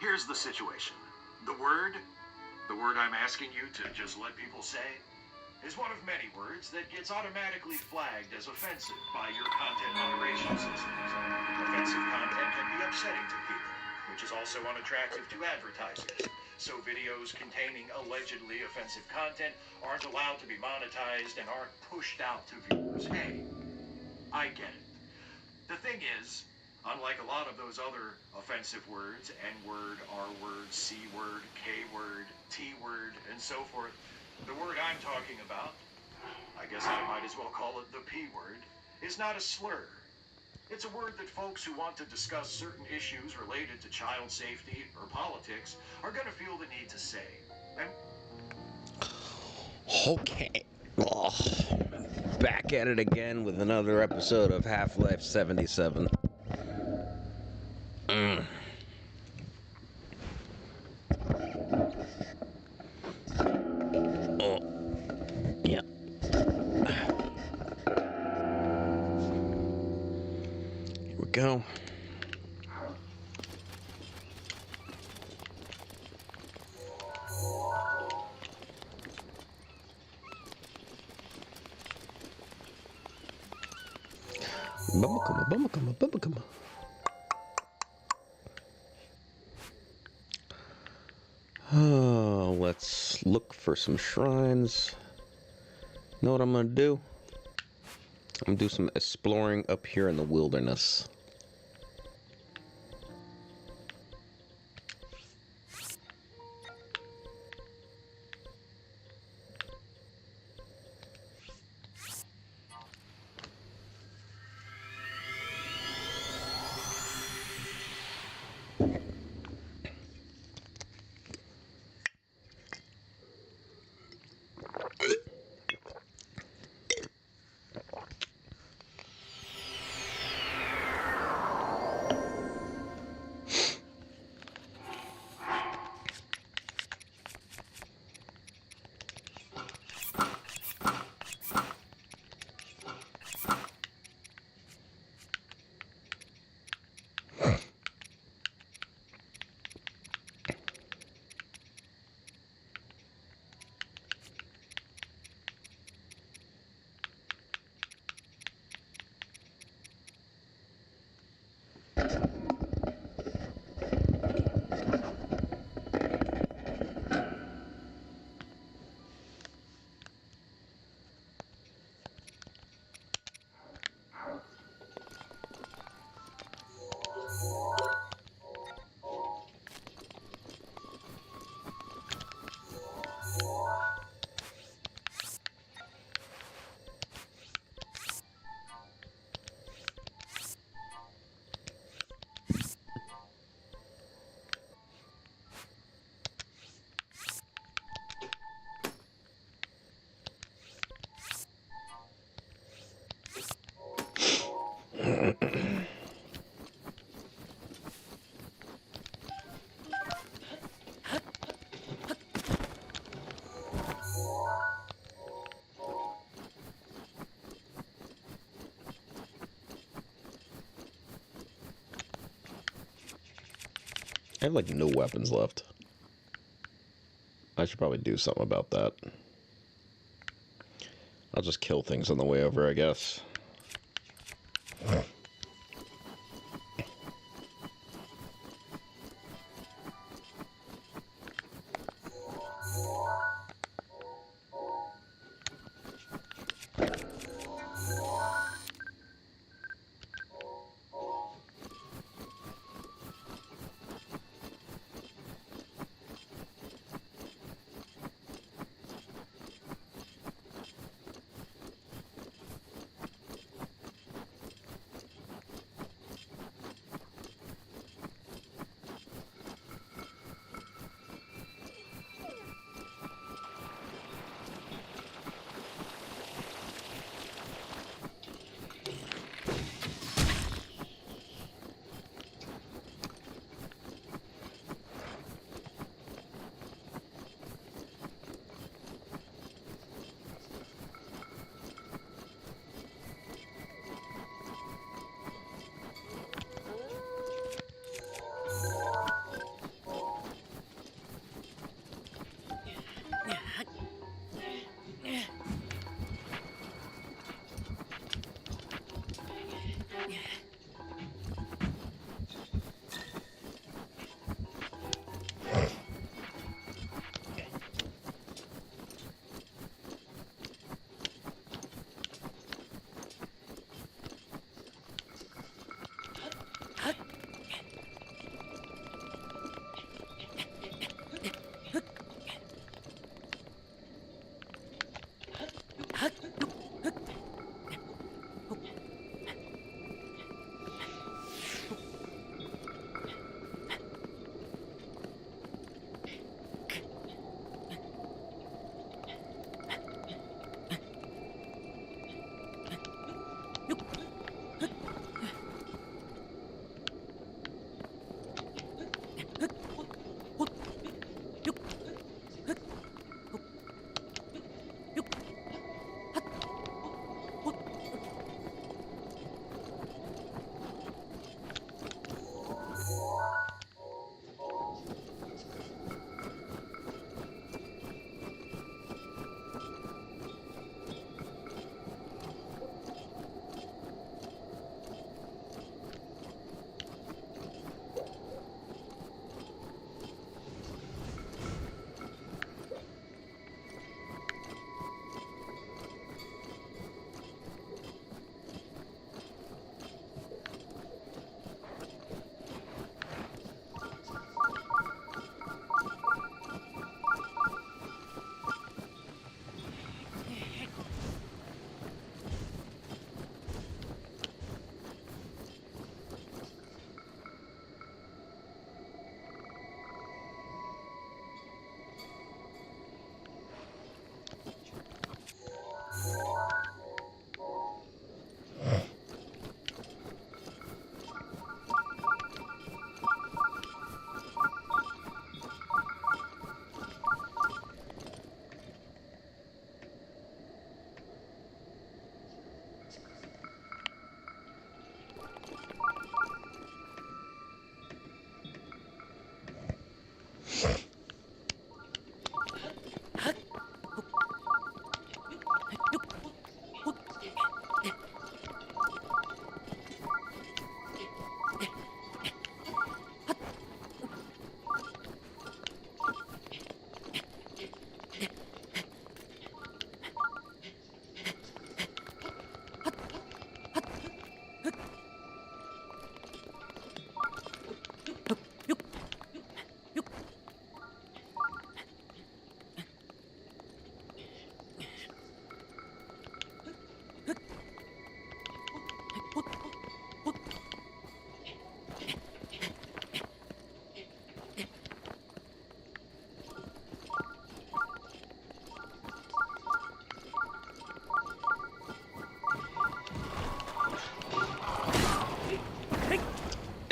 Here's the situation. The word I'm asking you to just let people say, is one of many words that gets automatically flagged as offensive by your content moderation systems. Offensive content can be upsetting to people, which is also unattractive to advertisers. So videos containing allegedly offensive content aren't allowed to be monetized and aren't pushed out to viewers. Hey, I get it. The thing is, unlike a lot of those other offensive words, N-word, R-word, C-word, K-word, T-word, and so forth, the word I'm talking about, I guess I might as well call it the P-word, is not a slur. It's a word that folks who want to discuss certain issues related to child safety or politics are going to feel the need to say. And Okay. Oh, back at it again with another episode of Half-Life 77. Oh, yeah. Here we go. Bubblegum. Oh, let's look for some shrines. Know what I'm gonna do? I'm gonna do some exploring up here in the wilderness. I have like no weapons left. I should probably do something about that. I'll just kill things on the way over, I guess.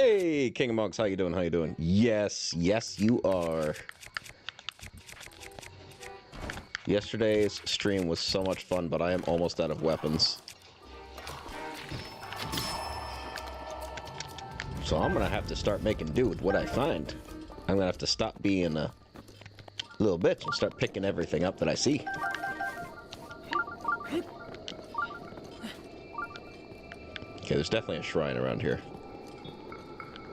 Hey, King of Monks, how you doing? How you doing? Yes, yes, you are. Yesterday's stream was so much fun, but I am almost out of weapons. So I'm gonna have to start making do with what I find. I'm gonna have to stop being a little bitch and start picking everything up that I see. Okay, there's definitely a shrine around here.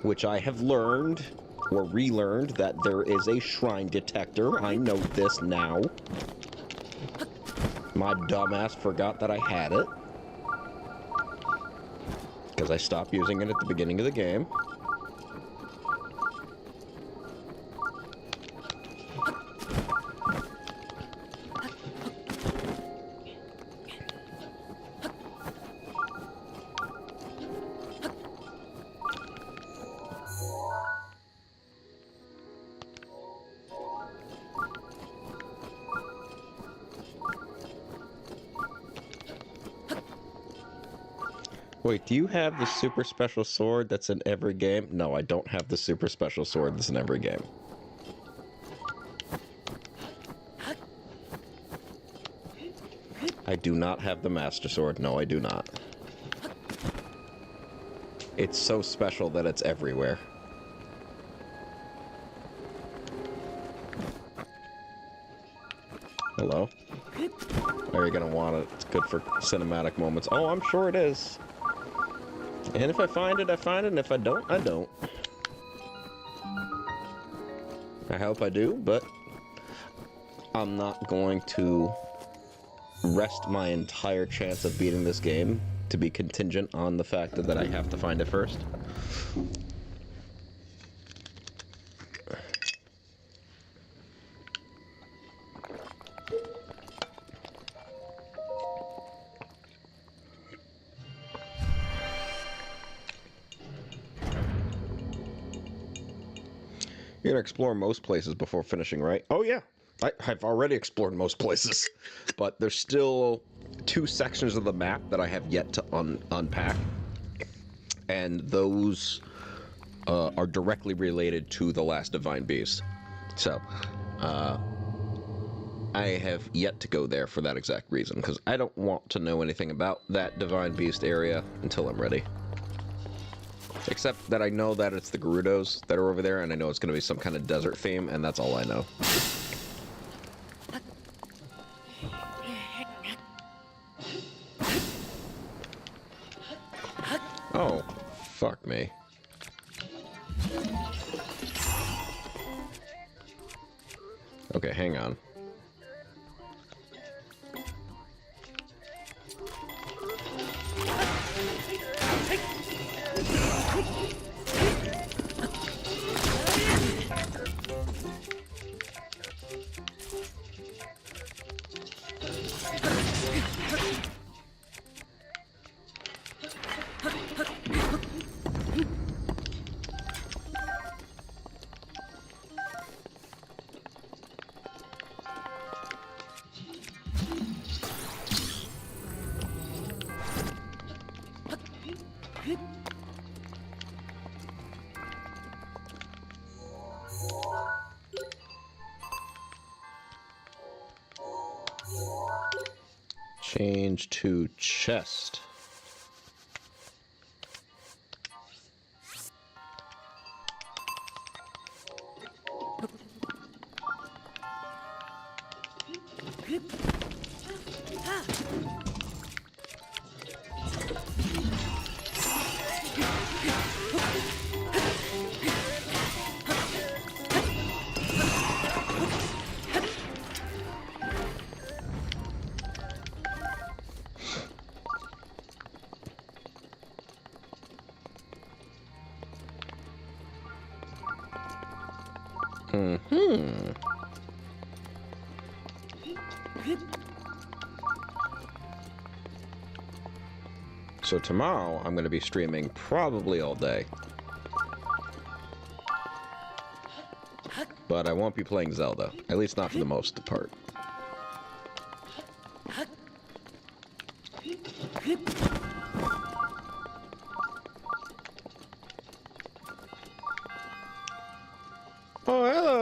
Which I have learned, or relearned, that there is a shrine detector. I know this now. My dumbass forgot that I had it. Because I stopped using it at the beginning of the game. Wait, do you have the super special sword that's in every game? No, I don't have the super special sword that's in every game. I do not have the Master Sword. No, I do not. It's so special that it's everywhere. Hello? Are you gonna want it? It's good for cinematic moments. Oh, I'm sure it is. And if I find it, I find it, and if I don't, I don't. I hope I do, but I'm not going to rest my entire chance of beating this game to be contingent on the fact that I have to find it first. You're gonna explore most places before finishing, right? Oh yeah, I've already explored most places, but there's still 2 sections of the map that I have yet to unpack, and those are directly related to the last Divine Beast. So, I have yet to go there for that exact reason, because I don't want to know anything about that Divine Beast area until I'm ready. Except that I know that it's the Gerudos that are over there, and I know it's going to be some kind of desert theme, and that's all I know. Oh, fuck me. Okay, hang on. Change to chest. So tomorrow, I'm going to be streaming probably all day. But I won't be playing Zelda, at least not for the most part.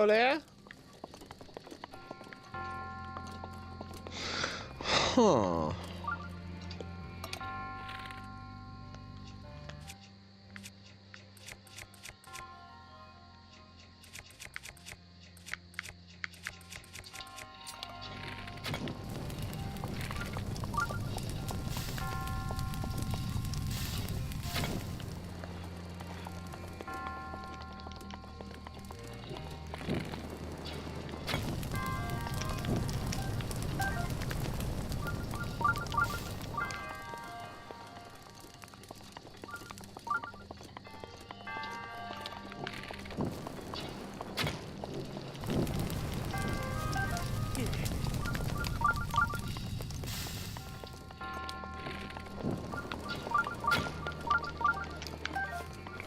Hello there. Huh.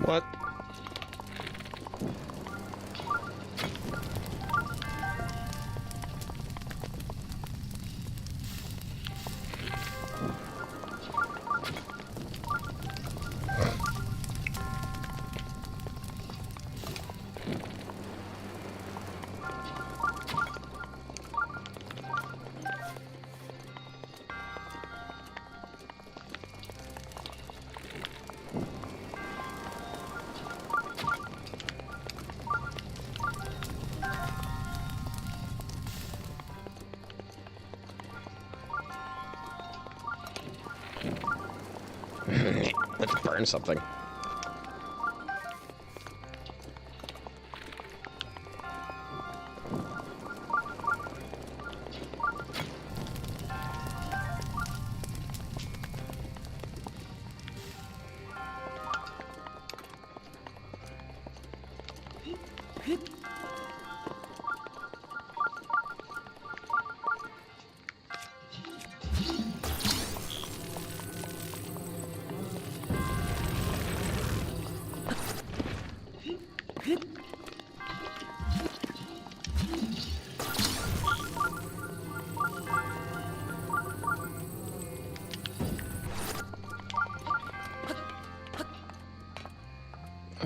What? Let's burn something.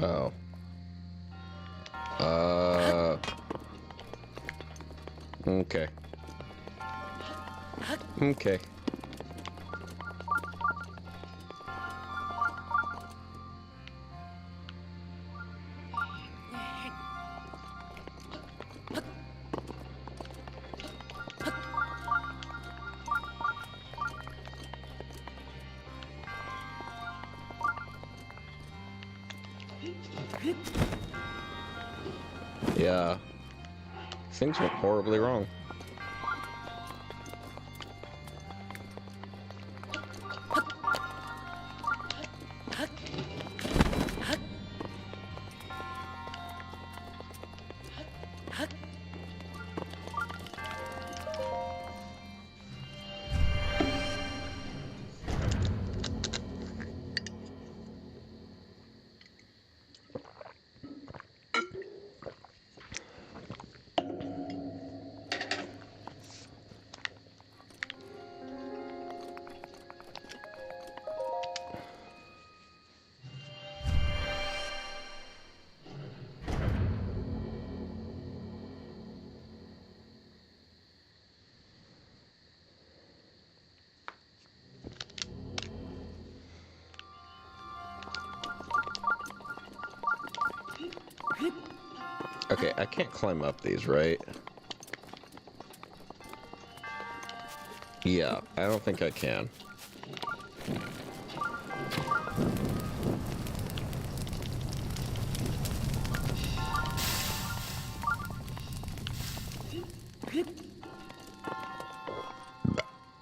Oh. Okay. Okay. Yeah. Things went horribly wrong. Okay, I can't climb up these, right? Yeah, I don't think I can.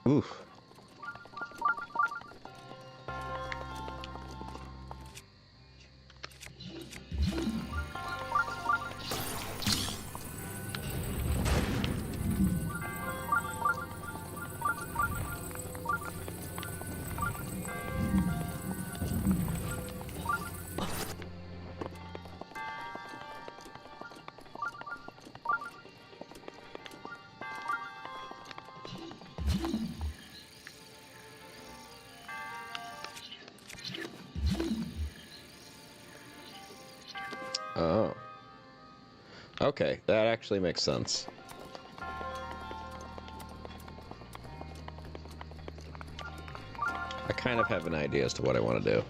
Oof. Oh. Okay, that actually makes sense. I kind of have an idea as to what I want to do.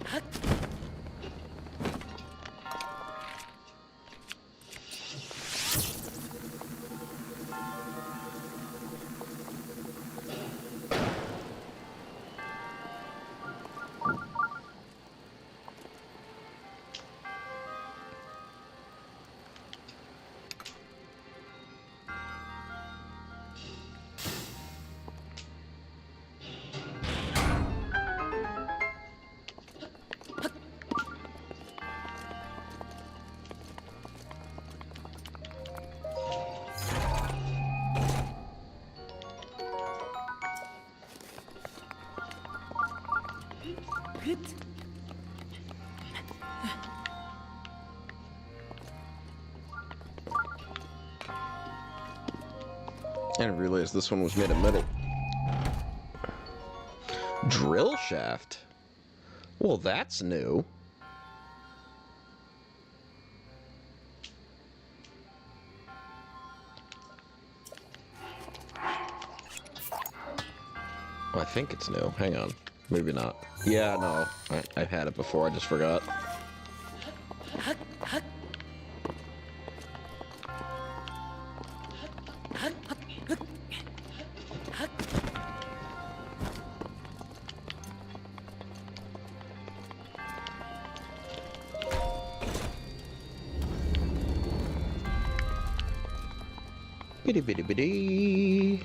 I didn't realize this one was made of metal. Drill shaft? Well, that's new. Well, I think it's new. Hang on. Maybe not. Yeah, no. I've had it before. I just forgot. Bitty bitty bitty.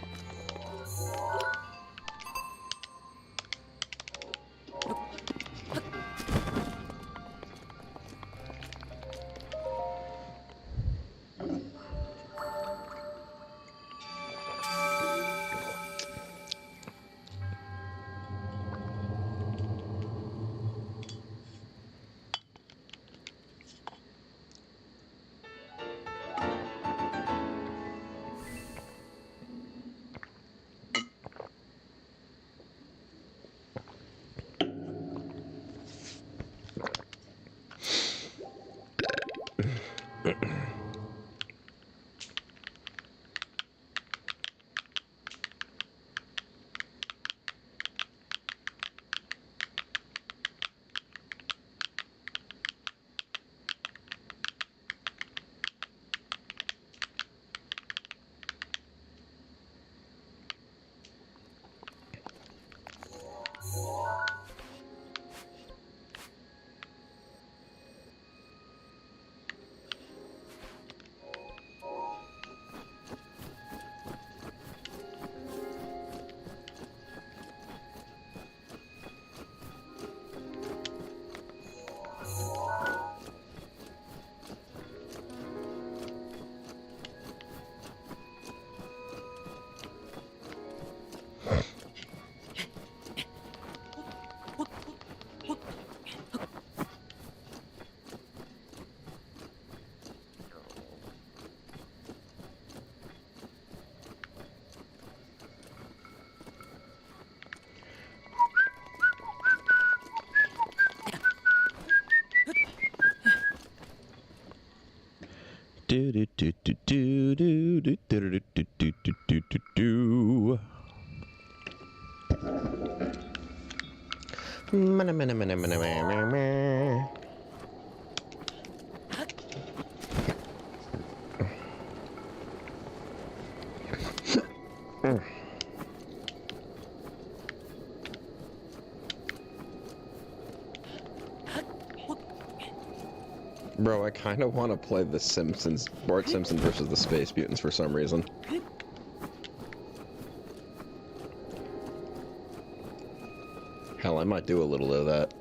Do do do do do do do do do do do do do do. Mana mana mana mana mana mana. Bro, I kind of want to play the Simpsons, Bart Simpson versus the Space Mutants for some reason. Hell, I might do a little of that.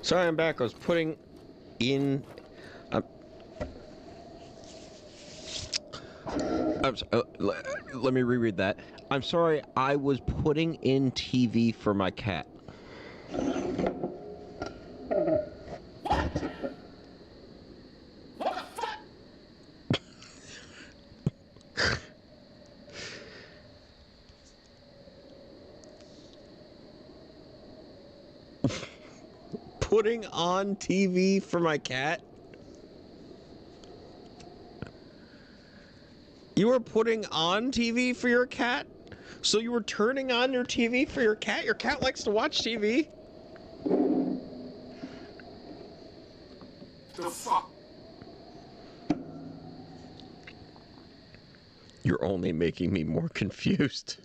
Sorry, I'm back. I was putting in... let me reread that. I'm sorry, I was putting in TV for my cat. Putting on TV for my cat? You were putting on TV for your cat? So you were turning on your TV for your cat? Your cat likes to watch TV? The fuck? You're only making me more confused.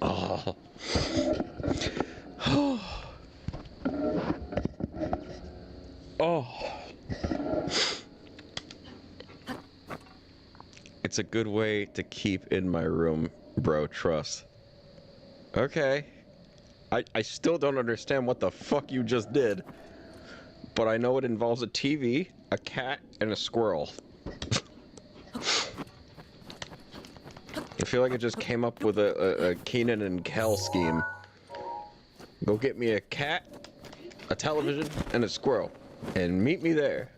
Oh. Oh. It's a good way to keep in my room, bro, trust. Okay. I still don't understand what the fuck you just did. But I know it involves a TV, a cat, and a squirrel. I feel like it just came up with a Keenan and Kel scheme. Go get me a cat, a television, and a squirrel. And meet me there.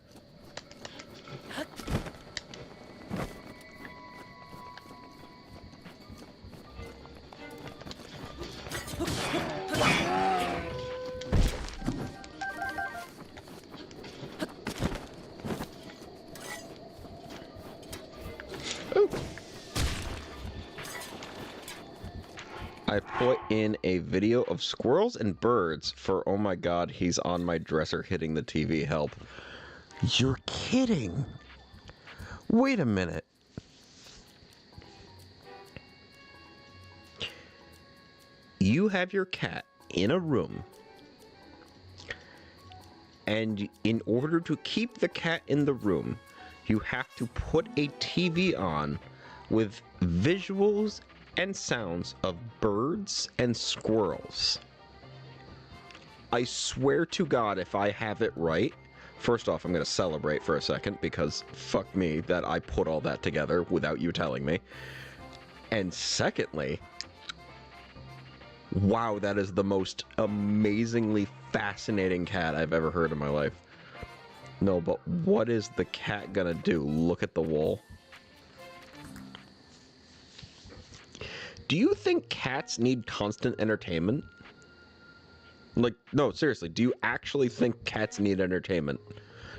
I put in a video of squirrels and birds for, oh my god, he's on my dresser hitting the TV, help. You're kidding. Wait a minute. You have your cat in a room, and in order to keep the cat in the room, you have to put a TV on with visuals and sounds of birds and squirrels. I swear to God, if I have it right, first off, I'm going to celebrate for a second because fuck me that I put all that together without you telling me. And secondly, wow, that is the most amazingly fascinating cat I've ever heard in my life. No, but what is the cat gonna do? Look at the wall. Do you think cats need constant entertainment? Like, no, seriously, do you actually think cats need entertainment?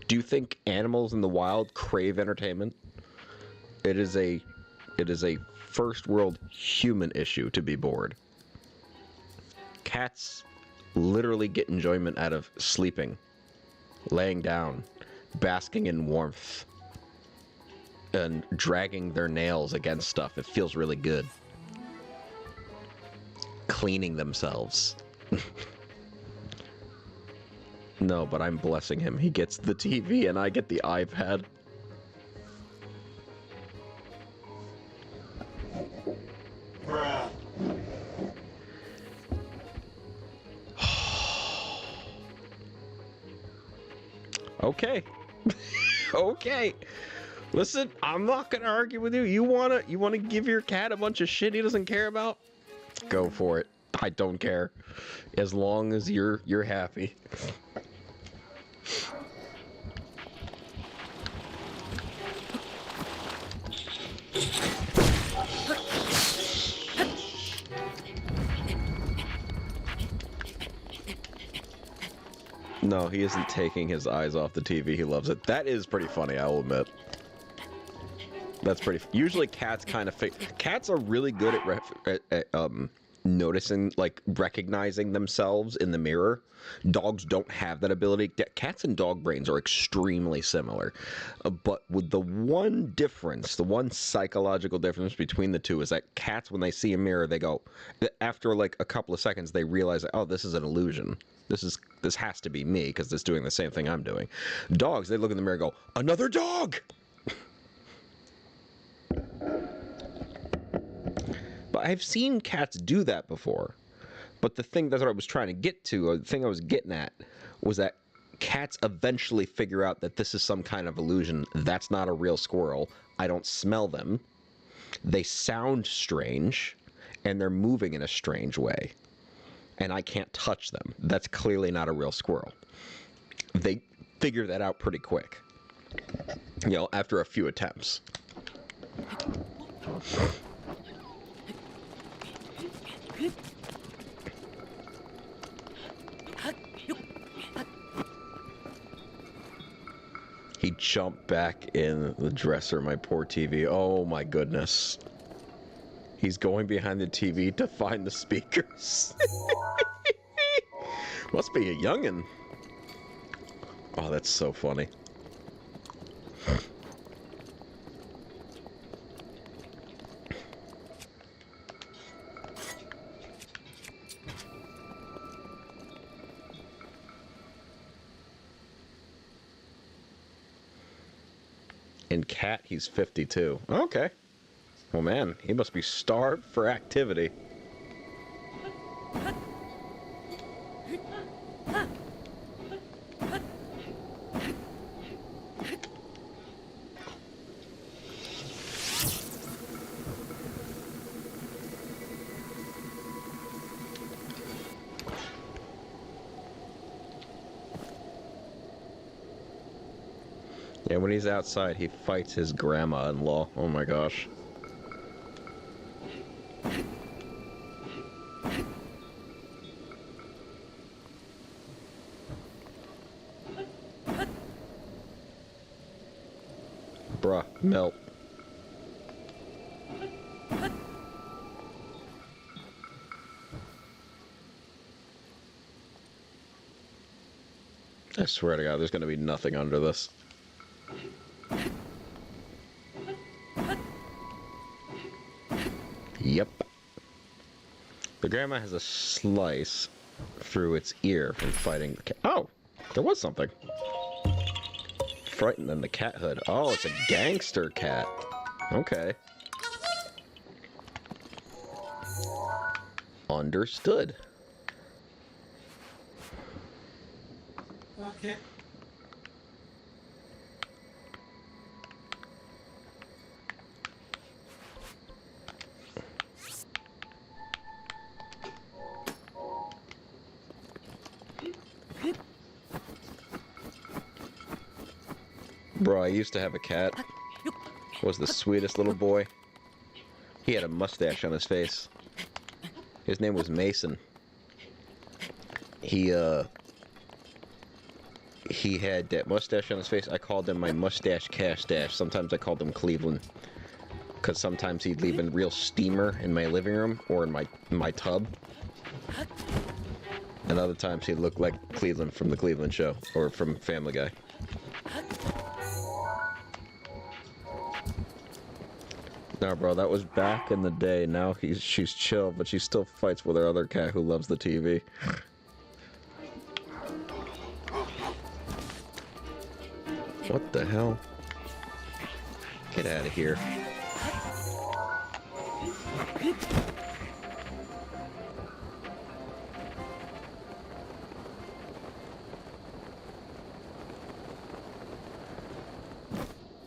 Do you think animals in the wild crave entertainment? It is a first world human issue to be bored. Cats literally get enjoyment out of sleeping, laying down, basking in warmth, and dragging their nails against stuff. It feels really good. Cleaning themselves. No, but I'm blessing him. He gets the TV and I get the iPad. Bruh. Okay. Okay. Listen, I'm not gonna argue with you. You wanna give your cat a bunch of shit he doesn't care about? Go for it. I don't care. As long as you're happy. No, he isn't taking his eyes off the TV. He loves it. That is pretty funny, I will admit. That's pretty... Usually cats kind of... Cats are really good at noticing, like recognizing themselves in the mirror. Dogs don't have that ability. Cats and dog brains are extremely similar. But with the one difference, the one psychological difference between the two is that cats, when they see a mirror, they go, after like a couple of seconds, they realize, oh, this is an illusion. This has to be me because it's doing the same thing I'm doing. Dogs, they look in the mirror and go, another dog! But I've seen cats do that before. But the thing that's what I was trying to get to, or the thing I was getting at, was that cats eventually figure out that this is some kind of illusion. That's not a real squirrel. I don't smell them. They sound strange, and they're moving in a strange way. And I can't touch them. That's clearly not a real squirrel. They figure that out pretty quick. You know, after a few attempts. He jumped back in the dresser, my poor TV. Oh my goodness. He's going behind the TV to find the speakers. Must be a youngin'. Oh, that's so funny. And cat, he's 52. Okay. Well, man, he must be starved for activity. Yeah, when he's outside, he fights his grandma-in-law. Oh my gosh. Bruh, melt. I swear to God, there's gonna be nothing under this. Yep. The grandma has a slice through its ear from fighting the cat. Oh, there was something. Frightened in the cat hood. Oh, it's a gangster cat. Okay. Understood. Okay. Bro, I used to have a cat. Was the sweetest little boy. He had a mustache on his face. His name was Mason. He had that mustache on his face. I called him my mustache cash dash. Sometimes I called him Cleveland. Because sometimes he'd leave a real steamer in my living room or in my tub. And other times he'd look like Cleveland from the Cleveland Show or from Family Guy. No, bro, that was back in the day. Now she's chill, but she still fights with her other cat who loves the TV. What the hell? Get out of here.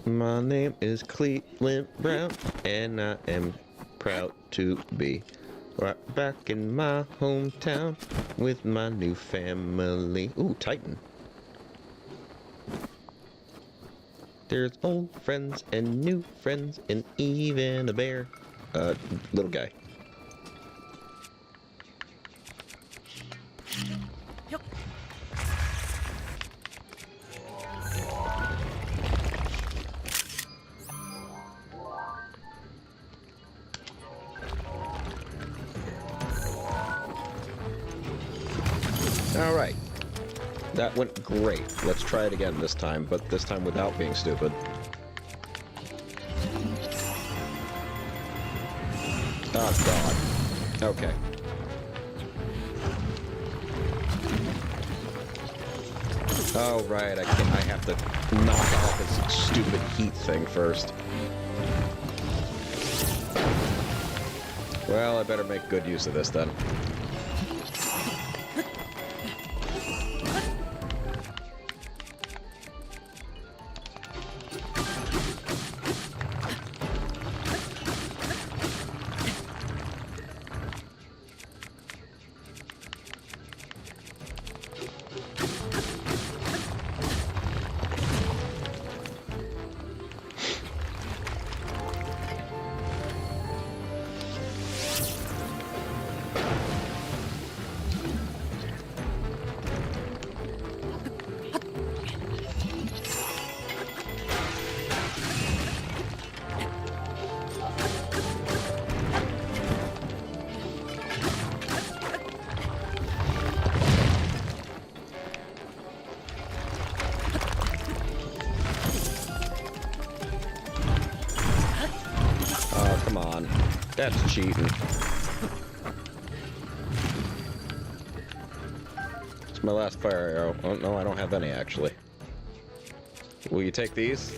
My name is Cleveland Brown, and I am proud to be right back in my hometown with my new family. Ooh, Titan. There's old friends and new friends and even a bear. Little guy. Alright. That went great. Let's try it again this time, but this time without being stupid. Oh, God. Okay. Oh, right. I have to knock off this stupid heat thing first. Well, I better make good use of this then. Come on. That's cheating. It's my last fire arrow. Oh, no, I don't have any, actually. Will you take these?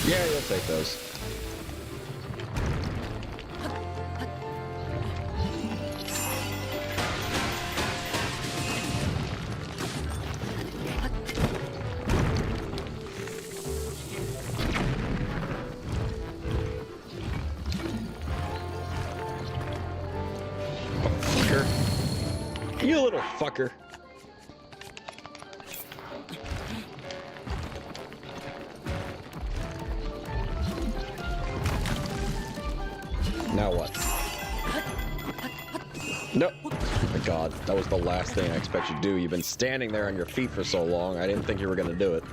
Yeah, you'll take those. You little fucker. Now what? Nope. Oh my God, that was the last thing I expect you to do. You've been standing there on your feet for so long, I didn't think you were gonna do it.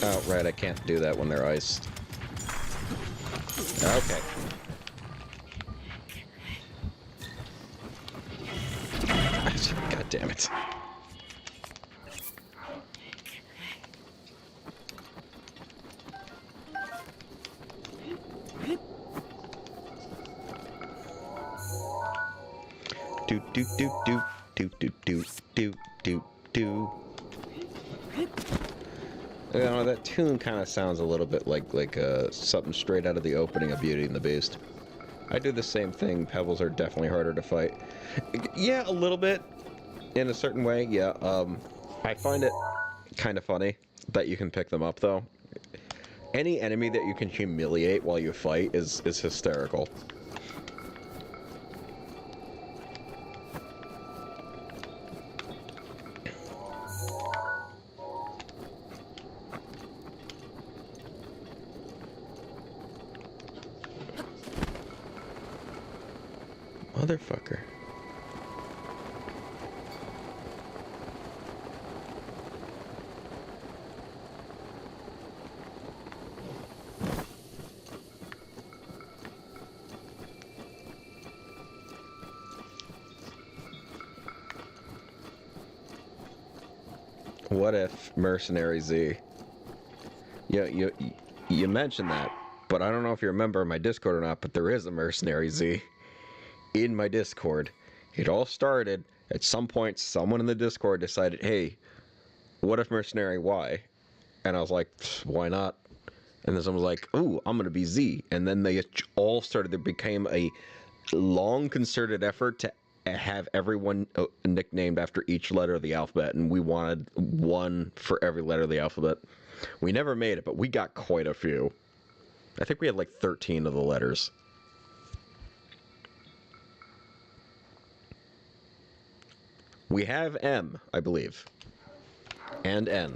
Oh, right, I can't do that when they're iced. Okay. God damn it. Do do do do do do do do do do. You know, that tune kind of sounds a little bit like something straight out of the opening of Beauty and the Beast. I do the same thing. Pebbles are definitely harder to fight. Yeah, a little bit. In a certain way, yeah. I find it kind of funny that you can pick them up, though. Any enemy that you can humiliate while you fight is hysterical. Motherfucker. What if Mercenary Z? Yeah, you mentioned that, but I don't know if you remember my Discord or not, but there is a Mercenary Z in my Discord. It all started at some point. Someone in the Discord decided, hey, what if Mercenary Y? And I was like, why not? And then someone was like, "Ooh, I'm gonna be Z," and then they all started. There became a long concerted effort to have everyone nicknamed after each letter of the alphabet, and we wanted one for every letter of the alphabet. We never made it, but we got quite a few. I think we had like 13 of the letters. We have M, I believe, and N.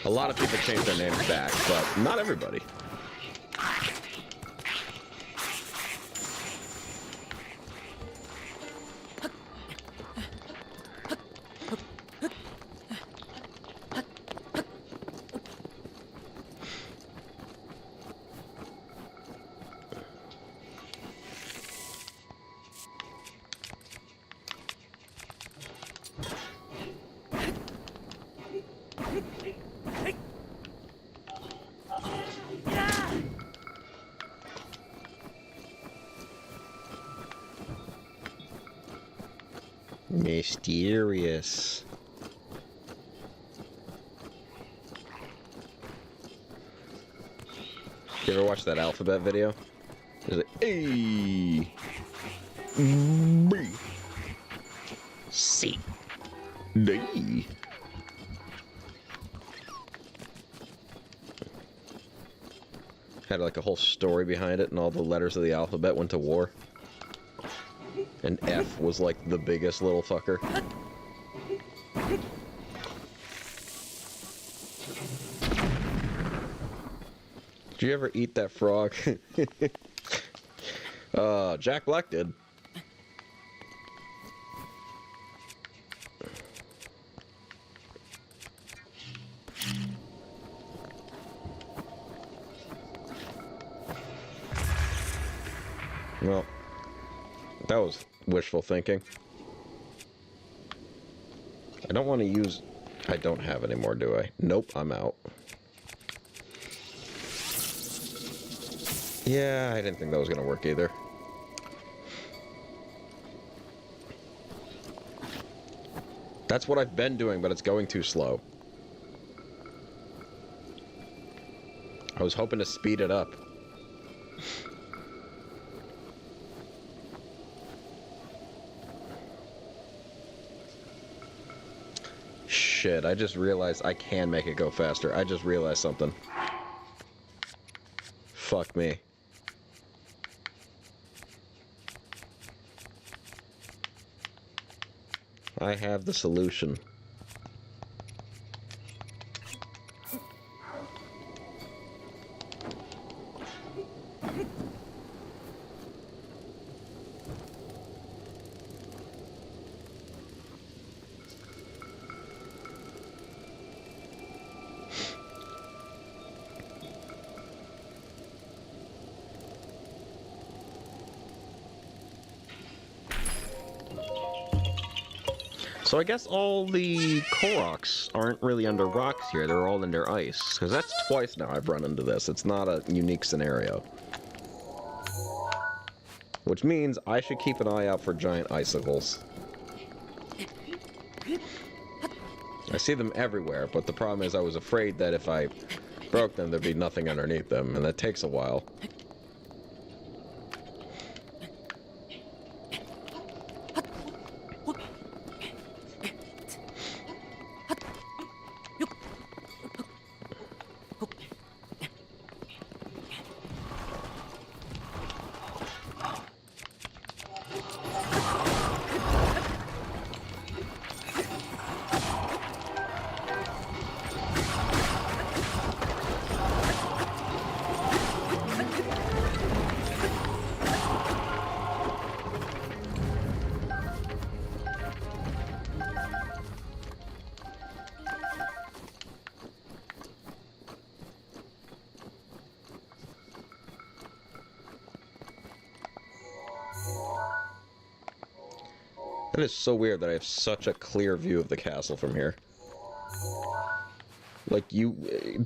A lot of people change their names back, but not everybody. Mysterious. You ever watch that alphabet video? It's like A, B, C, D. Had like a whole story behind it, and all the letters of the alphabet went to war. And F was like the biggest little fucker. Did you ever eat that frog? Jack Black did. Well, that was wishful thinking. I don't want to use... I don't have any more, do I? Nope, I'm out. Yeah, I didn't think that was going to work either. That's what I've been doing, but it's going too slow. I was hoping to speed it up. Shit, I just realized I can make it go faster. I just realized something. Fuck me. I have the solution. So I guess all the Koroks aren't really under rocks here, they're all under ice. Because that's twice now I've run into this, it's not a unique scenario. Which means I should keep an eye out for giant icicles. I see them everywhere, but the problem is I was afraid that if I broke them there'd be nothing underneath them, and that takes a while. That is so weird that I have such a clear view of the castle from here. Like,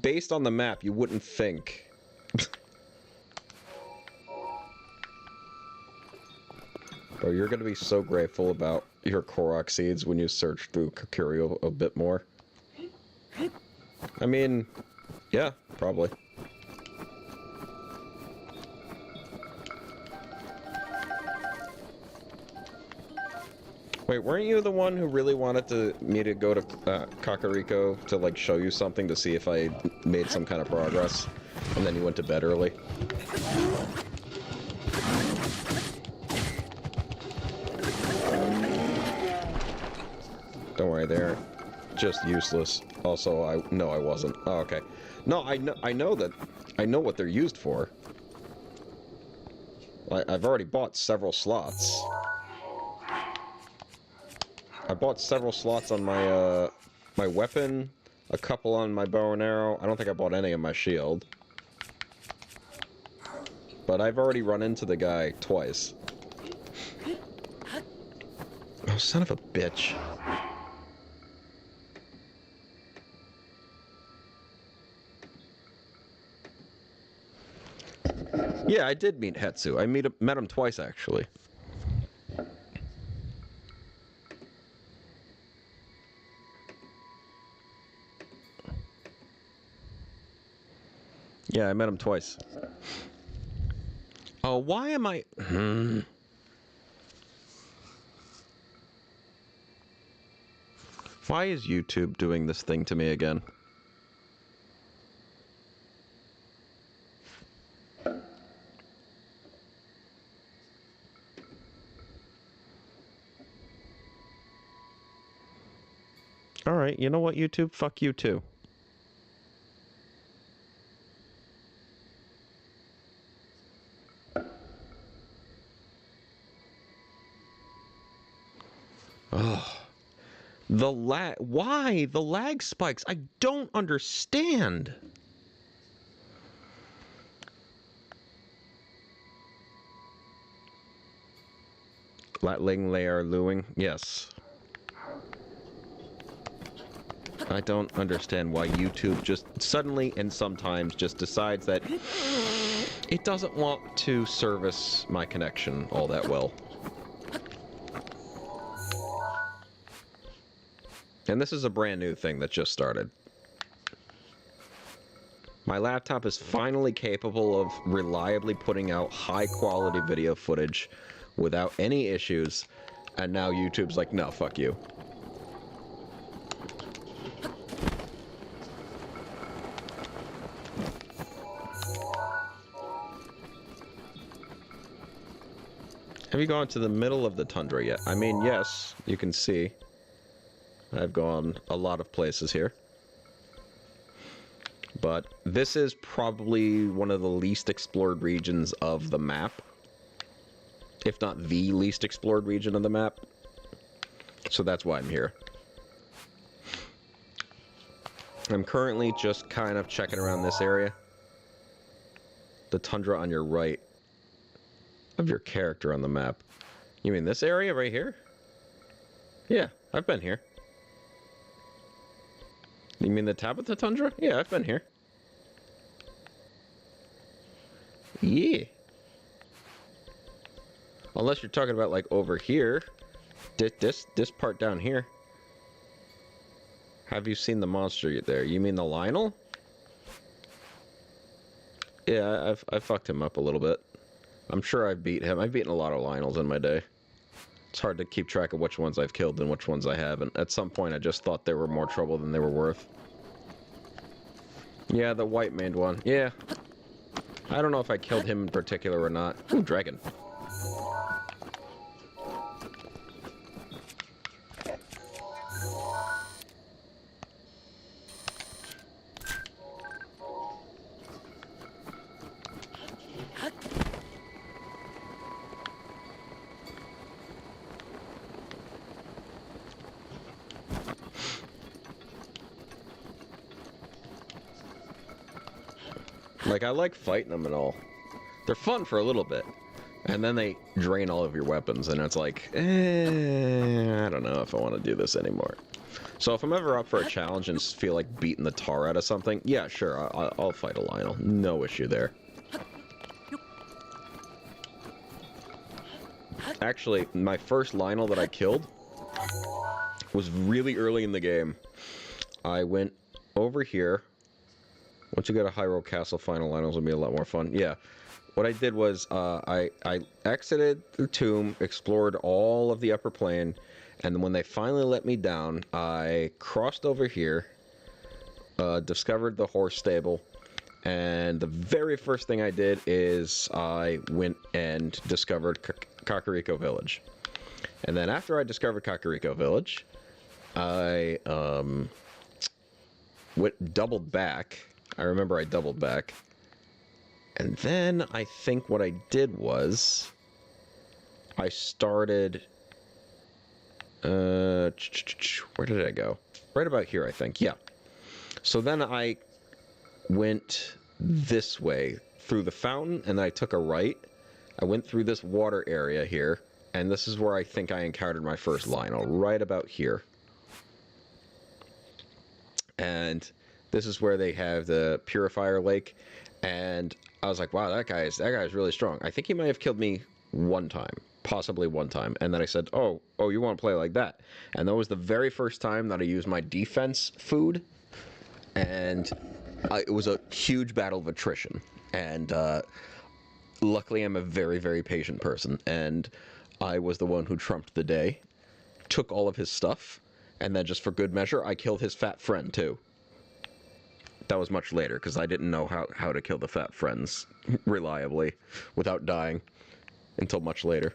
based on the map, you wouldn't think. Bro, you're gonna be so grateful about your Korok seeds when you search through Kokurio a bit more. I mean, Yeah, probably. Wait, weren't you the one who really wanted me to go to Kakariko to, like, show you something to see if I made some kind of progress? And then you went to bed early? Don't worry, they're just useless. Also, I wasn't. Oh, okay. No, I know what they're used for. I've already bought several slots. I bought several slots on my my weapon, a couple on my bow and arrow. I don't think I bought any on my shield. But I've already run into the guy twice. Oh, son of a bitch. Yeah, I did meet Hetsu. I met him twice, actually. Yeah, I met him twice. Oh, why am I... Why is YouTube doing this thing to me again? Alright, you know what, YouTube? Fuck you too. Ugh. Why? The lag spikes? I don't understand. Latling layer luing? Yes. I don't understand why YouTube just suddenly and sometimes just decides that it doesn't want to service my connection all that well. And this is a brand new thing that just started. My laptop is finally capable of reliably putting out high quality video footage without any issues, and now YouTube's like, no, fuck you. Have you gone to the middle of the tundra yet? I mean, yes, you can see. I've gone a lot of places here. But this is probably one of the least explored regions of the map. If not the least explored region of the map. So that's why I'm here. I'm currently just kind of checking around this area. The tundra on your right of your character on the map. You mean this area right here? Yeah, I've been here. You mean the Tabitha Tundra? Yeah, I've been here. Yeah. Unless you're talking about like over here. This part down here. Have you seen the monster there? You mean the Lionel? Yeah, I've fucked him up a little bit. I'm sure I've beat him. I've beaten a lot of Lionels in my day. It's hard to keep track of which ones I've killed and which ones I haven't. At some point, I just thought they were more trouble than they were worth. Yeah, the white-maned one. Yeah. I don't know if I killed him in particular or not. Ooh, dragon. Like, I like fighting them and all. They're fun for a little bit. And then they drain all of your weapons, and it's like, I don't know if I want to do this anymore. So if I'm ever up for a challenge and feel like beating the tar out of something, yeah, sure, I'll fight a Lionel. No issue there. Actually, my first Lionel that I killed was really early in the game. I went over here, Once you get a Hyrule Castle final line, it'll be a lot more fun. Yeah. What I did was I exited the tomb, explored all of the upper plane, and when they finally let me down, I crossed over here, discovered the horse stable, and the very first thing I did is I went and discovered Kakariko Village. And then after I discovered Kakariko Village, I doubled back. I remember I doubled back. And then I think what I did was I started... where did I go? Right about here, I think. Yeah. So then I went this way through the fountain, and then I took a right. I went through this water area here, and this is where I think I encountered my first Lionel, right about here. And this is where they have the Purifier Lake, and I was like, wow, that guy is really strong. I think he might have killed me one time, possibly one time, and then I said, oh, you want to play like that? And that was the very first time that I used my defense food, and it was a huge battle of attrition. And luckily, I'm a very, very patient person, and I was the one who trumped the day, took all of his stuff, and then just for good measure, I killed his fat friend too. That was much later, because I didn't know how to kill the fat friends reliably without dying until much later.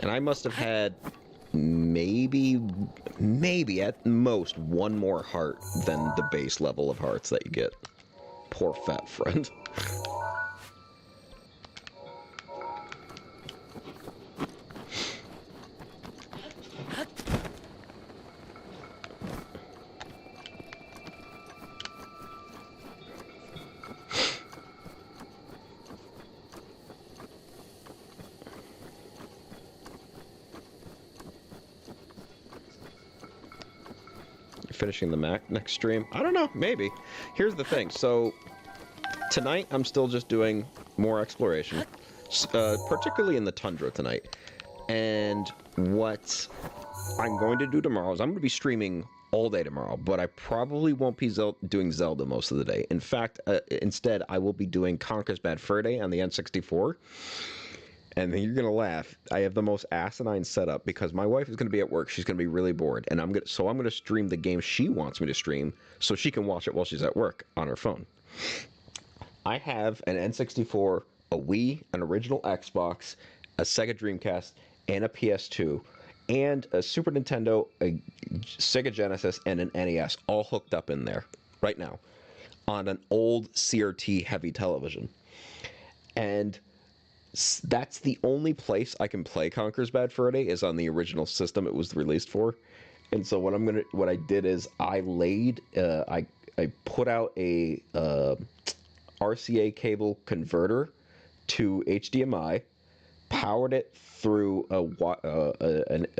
And I must have had maybe at most one more heart than the base level of hearts that you get. Poor fat friend. Finishing the next stream? I don't know, maybe. Here's the thing, so tonight I'm still just doing more exploration, particularly in the tundra tonight. And what I'm going to do tomorrow is I'm going to be streaming all day tomorrow, but I probably won't be doing Zelda most of the day. In fact, instead I will be doing Conker's Bad Fur Day on the N64. And you're gonna laugh. I have the most asinine setup because my wife is gonna be at work. She's gonna be really bored, and I'm gonna stream the game she wants me to stream, so she can watch it while she's at work on her phone. I have an N64, a Wii, an original Xbox, a Sega Dreamcast, and a PS2, and a Super Nintendo, a Sega Genesis, and an NES, all hooked up in there right now on an old CRT heavy television, and that's the only place I can play Conker's Bad Fur Day is on the original system it was released for. And so what I did is I put out a RCA cable converter to HDMI, powered it through a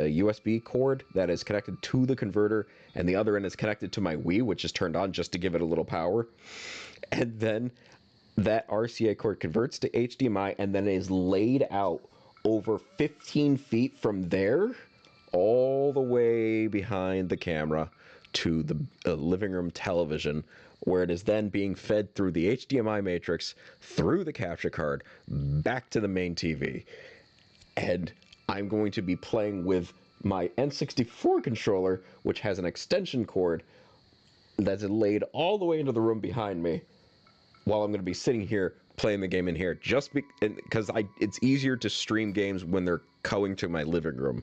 USB cord that is connected to the converter, and the other end is connected to my Wii, which is turned on just to give it a little power. And then that RCA cord converts to HDMI and then is laid out over 15 feet from there all the way behind the camera to the living room television, where it is then being fed through the HDMI matrix, through the capture card, back to the main TV. And I'm going to be playing with my N64 controller, which has an extension cord that's laid all the way into the room behind me, while I'm going to be sitting here playing the game in here, just because it's easier to stream games when they're going to my living room.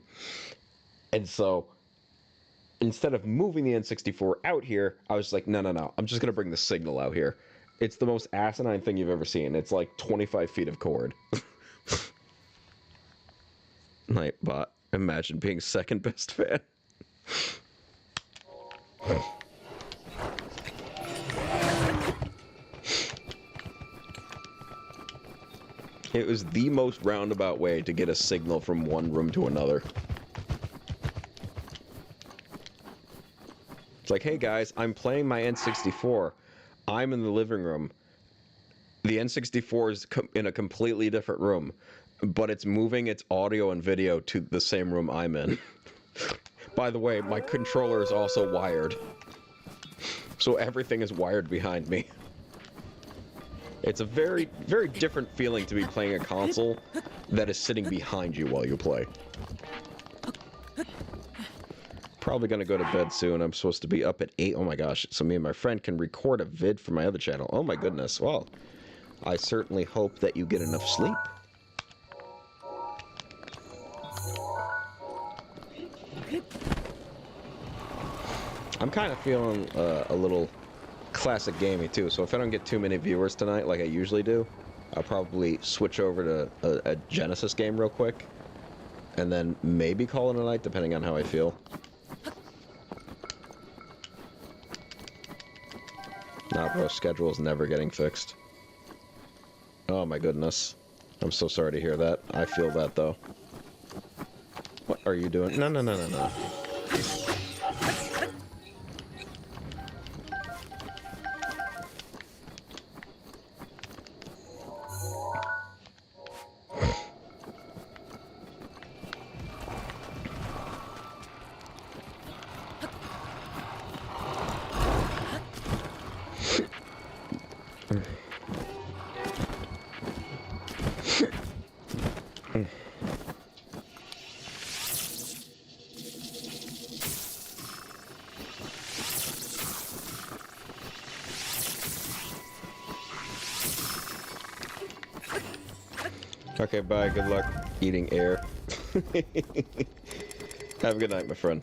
And so instead of moving the N64 out here, I was like, no, I'm just going to bring the signal out here. It's the most asinine thing you've ever seen. It's like 25 feet of cord. Nightbot, imagine being second best fan. It was the most roundabout way to get a signal from one room to another. It's like, hey guys, I'm playing my N64. I'm in the living room. The N64 is in a completely different room, but it's moving its audio and video to the same room I'm in. By the way, my controller is also wired. So everything is wired behind me. It's a very, very different feeling to be playing a console that is sitting behind you while you play. Probably gonna go to bed soon. I'm supposed to be up at 8. Oh my gosh. So me and my friend can record a vid for my other channel. Oh my goodness. Well, I certainly hope that you get enough sleep. I'm kind of feeling a little classic gaming too, so if I don't get too many viewers tonight like I usually do, I'll probably switch over to a Genesis game real quick, and then maybe call it a night depending on how I feel. Nah, bro, schedule is never getting fixed. Oh my goodness. I'm so sorry to hear that. I feel that though. What are you doing? No, no, no, no, no. Okay, bye. Good luck eating air. Have a good night, my friend.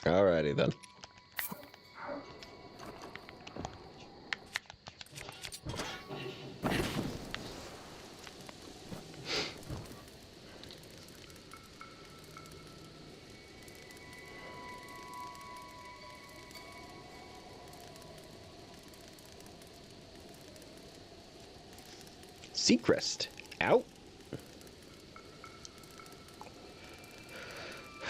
Alrighty then. Seacrest out.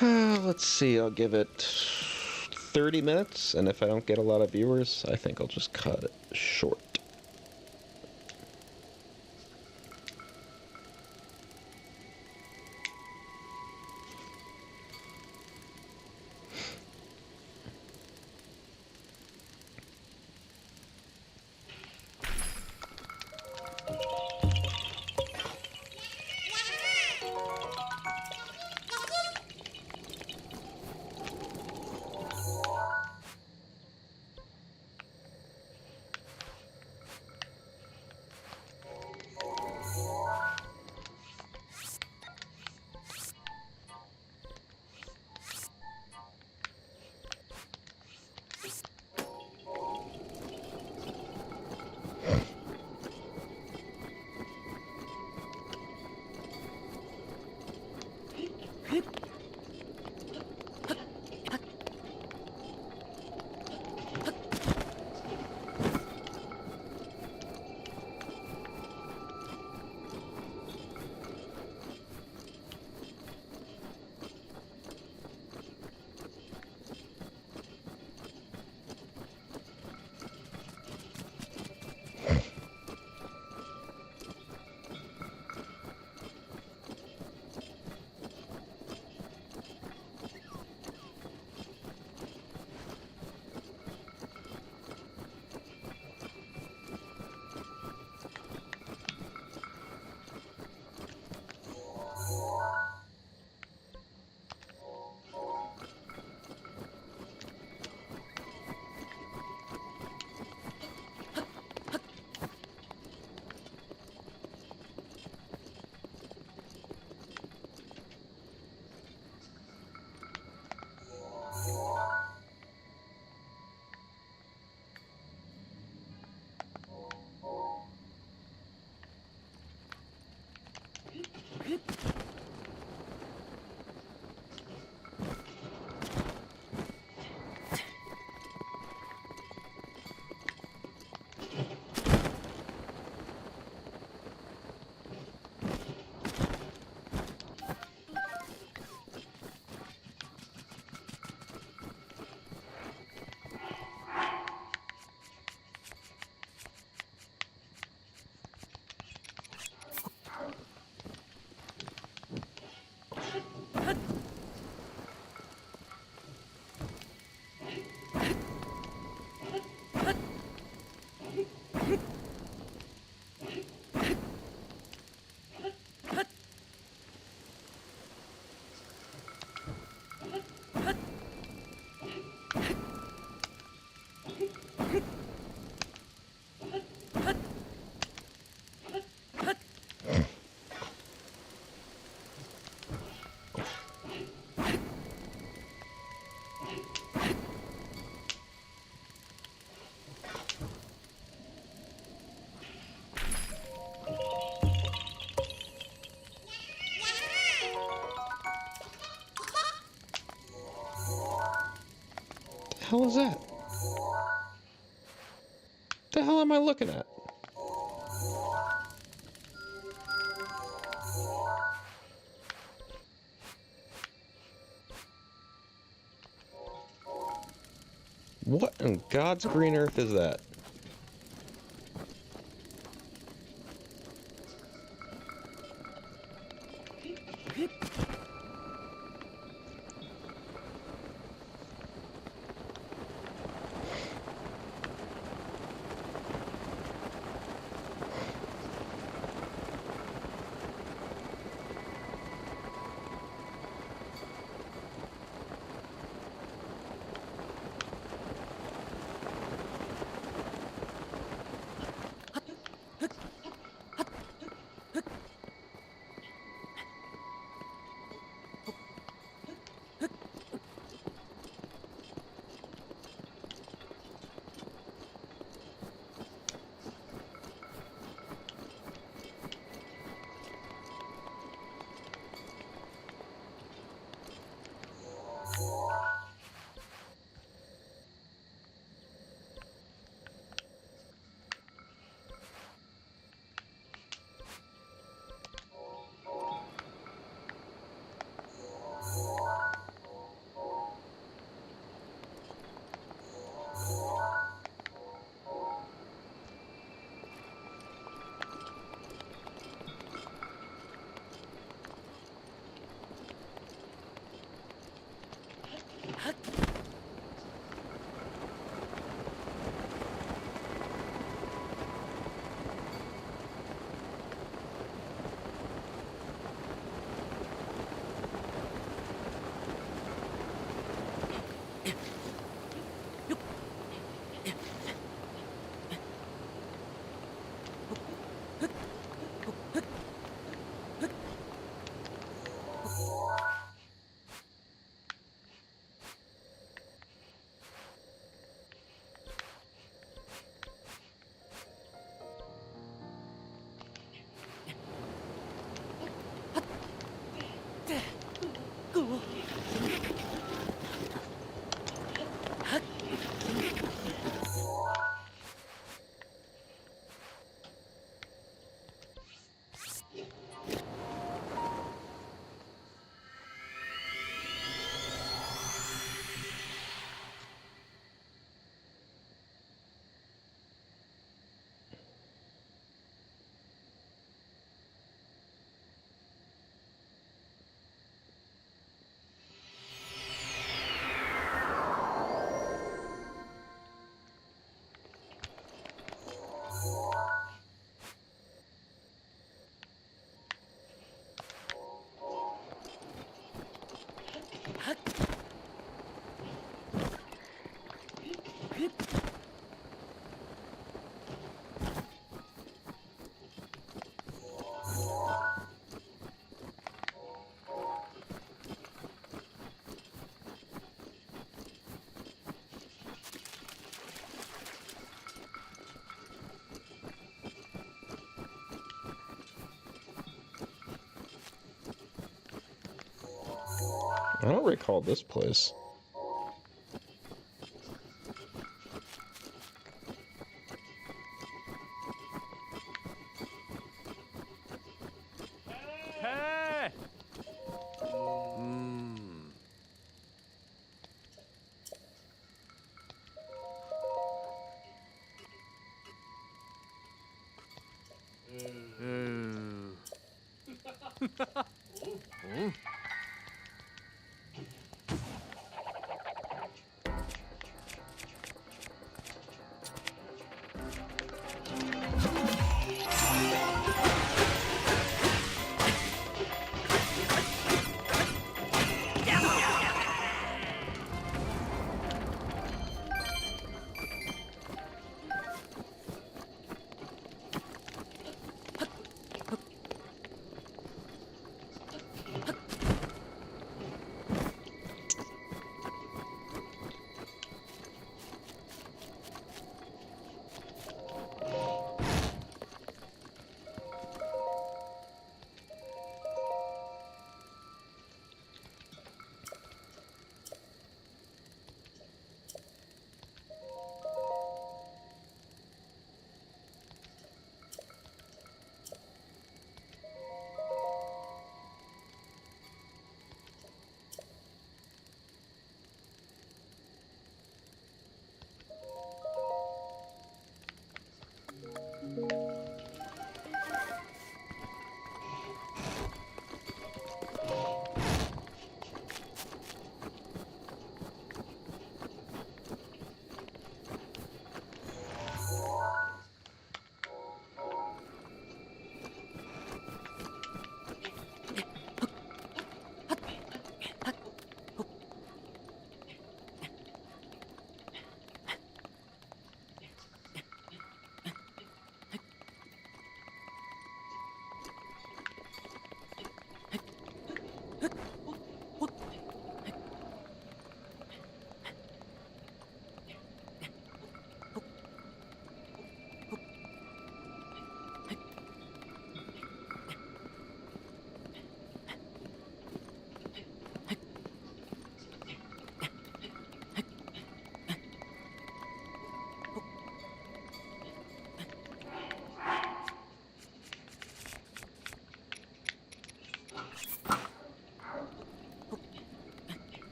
Let's see, I'll give it 30 minutes, and if I don't get a lot of viewers, I think I'll just cut it short. hell is that? The hell am I looking at? What in God's green earth is that? I don't recall this place. Hey!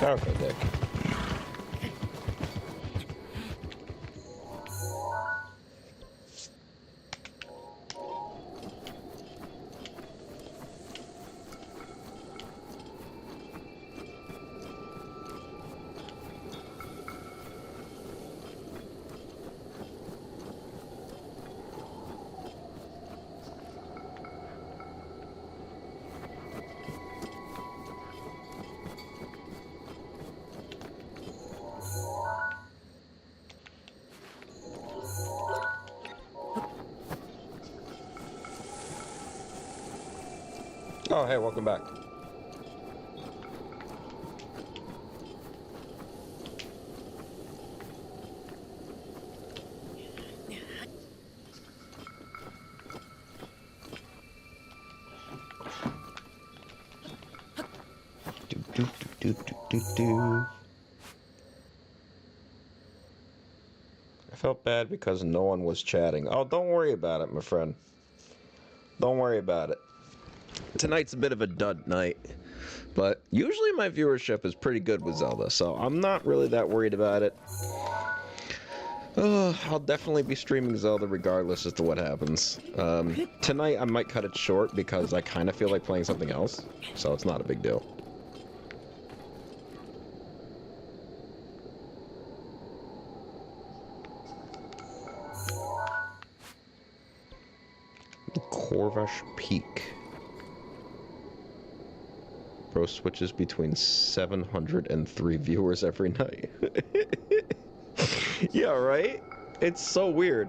Okay, Dick. Oh, hey, welcome back. Do. I felt bad because no one was chatting. Oh, don't worry about it, my friend. Don't worry about it. Tonight's a bit of a dud night, but usually my viewership is pretty good with Zelda, so I'm not really that worried about it. I'll definitely be streaming Zelda regardless as to what happens. Tonight I might cut it short because I kind of feel like playing something else, so it's not a big deal. Corvash Peak. Bro switches between 703 viewers every night. Yeah, right? It's so weird.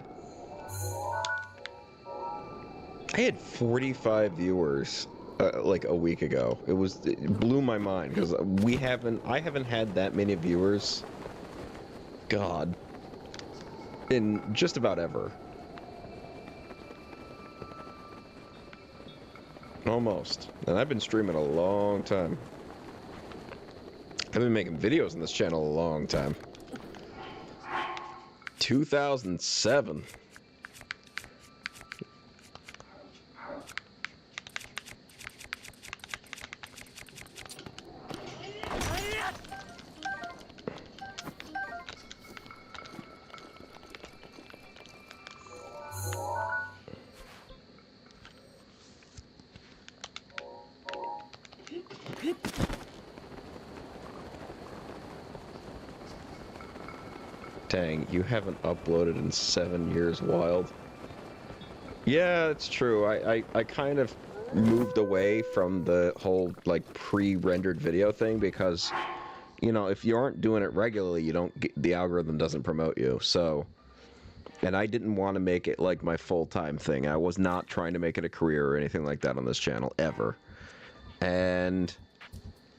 I had 45 viewers like a week ago. It blew my mind because I haven't had that many viewers, God, in just about ever. Almost. And I've been streaming a long time. I've been making videos on this channel a long time. 2007. Dang, you haven't uploaded in 7 years, Wild. Yeah, it's true. I kind of moved away from the whole, like, pre-rendered video thing because, you know, if you aren't doing it regularly, you don't get, the algorithm doesn't promote you, so... And I didn't want to make it, like, my full-time thing. I was not trying to make it a career or anything like that on this channel, ever. And...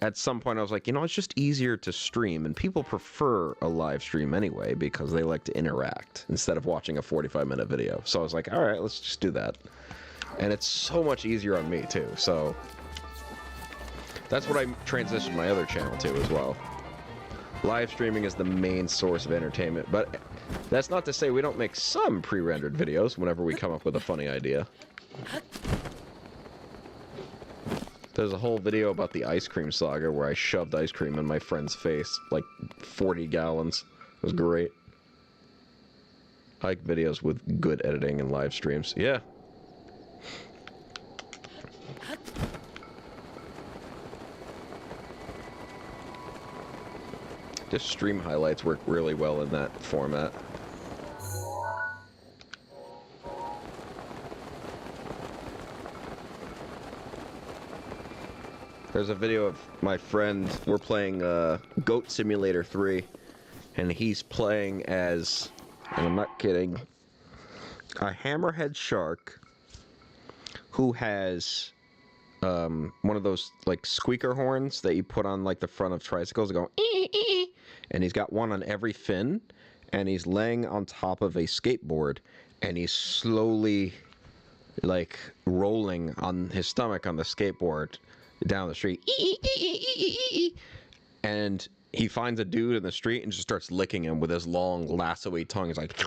at some point I was like, you know, it's just easier to stream, and people prefer a live stream anyway because they like to interact instead of watching a 45-minute video. So I was like, all right, let's just do that. And it's so much easier on me too, so that's what I transitioned my other channel to as well. Live streaming is the main source of entertainment, but that's not to say we don't make some pre-rendered videos whenever we come up with a funny idea. There's a whole video about the ice cream saga where I shoved ice cream in my friend's face, like 40 gallons. It was great. I like videos with good editing and live streams. Yeah. Just stream highlights work really well in that format. There's a video of my friend, we're playing Goat Simulator 3, and he's playing as, and I'm not kidding, a hammerhead shark who has one of those like squeaker horns that you put on like the front of tricycles that go ee, ee, and he's got one on every fin, and he's laying on top of a skateboard, and he's slowly like rolling on his stomach on the skateboard down the street, and he finds a dude in the street and just starts licking him with his long lasso-y tongue. He's like,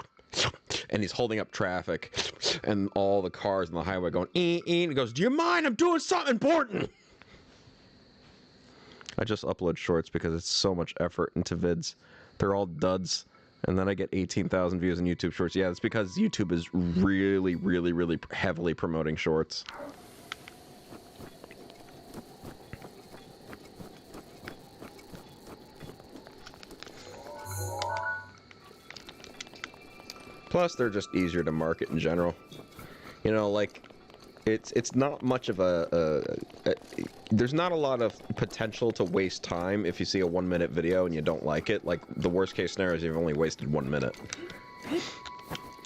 and he's holding up traffic, and all the cars on the highway going, and he goes, do you mind? I'm doing something important. I just upload shorts because it's so much effort into vids. They're all duds. And then I get 18,000 views on YouTube shorts. Yeah, it's because YouTube is really, really, really heavily promoting shorts. Plus, they're just easier to market in general. You know, like, it's not much of there's not a lot of potential to waste time if you see a 1-minute video and you don't like it. Like, the worst case scenario is you've only wasted 1 minute.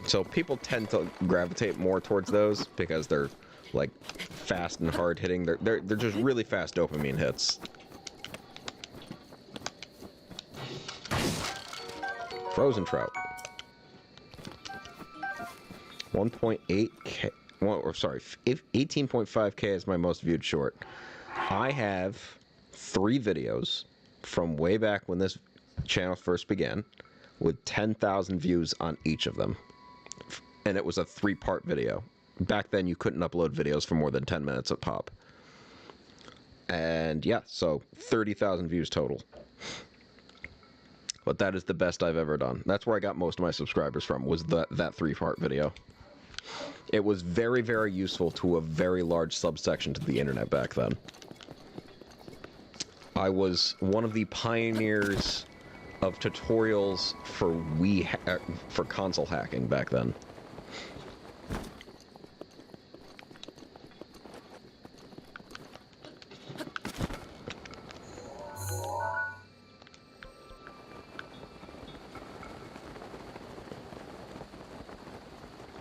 So people tend to gravitate more towards those because they're, like, fast and hard hitting. They're just really fast dopamine hits. Frozen trout. 1.8K, or sorry, 18.5K is my most viewed short. I have 3 videos from way back when this channel first began with 10,000 views on each of them. And it was a 3-part video. Back then you couldn't upload videos for more than 10 minutes a pop. And yeah, so 30,000 views total. But that is the best I've ever done. That's where I got most of my subscribers from, was that 3-part video. It was very, very useful to a very large subsection to the internet back then. I was one of the pioneers of tutorials for for console hacking back then.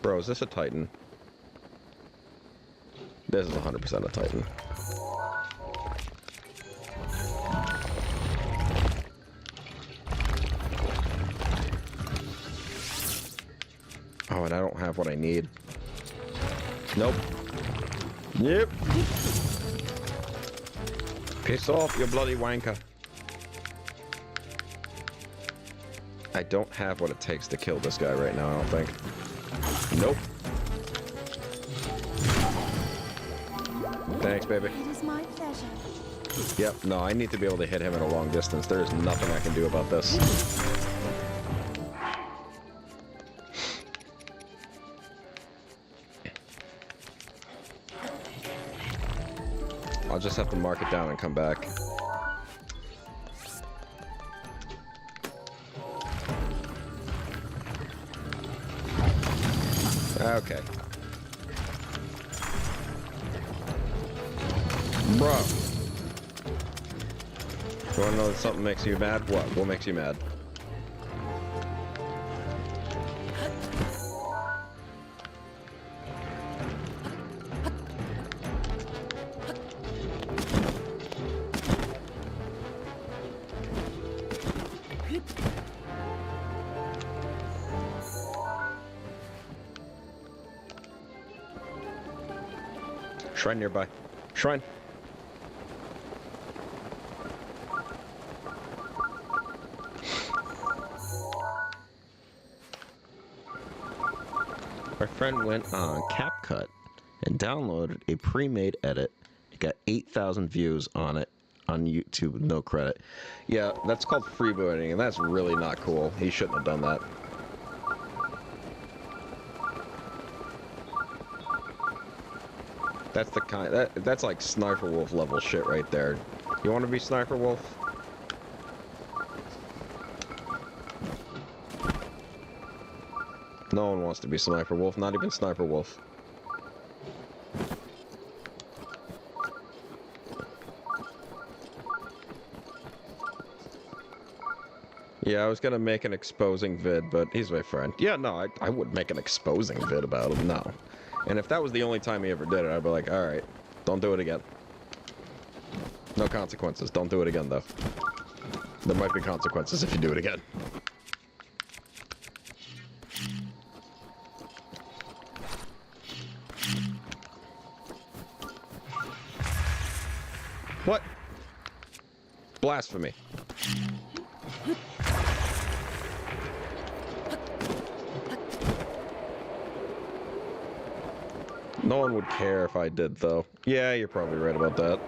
Bro, is this a Titan? This is 100% a Titan. Oh, and I don't have what I need. Nope. Yep. Piss off, you bloody wanker. I don't have what it takes to kill this guy right now, I don't think. Nope. Thanks, baby. It is my pleasure. Yep, no, I need to be able to hit him at a long distance. There is nothing I can do about this. I'll just have to mark it down and come back. Okay. Bro. You wanna know that something makes you mad? What? What makes you mad? Shrine nearby. Shrine. My friend went on CapCut and downloaded a pre-made edit. It got 8,000 views on it on YouTube with no credit. Yeah, that's called freebooting, and that's really not cool. He shouldn't have done that. That's the kind that's like Sniper Wolf level shit right there. You want to be Sniper Wolf? No one wants to be Sniper Wolf, not even Sniper Wolf. Yeah, I was gonna make an exposing vid, but he's my friend. Yeah, no, I wouldn't make an exposing vid about him, no. And if that was the only time he ever did it, I'd be like, alright, don't do it again. No consequences. Don't do it again, though. There might be consequences if you do it again. What? Blasphemy. No one would care if I did, though. Yeah, you're probably right about that.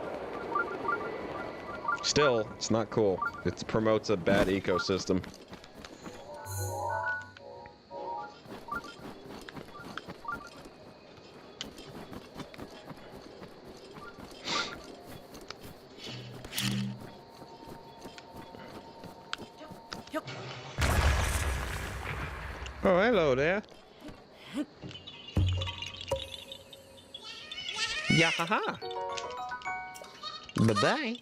Still, it's not cool. It promotes a bad ecosystem. Oh, hello there. Yeah, haha. Bye-bye.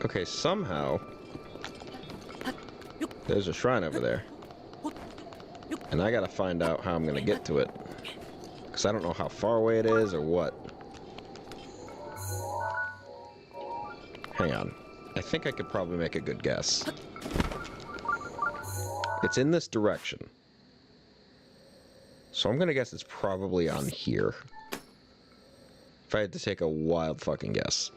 Okay, somehow there's a shrine over there. And I gotta find out how I'm gonna get to it. Because I don't know how far away it is or what. Hang on. I think I could probably make a good guess. It's in this direction. So I'm gonna guess it's probably on here. If I had to take a wild fucking guess.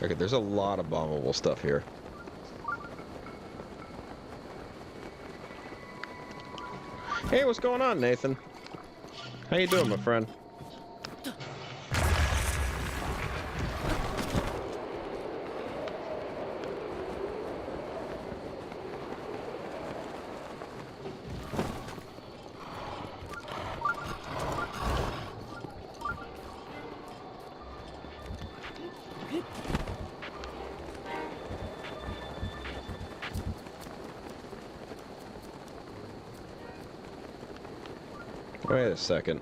Okay, there's a lot of bombable stuff here. Hey, what's going on, Nathan? How you doing, my friend? Wait a second.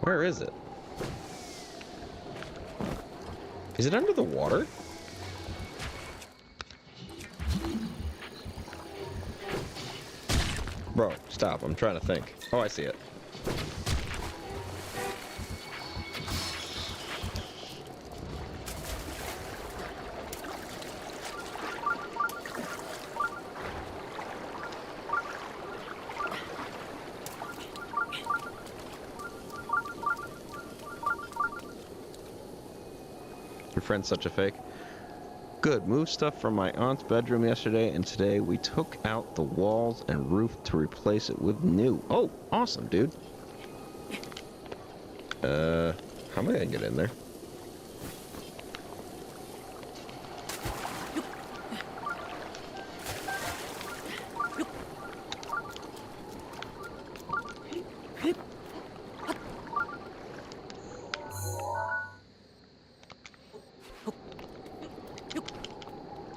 Where is it? Is it under the water? Bro, stop. I'm trying to think. Oh, I see it. Your friend's such a fake. Good. Moved stuff from my aunt's bedroom yesterday, and today we took out the walls and roof to replace it with new. Oh, awesome, dude. How am I gonna get in there?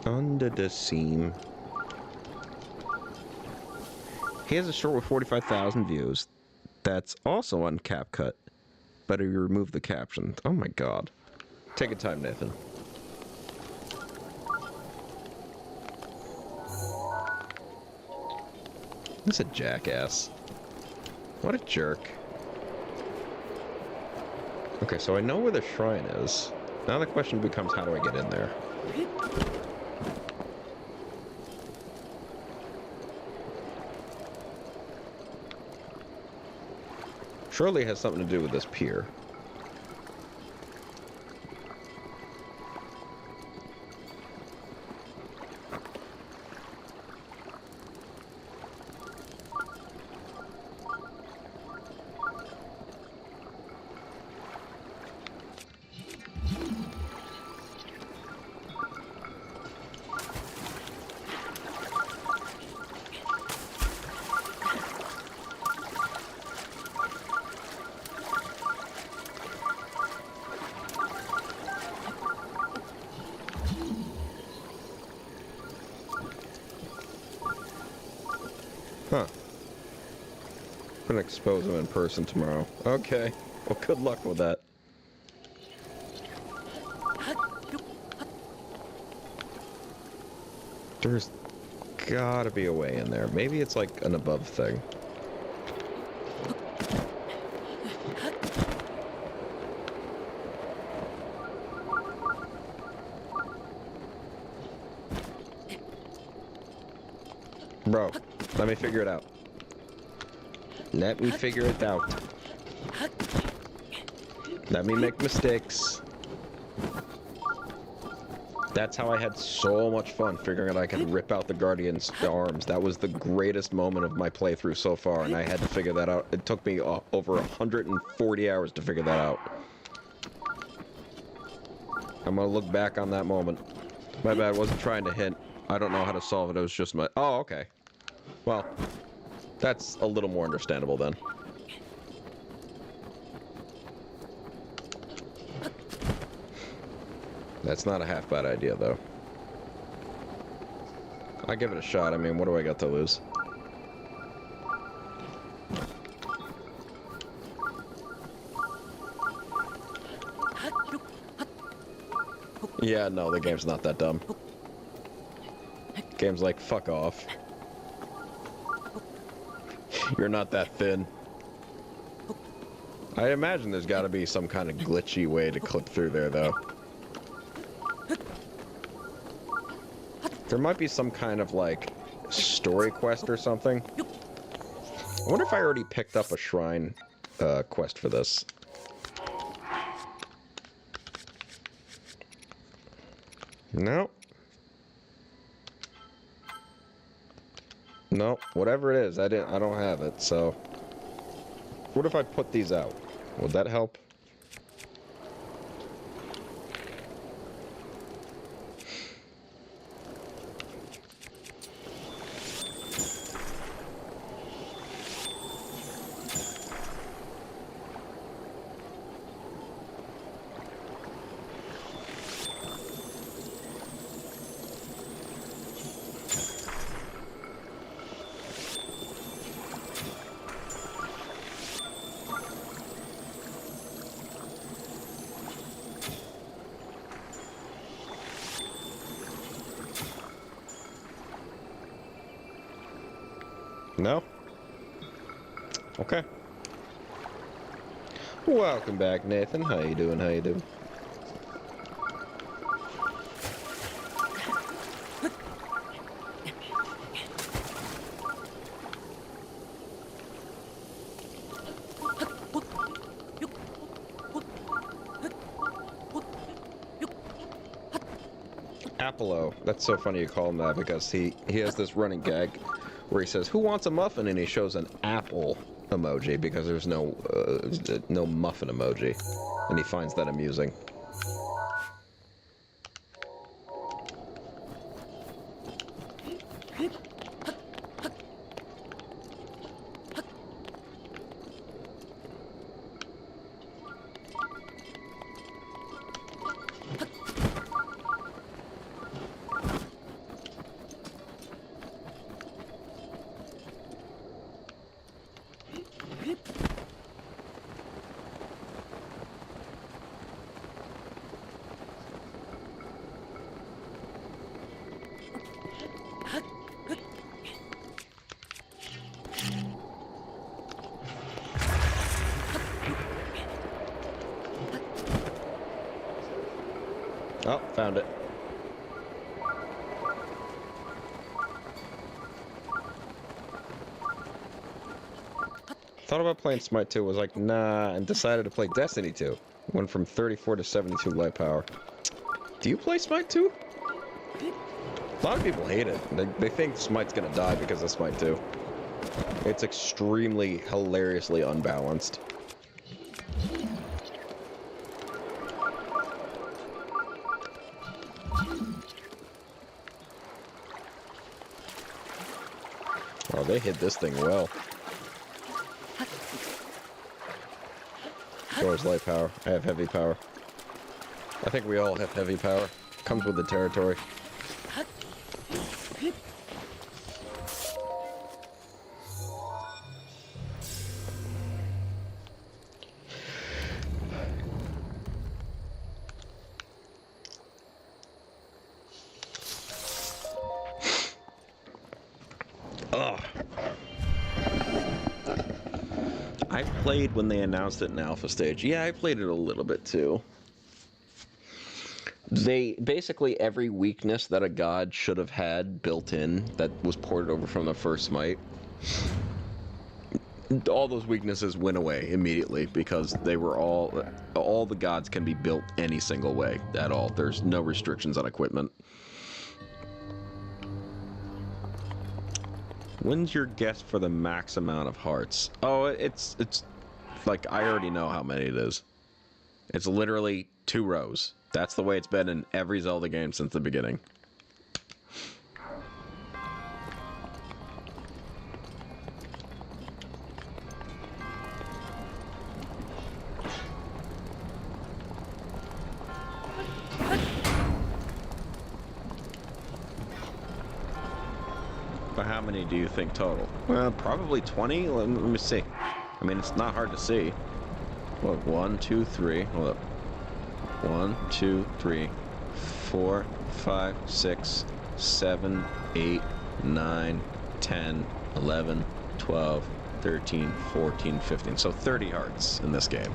Under the seam. He has a short with 45,000 views. That's also on CapCut. Better you remove the caption. Oh my god. Take your time, Nathan. He's a jackass. What a jerk. Okay, so I know where the shrine is. Now the question becomes, how do I get in there? Surely it has something to do with this pier. Huh. I'm gonna expose him in person tomorrow. Okay. Well, good luck with that. There's gotta be a way in there. Maybe it's like an above thing. Bro, let me figure it out. Let me figure it out. Let me make mistakes. That's how I had so much fun figuring out I could rip out the Guardian's arms. That was the greatest moment of my playthrough so far, and I had to figure that out. It took me over 140 hours to figure that out. I'm gonna look back on that moment. My bad, wasn't trying to hint. I don't know how to solve it, it was just my... Oh, okay. Well, that's a little more understandable then. That's not a half bad idea, though. I'll give it a shot. I mean, what do I got to lose? Yeah, no, the game's not that dumb. Game's like, fuck off. You're not that thin. I imagine there's got to be some kind of glitchy way to clip through there, though. There might be some kind of, like, story quest or something. I wonder if I already picked up a shrine quest for this. No. No, whatever it is, I don't have it, so. What if I put these out? Would that help? No? Okay. Welcome back, Nathan. How you doing? How you doing? Apollo. That's so funny you call him that because he has this running gag where he says, "Who wants a muffin?" and he shows an apple emoji because there's no muffin emoji, and he finds that amusing. Oh, found it. Thought about playing Smite 2, was like, nah, and decided to play Destiny 2. Went from 34 to 72 light power. Do you play Smite 2? A lot of people hate it. They think Smite's gonna die because of Smite 2. It's extremely, hilariously unbalanced. Oh, they hit this thing well. Where's light power? I have heavy power. I think we all have heavy power. Comes with the territory. Ugh. I played when they announced it in alpha stage. Yeah, I played it a little bit too. They basically every weakness that a god should have had built in that was ported over from the first Smite, all those weaknesses went away immediately because they were all the gods can be built any single way at all. There's no restrictions on equipment. When's your guess for the max amount of hearts? Oh, it's like I already know how many it is. It's literally 2 rows. That's the way it's been in every Zelda game since the beginning. But how many do you think total? Well, probably 20. Let me see. I mean, it's not hard to see. Look, 1, 2, 3. Hold up. 1, 2, 3, 4, 5, 6, 7, 8, 9, 10, 11, 12, 13, 14, 15. So 30 hearts in this game.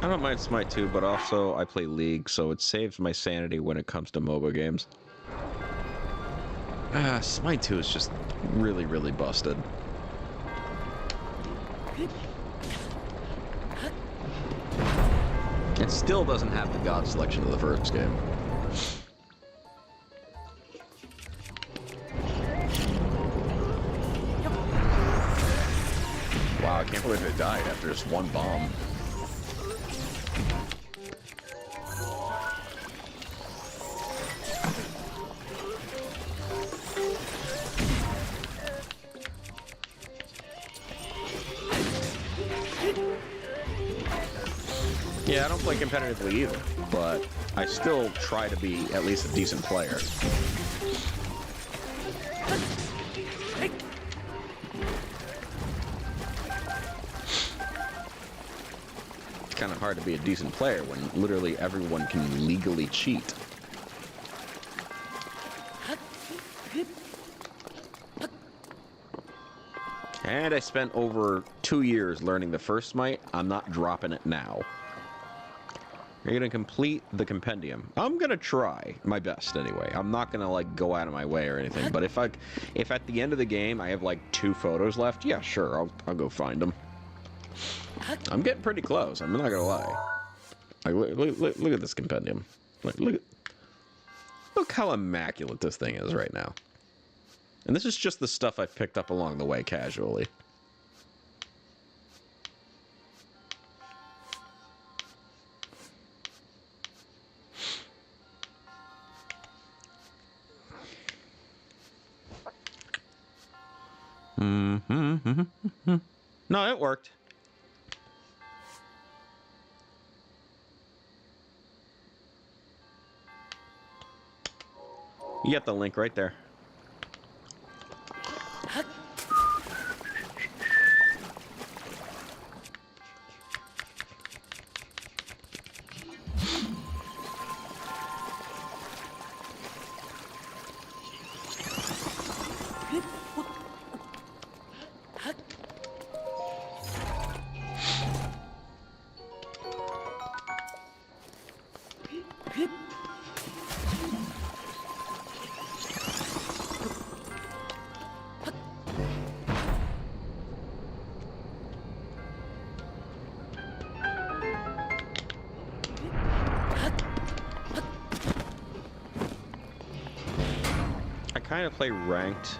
I don't mind Smite 2, but also I play League, so it saves my sanity when it comes to MOBA games. Smite 2 is just really, really busted. It still doesn't have the god selection of the first game. Wow, I can't believe it died after just one bomb. Yeah, I don't play competitively either, but I still try to be at least a decent player. It's kind of hard to be a decent player when literally everyone can legally cheat. And I spent over 2 years learning the first smite. I'm not dropping it now. You're gonna complete the compendium. I'm gonna try my best anyway. I'm not gonna like go out of my way or anything. But if at the end of the game I have like 2 photos left, yeah, sure, I'll go find them. I'm getting pretty close. I'm not gonna lie. Like, look at this compendium. Look how immaculate this thing is right now. And this is just the stuff I've picked up along the way casually. No, it worked. You get the link right there. I kind of play ranked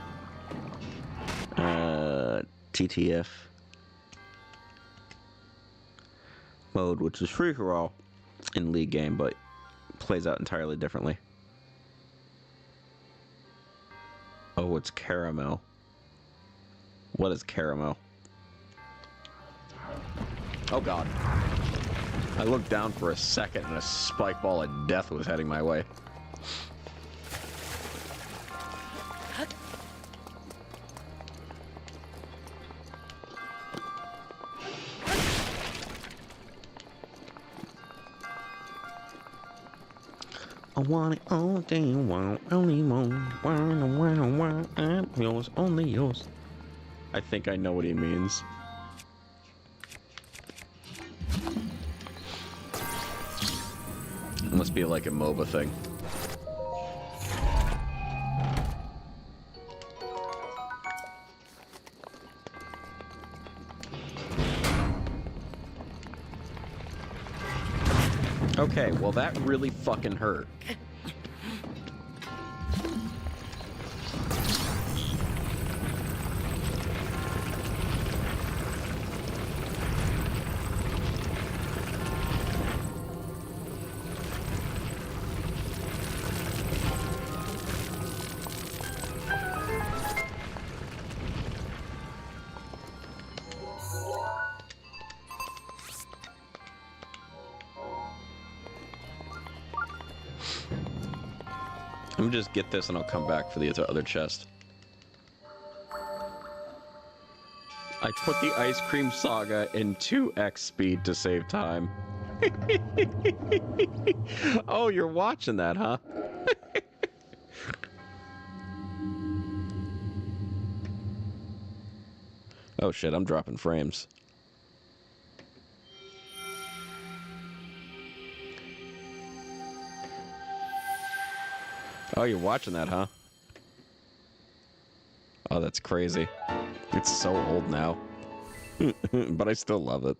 TTF mode, which is free for all in league game, but plays out entirely differently. Oh, it's caramel. What is caramel? Oh god. I looked down for a second and a spike ball of death was heading my way. I want it all day, want only more. I'm yours, only yours. I think I know what he means. It must be like a MOBA thing. Okay, well that really fucking hurt. Let me just get this and I'll come back for the other chest. I put the ice cream saga in 2x speed to save time. Oh, you're watching that, huh? Oh shit, I'm dropping frames. Oh, you're watching that, huh? Oh, that's crazy. It's so old now. But I still love it.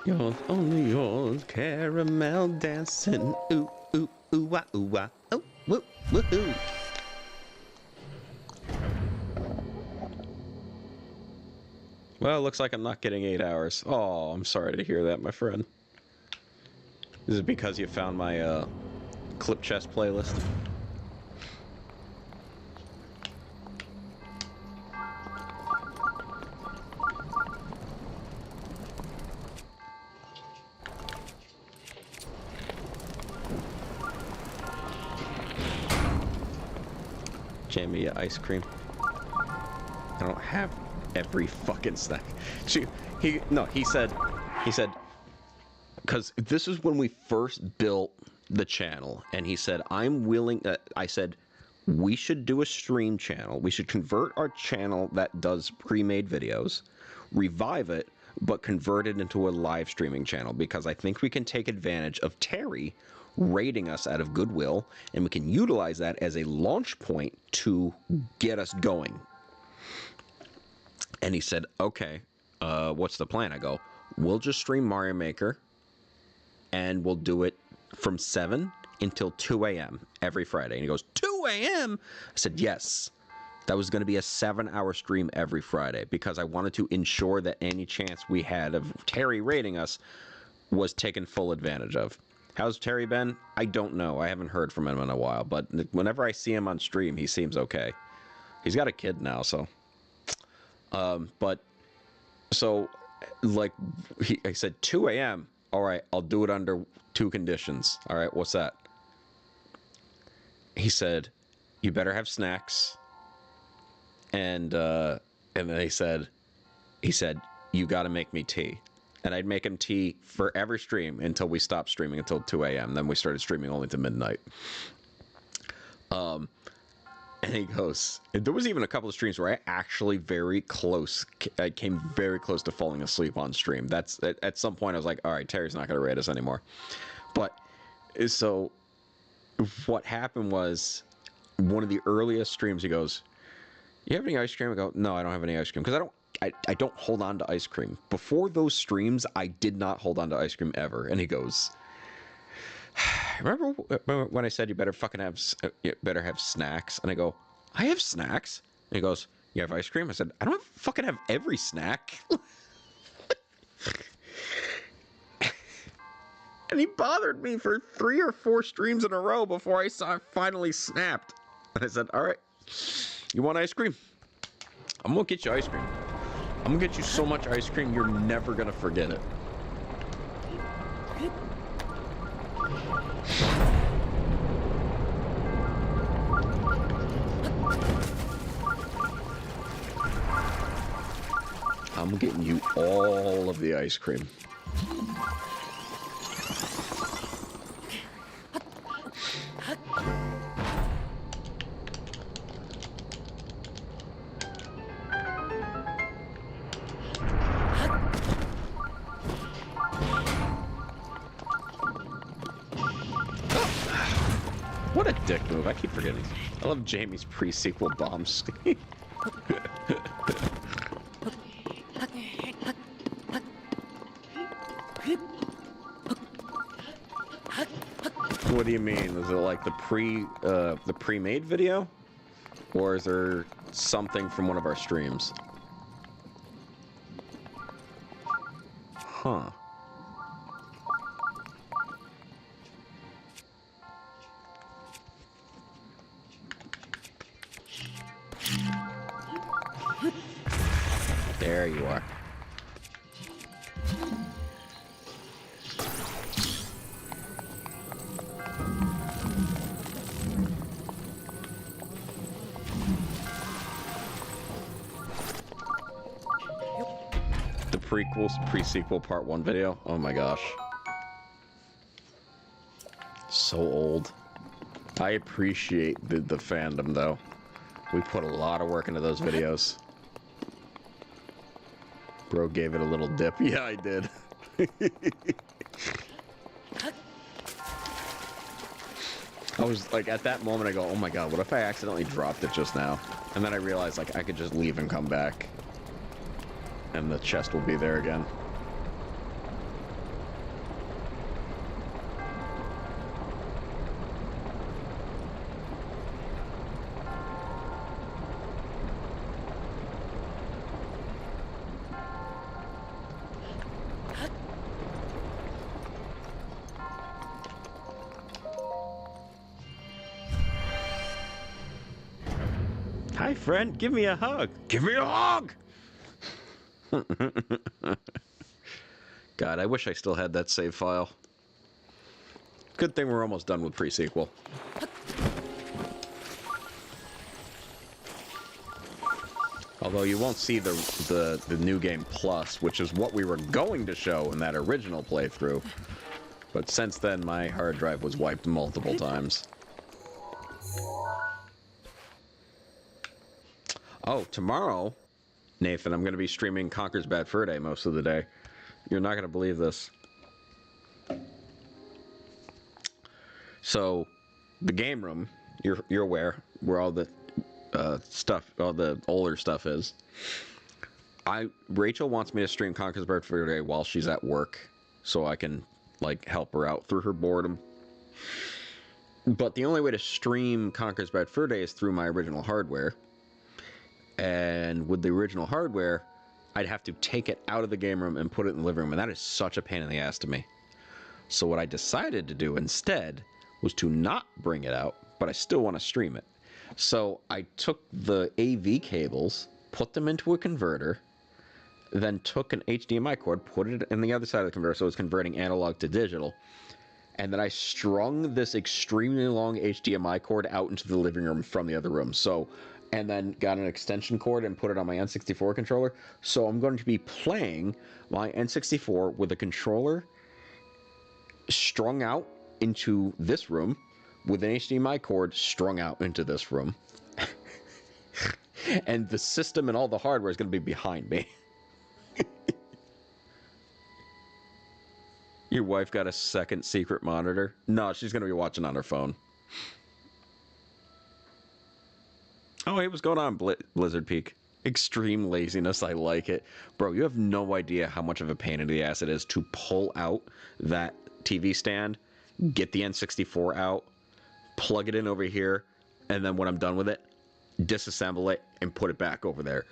Yours, only yours, caramel dancing, ooh, ooh, ooh, wah, oh, woo, woohoo. Well, it looks like I'm not getting 8 hours. Oh, I'm sorry to hear that, my friend. Is it because you found my, clip chest playlist? Jamie, ice cream. I don't have every fucking snack. He said, because this is when we first built the channel, and he said, I'm willing, I said, we should do a stream channel. We should convert our channel that does pre-made videos, revive it, but convert it into a live streaming channel, because I think we can take advantage of Terry rating us out of goodwill, and we can utilize that as a launch point to get us going. And he said, okay, what's the plan? I go, we'll just stream Mario Maker, and we'll do it from 7 until 2 a.m. every Friday. And he goes, 2 a.m.? I said, yes. That was going to be a 7-hour stream every Friday, because I wanted to ensure that any chance we had of Terry rating us was taken full advantage of. How's Terry been? I don't know. I haven't heard from him in a while, but whenever I see him on stream, he seems okay. He's got a kid now, so... like, I said, 2 a.m., all right, I'll do it under 2 conditions. All right, what's that? He said, you better have snacks. And then he said, you got to make me tea. And I'd make him tea for every stream until we stopped streaming until 2 a.m. Then we started streaming only to midnight. And he goes, there was even a couple of streams where I actually I came very close to falling asleep on stream. That's at some point I was like, all right, Terry's not going to rate us anymore. But so what happened was, one of the earliest streams, he goes, you have any ice cream? I go, no, I don't have any ice cream, because I don't hold on to ice cream. Before those streams, I did not hold on to ice cream ever. And he goes, remember when I said you better have snacks? And I go, I have snacks. And he goes, you have ice cream? I said, I don't fucking have every snack. And he bothered me for 3 or 4 streams in a row before I finally snapped. And I said, all right, you want ice cream? I'm gonna get you ice cream. I'm gonna get you so much ice cream, you're never gonna forget it. I'm getting you all of the ice cream. What a dick move. I keep forgetting. I love Jamie's pre-sequel bomb scheme. What do you mean? Is it like the pre-made video? Or is there something from one of our streams? Huh. There you are. pre-sequel part 1 video. Oh my gosh. So old. I appreciate the fandom, though. We put a lot of work into those videos. Bro gave it a little dip. Yeah, I did. I was like, at that moment, I go, oh my god, what if I accidentally dropped it just now? And then I realized, like, I could just leave and come back. And the chest will be there again. Hi, friend. Give me a hug. Give me a hug! God, I wish I still had that save file. Good thing we're almost done with pre-sequel. Although you won't see the New Game Plus, which is what we were going to show in that original playthrough. But since then, my hard drive was wiped multiple times. Oh, tomorrow, Nathan, I'm going to be streaming Conker's Bad Fur Day most of the day. You're not going to believe this. So, the game room, you're aware where all the stuff, all the older stuff is. Rachel wants me to stream Conker's Bad Fur Day while she's at work, so I can like help her out through her boredom. But the only way to stream Conker's Bad Fur Day is through my original hardware. And with the original hardware, I'd have to take it out of the game room and put it in the living room, and that is such a pain in the ass to me. So what I decided to do instead was to not bring it out, but I still want to stream it. So I took the AV cables, put them into a converter, then took an HDMI cord, put it in the other side of the converter, so it's converting analog to digital, and then I strung this extremely long HDMI cord out into the living room from the other room. And then got an extension cord and put it on my N64 controller. So I'm going to be playing my N64 with a controller strung out into this room with an HDMI cord strung out into this room. And the system and all the hardware is going to be behind me. Your wife got a second secret monitor? No, she's going to be watching on her phone. Oh, hey, what's going on, Blizzard Peak? Extreme laziness, I like it. Bro, you have no idea how much of a pain in the ass it is to pull out that TV stand, get the N64 out, plug it in over here, and then when I'm done with it, disassemble it and put it back over there.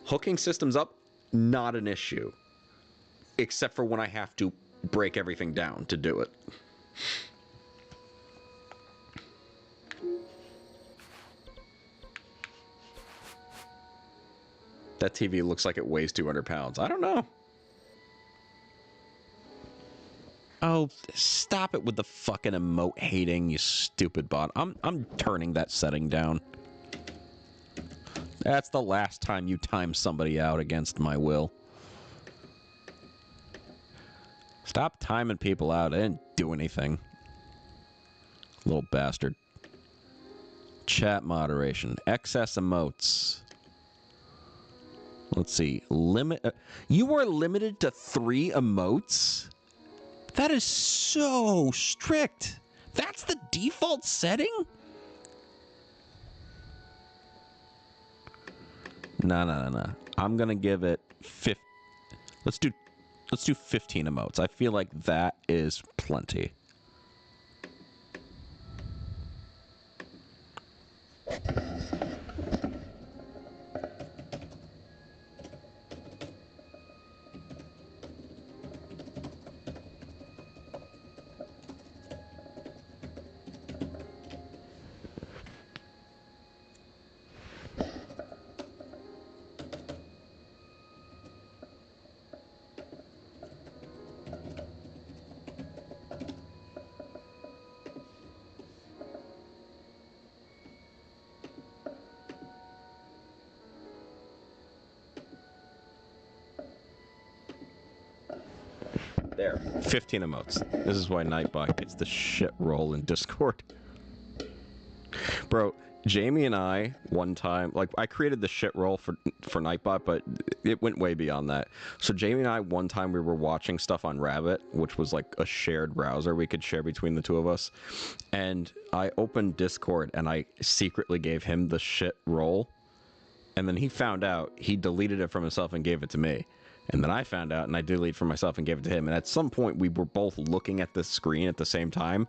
Hooking systems up, not an issue. Except for when I have to break everything down to do it. That TV looks like it weighs 200 pounds. I don't know. Oh, stop it with the fucking emote hating, you stupid bot. I'm turning that setting down. That's the last time you time somebody out against my will. Stop timing people out. I didn't do anything. Little bastard. Chat moderation. Excess emotes. Let's see. You are limited to 3 emotes? That is so strict. That's the default setting? No. I'm gonna give it 50. Let's do 15 emotes. I feel like that is plenty. There. 15 emotes. This is why Nightbot gets the shit roll in Discord. Bro, Jamie and I, one time, like, I created the shit roll for Nightbot, but it went way beyond that. So Jamie and I, one time, we were watching stuff on Rabbit, which was like a shared browser we could share between the two of us. And I opened Discord, and I secretly gave him the shit roll. And then he found out, he deleted it from himself and gave it to me. And then I found out, and I deleted it from myself and gave it to him. And at some point, we were both looking at the screen at the same time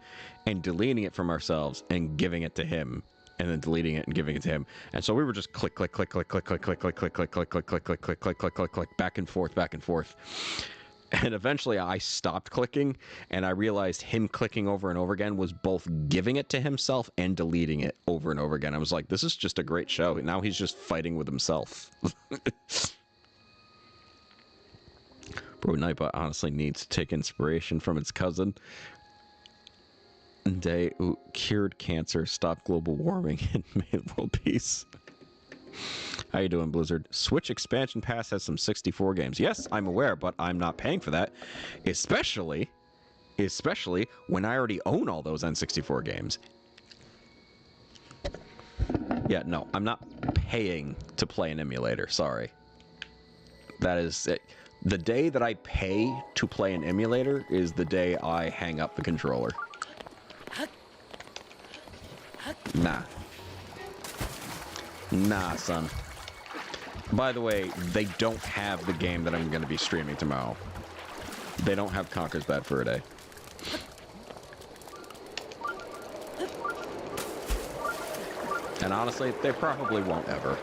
and deleting it from ourselves and giving it to him, and then deleting it and giving it to him. And so we were just click, click, click, click, click, click, click, click, click, click, click, click, click, click, click, click, click, click, click, back and forth, back and forth. And eventually, I stopped clicking, and I realized him clicking over and over again was both giving it to himself and deleting it over and over again. I was like, this is just a great show. Now he's just fighting with himself. Bro, Nightbot honestly needs to take inspiration from its cousin. They cured cancer, stopped global warming, and made world peace. How you doing, Blizzard? Switch Expansion Pass has some 64 games. Yes, I'm aware, but I'm not paying for that. Especially when I already own all those N64 games. Yeah, no, I'm not paying to play an emulator. Sorry. That is it. The day that I pay to play an emulator is the day I hang up the controller. Nah. Nah, son. By the way, they don't have the game that I'm going to be streaming tomorrow. They don't have Conker's Bad Fur Day. And honestly, they probably won't ever.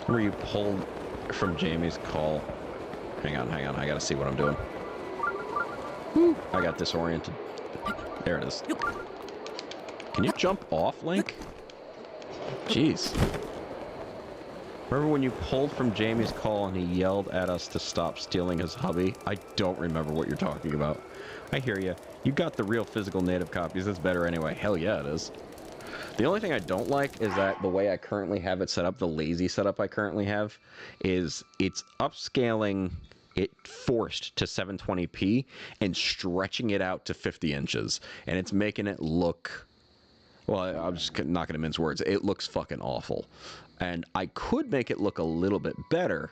Were you pulled from Jamie's call? Hang on, I gotta see what I'm doing. Woo. I got disoriented. There it is. Can you jump off, Link? Jeez. Remember when you pulled from Jamie's call and he yelled at us to stop stealing his hubby? I don't remember what you're talking about. I hear you. You got the real physical native copies. That's better anyway. Hell yeah, it is. The only thing I don't like is that the way I currently have it set up, the lazy setup I currently have, is it's upscaling it forced to 720p and stretching it out to 50 inches. And it's making it look, well, I'm just not going to mince words. It looks fucking awful. And I could make it look a little bit better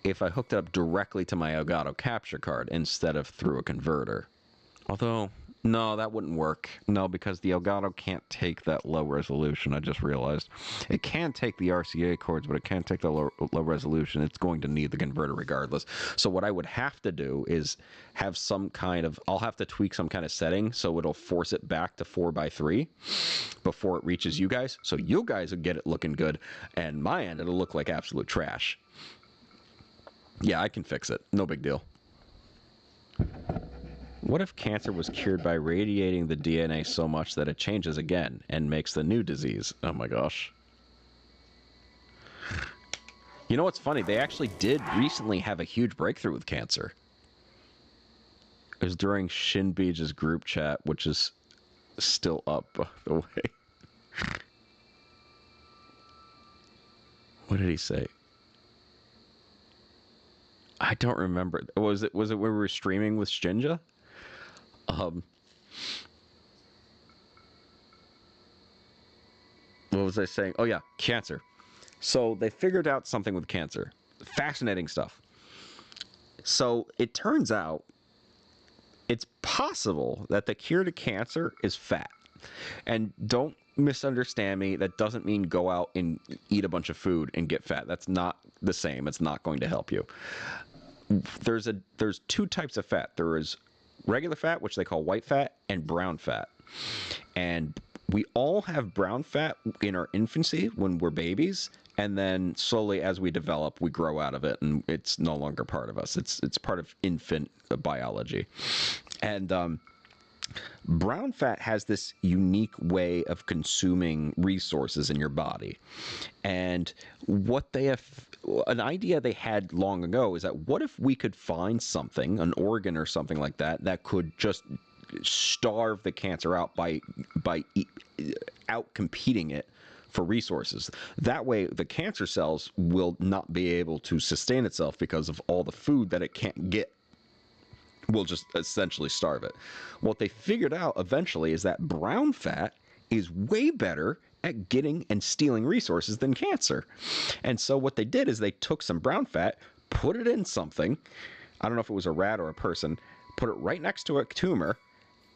if I hooked it up directly to my Elgato capture card instead of through a converter. Although, no, that wouldn't work. No, because the Elgato can't take that low resolution, I just realized. It can take the RCA cords, but it can't take the low resolution. It's going to need the converter regardless. So what I would have to do is have some kind of, I'll have to tweak some kind of setting so it'll force it back to 4:3 before it reaches you guys. So you guys will get it looking good, and my end, it'll look like absolute trash. Yeah, I can fix it. No big deal. What if cancer was cured by radiating the DNA so much that it changes again and makes the new disease? Oh my gosh. You know what's funny? They actually did recently have a huge breakthrough with cancer. It was during Shin Beach's group chat, which is still up, by the way. What did he say? I don't remember. Was it when we were streaming with Shinja? What was I saying? Oh yeah, cancer. So they figured out something with cancer. Fascinating stuff. So it turns out it's possible that the cure to cancer is fat. And don't misunderstand me, that doesn't mean go out and eat a bunch of food and get fat. That's not the same. It's not going to help you. There's two types of fat. There is regular fat, which they call white fat, and brown fat. And we all have brown fat in our infancy when we're babies, and then slowly as we develop, we grow out of it, and it's no longer part of us. It's part of infant biology. And brown fat has this unique way of consuming resources in your body. And what they have, an idea they had long ago is that what if we could find something, an organ or something like that, that could just starve the cancer out by out competing it for resources. That way, the cancer cells will not be able to sustain itself because of all the food that it can't get. Will just essentially starve it. What they figured out eventually is that brown fat is way better at getting and stealing resources than cancer. And so what they did is they took some brown fat, put it in something, I don't know if it was a rat or a person, put it right next to a tumor,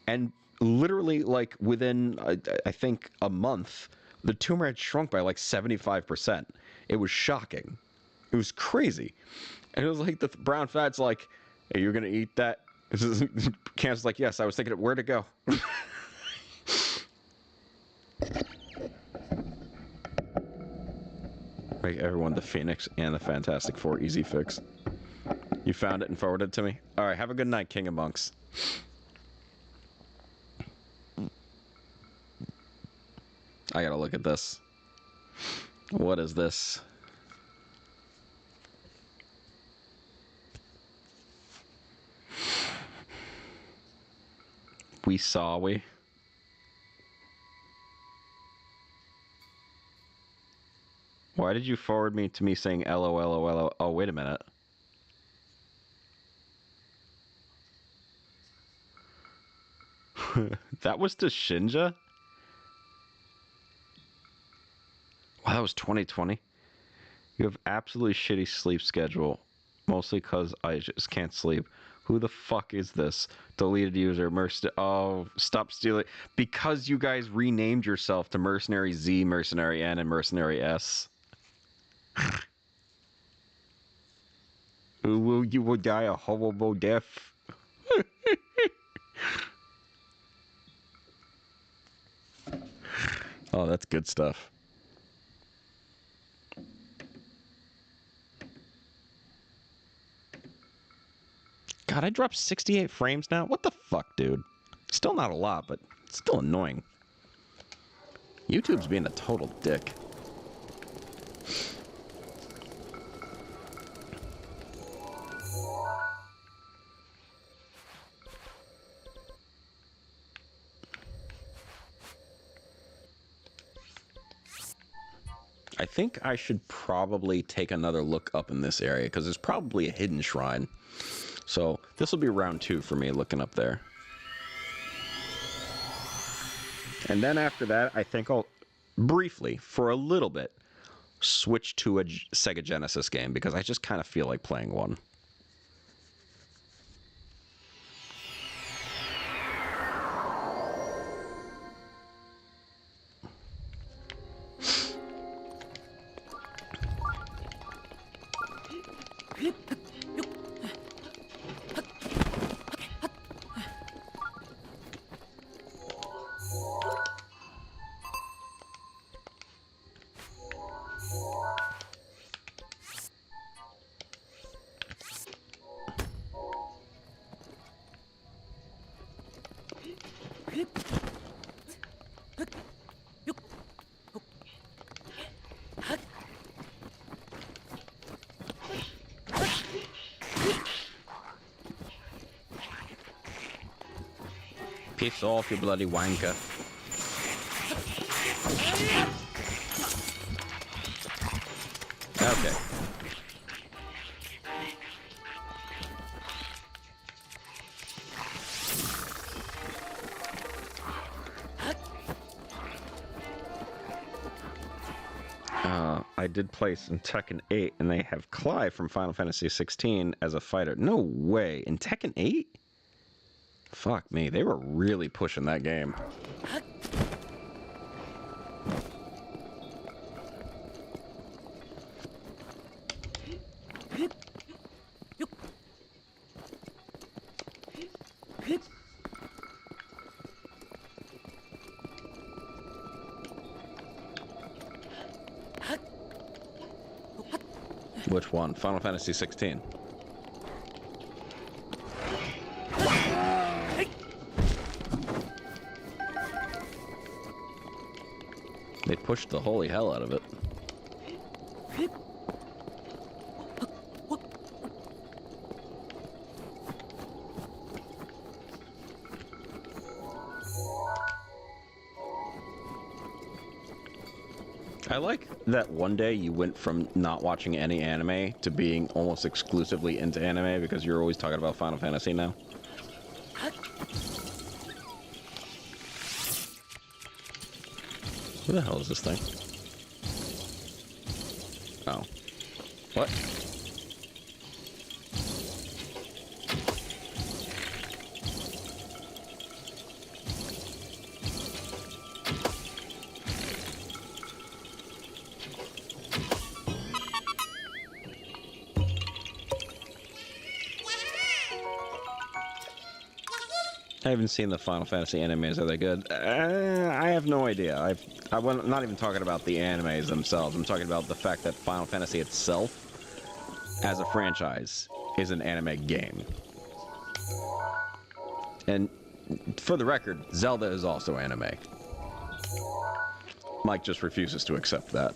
and literally, like, within, I think, a month, the tumor had shrunk by like 75%. It was shocking. It was crazy. And it was like the brown fat's like, hey, you're going to eat that? Cancer's like, yes, I was thinking, where'd it go? Make everyone the Phoenix and the Fantastic Four easy fix. You found it and forwarded it to me? Alright, have a good night, King of Monks. I gotta look at this. What is this? We saw we. Why did you forward me to me saying LOL? Oh, wait a minute. That was to Shinja? Wow, that was 2020. You have absolutely shitty sleep schedule. Mostly because I just can't sleep. Who the fuck is this? Deleted user, oh, stop stealing. Because you guys renamed yourself to Mercenary Z, Mercenary N, and Mercenary S. You will die a horrible death. Oh, that's good stuff. God, I dropped 68 frames now? What the fuck, dude? Still not a lot, but it's still annoying. YouTube's being a total dick. I think I should probably take another look up in this area, because there's probably a hidden shrine. So this will be round 2 for me, looking up there. And then after that, I think I'll briefly, for a little bit, switch to a Sega Genesis game, because I just kind of feel like playing one. Piss off, you bloody wanker. Okay. I did place in Tekken 8, and they have Clive from Final Fantasy 16 as a fighter. No way. In Tekken 8? Fuck me, they were really pushing that game. Which one? Final Fantasy 16. They pushed the holy hell out of it. I like that one day you went from not watching any anime to being almost exclusively into anime because you're always talking about Final Fantasy now. Who the hell is this thing? Oh. What? I haven't seen the Final Fantasy animes. Are they good? I have no idea. I'm not even talking about the animes themselves. I'm talking about the fact that Final Fantasy itself, as a franchise, is an anime game. And for the record, Zelda is also anime. Mike just refuses to accept that.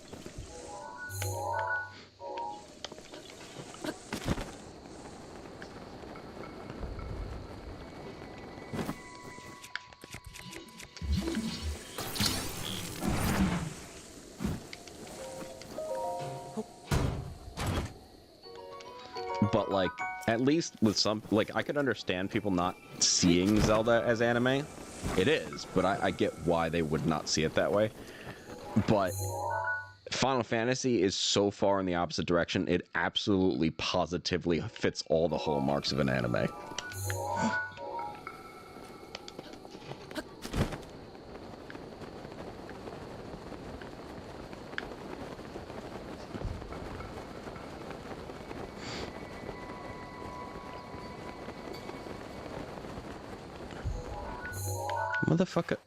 But, like, at least with some... Like, I could understand people not seeing Zelda as anime. It is, but I get why they would not see it that way. But Final Fantasy is so far in the opposite direction, it absolutely, positively fits all the hallmarks of an anime. Motherfucker.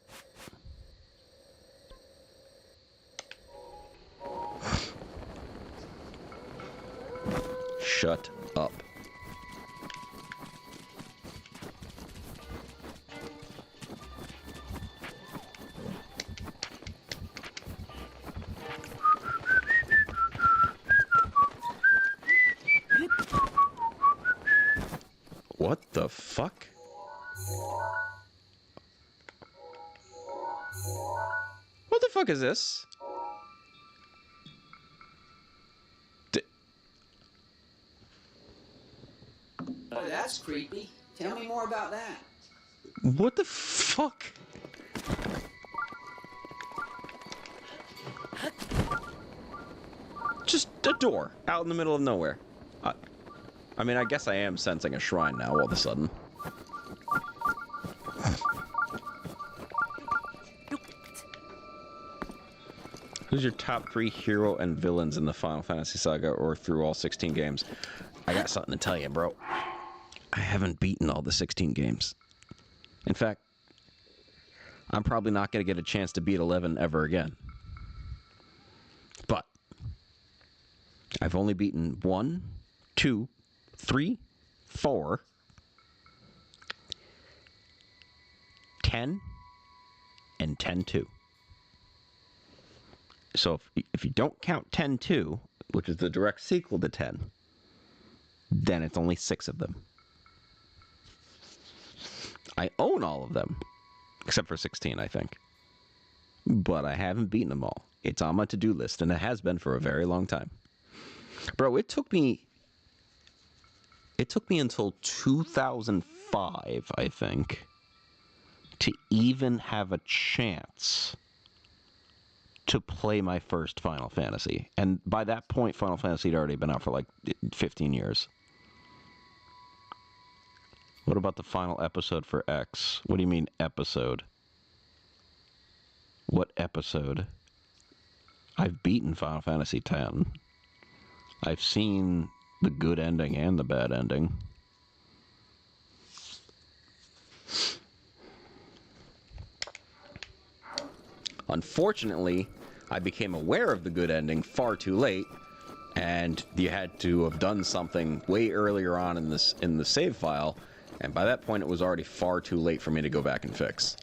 Shut up. What the fuck? What the fuck is this? Oh, that's creepy. Tell me more about that. What the fuck? Just a door out in the middle of nowhere. I mean, I guess I am sensing a shrine now all of a sudden. Who's your top 3 hero and villains in the Final Fantasy saga or through all 16 games? I got something to tell you, bro. I haven't beaten all the 16 games. In fact, I'm probably not going to get a chance to beat 11 ever again. But I've only beaten 1, 2, 3, 4, 10, and 10-2. So if you don't count 10-2, which is the direct sequel to 10, then it's only 6 of them. I own all of them, except for 16, I think. But I haven't beaten them all. It's on my to-do list, and it has been for a very long time. Bro, it took me until 2005, I think, to even have a chance to play my first Final Fantasy. And by that point, Final Fantasy had already been out for like 15 years. What about the final episode for X? What do you mean, episode? What episode? I've beaten Final Fantasy X. I've seen the good ending and the bad ending. Unfortunately, I became aware of the good ending far too late, and you had to have done something way earlier on in the save file, and by that point it was already far too late for me to go back and fix.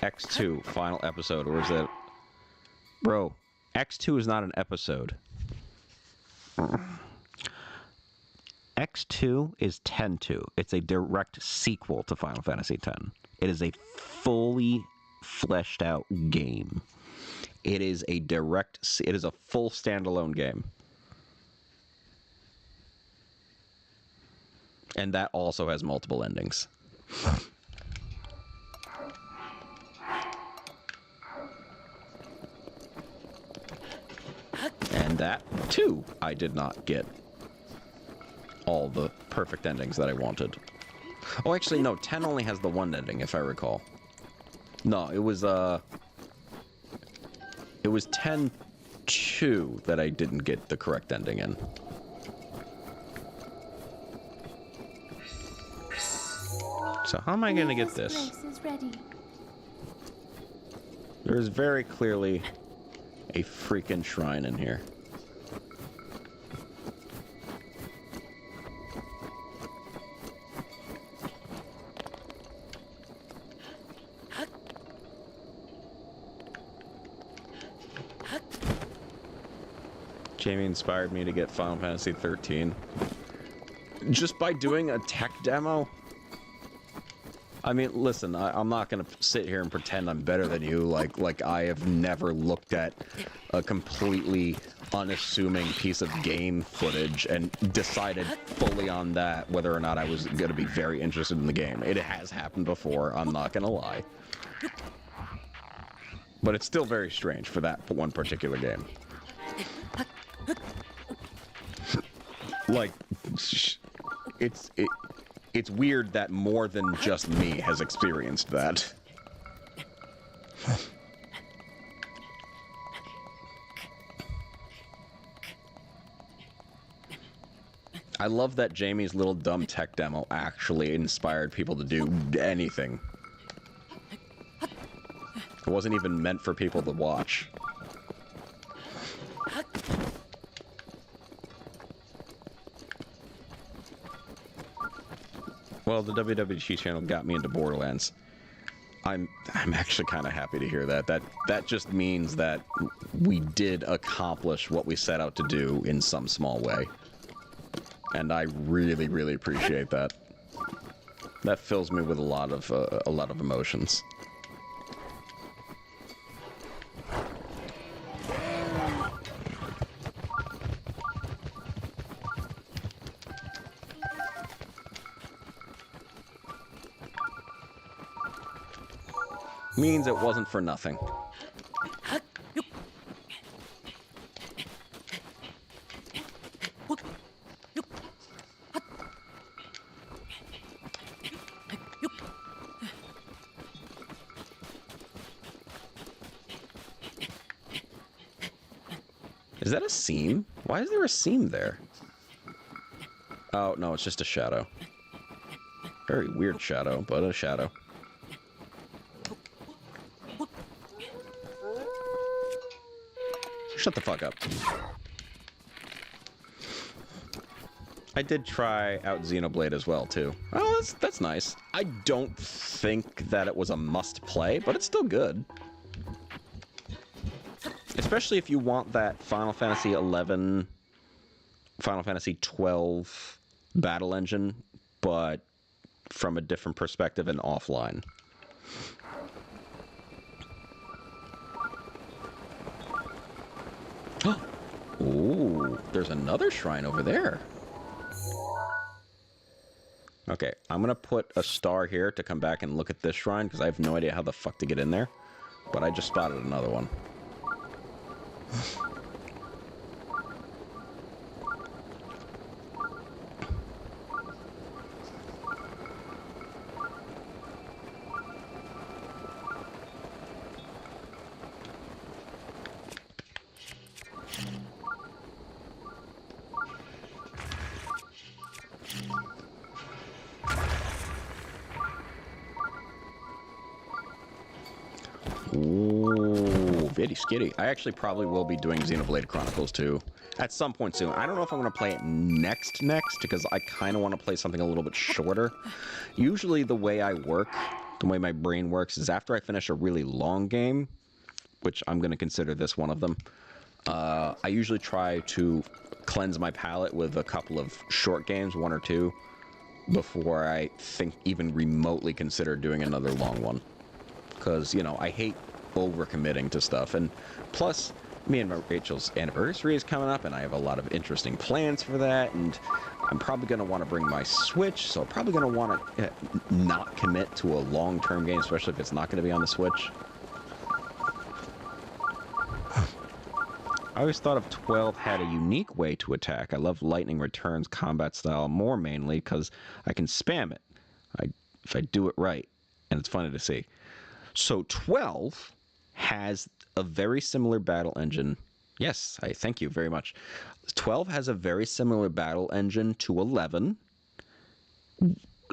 X2, final episode, or is it... Bro, X2 is not an episode. X2 is 10-2. It's a direct sequel to Final Fantasy X. It is a fully fleshed out game. It is it is a full standalone game. And that also has multiple endings. And that, too, I did not get all the perfect endings that I wanted. Oh, actually, no, 10 only has the one ending, if I recall. No, it was 10-2 that I didn't get the correct ending in. So how am I going to get this? There's very clearly a freaking shrine in here. Jamie inspired me to get Final Fantasy 13. Just by doing a tech demo? I mean, listen, I'm not gonna sit here and pretend I'm better than you, like I have never looked at a completely unassuming piece of game footage and decided fully on that whether or not I was gonna be very interested in the game. It has happened before, I'm not gonna lie. But it's still very strange for that one particular game. Like, it's weird that more than just me has experienced that. I love that Jamie's little dumb tech demo actually inspired people to do anything. It wasn't even meant for people to watch. Well, the WWG channel got me into Borderlands. I'm actually kind of happy to hear that. That just means that we did accomplish what we set out to do in some small way. And I really, really appreciate that. That fills me with a lot of emotions. Means it wasn't for nothing. Is that a seam? Why is there a seam there? Oh, no, it's just a shadow. Very weird shadow, but a shadow. Shut the fuck up. I did try out Xenoblade as well, too. Oh, that's nice. I don't think that it was a must-play, but it's still good. Especially if you want that Final Fantasy XI, Final Fantasy XII battle engine, but from a different perspective and offline. Ooh, there's another shrine over there. Okay, I'm gonna put a star here to come back and look at this shrine, because I have no idea how the fuck to get in there. But I just spotted another one. Ooh, very skitty. I actually probably will be doing Xenoblade Chronicles 2 at some point soon. I don't know if I'm going to play it next, because I kind of want to play something a little bit shorter. Usually the way I work, the way my brain works, is after I finish a really long game, which I'm going to consider this one of them, I usually try to cleanse my palate with a couple of short games, one or two, before I think even remotely consider doing another long one. because, you know, I hate overcommitting to stuff. And plus, me and Rachel's anniversary is coming up, and I have a lot of interesting plans for that, and I'm probably going to want to bring my Switch, so I'm probably going to want to not commit to a long-term game, especially if it's not going to be on the Switch. I always thought of 12 had a unique way to attack. I love Lightning Returns combat style more mainly because I can spam it if I do it right, and it's funny to see. So 12 has a very similar battle engine. Yes, I thank you very much. 12 has a very similar battle engine to 11.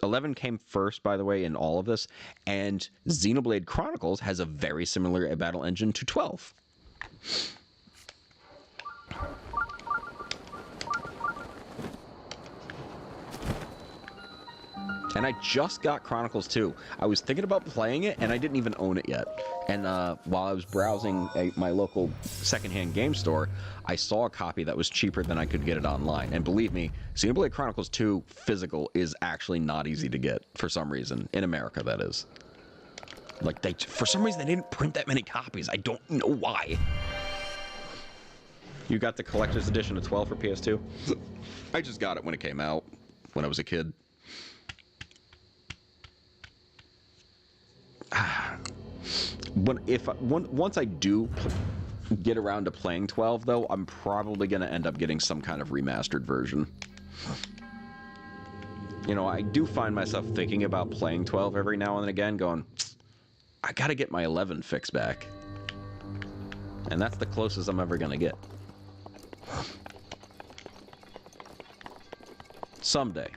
11 came first, by the way, in all of this, and Xenoblade Chronicles has a very similar battle engine to 12. And I just got Chronicles 2. I was thinking about playing it, and I didn't even own it yet. And while I was browsing my local secondhand game store, I saw a copy that was cheaper than I could get it online. And believe me, Xenoblade Chronicles 2 physical is actually not easy to get, for some reason. In America, that is. Like, for some reason, they didn't print that many copies. I don't know why. You got the collector's edition of 12 for PS2? I just got it when it came out, when I was a kid. Once I do get around to playing 12, though, I'm probably going to end up getting some kind of remastered version. You know, I do find myself thinking about playing 12 every now and again, going, I gotta get my 11 fix back. And that's the closest I'm ever going to get. Someday.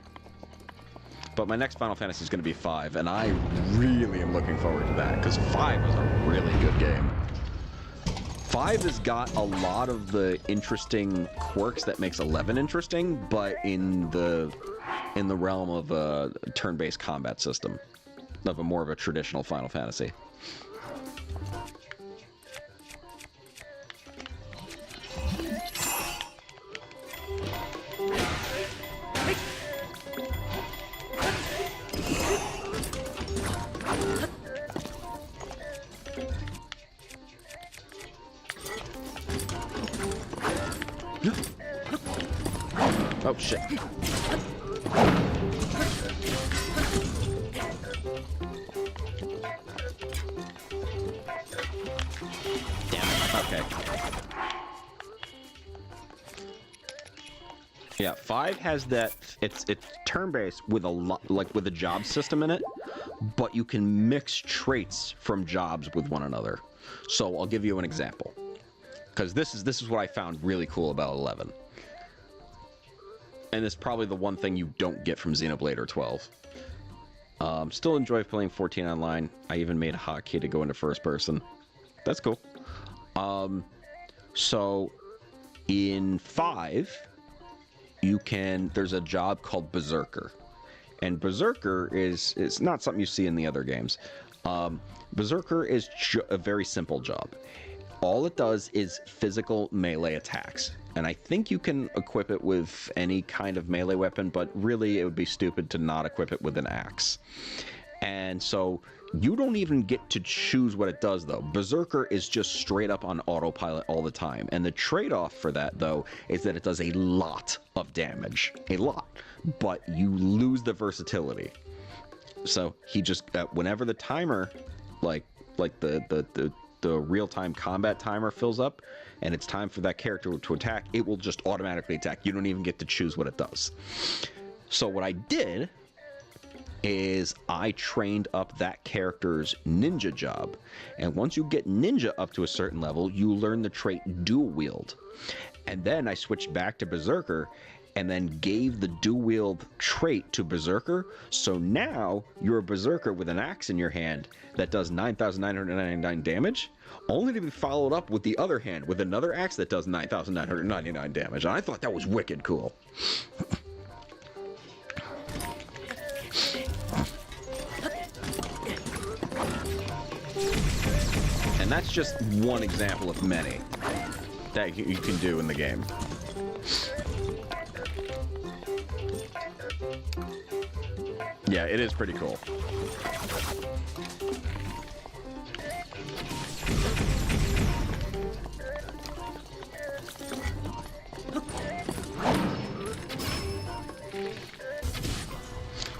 But my next Final Fantasy is going to be 5, and I really am looking forward to that, because 5 is a really good game. 5 has got a lot of the interesting quirks that makes 11 interesting, but in the realm of a turn-based combat system, of a more of a traditional Final Fantasy. Oh, shit. Damn it. Okay. Yeah, 5 has that. It's turn-based with a lot, like with a job system in it, but you can mix traits from jobs with one another. So I'll give you an example, because this is what I found really cool about 11. And it's probably the one thing you don't get from Xenoblade or 12. Still enjoy playing 14 online. I even made a hotkey to go into first person. That's cool. So in 5, there's a job called Berserker. And Berserker is not something you see in the other games. Berserker is a very simple job. All it does is physical melee attacks. And I think you can equip it with any kind of melee weapon, but really it would be stupid to not equip it with an axe. And so you don't even get to choose what it does, though. Berserker is just straight up on autopilot all the time. And the trade-off for that, though, is that it does a lot of damage. A lot. But you lose the versatility. So he just, whenever the timer, like the real-time combat timer fills up, and it's time for that character to attack, it will just automatically attack. You don't even get to choose what it does. So what I did is I trained up that character's ninja job. And once you get ninja up to a certain level, you learn the trait dual wield. And then I switched back to Berserker and then gave the dual wield trait to Berserker. So now you're a Berserker with an axe in your hand that does 9,999 damage, only to be followed up with the other hand with another axe that does 9,999 damage. And I thought that was wicked cool. And that's just one example of many that you can do in the game. Yeah, it is pretty cool.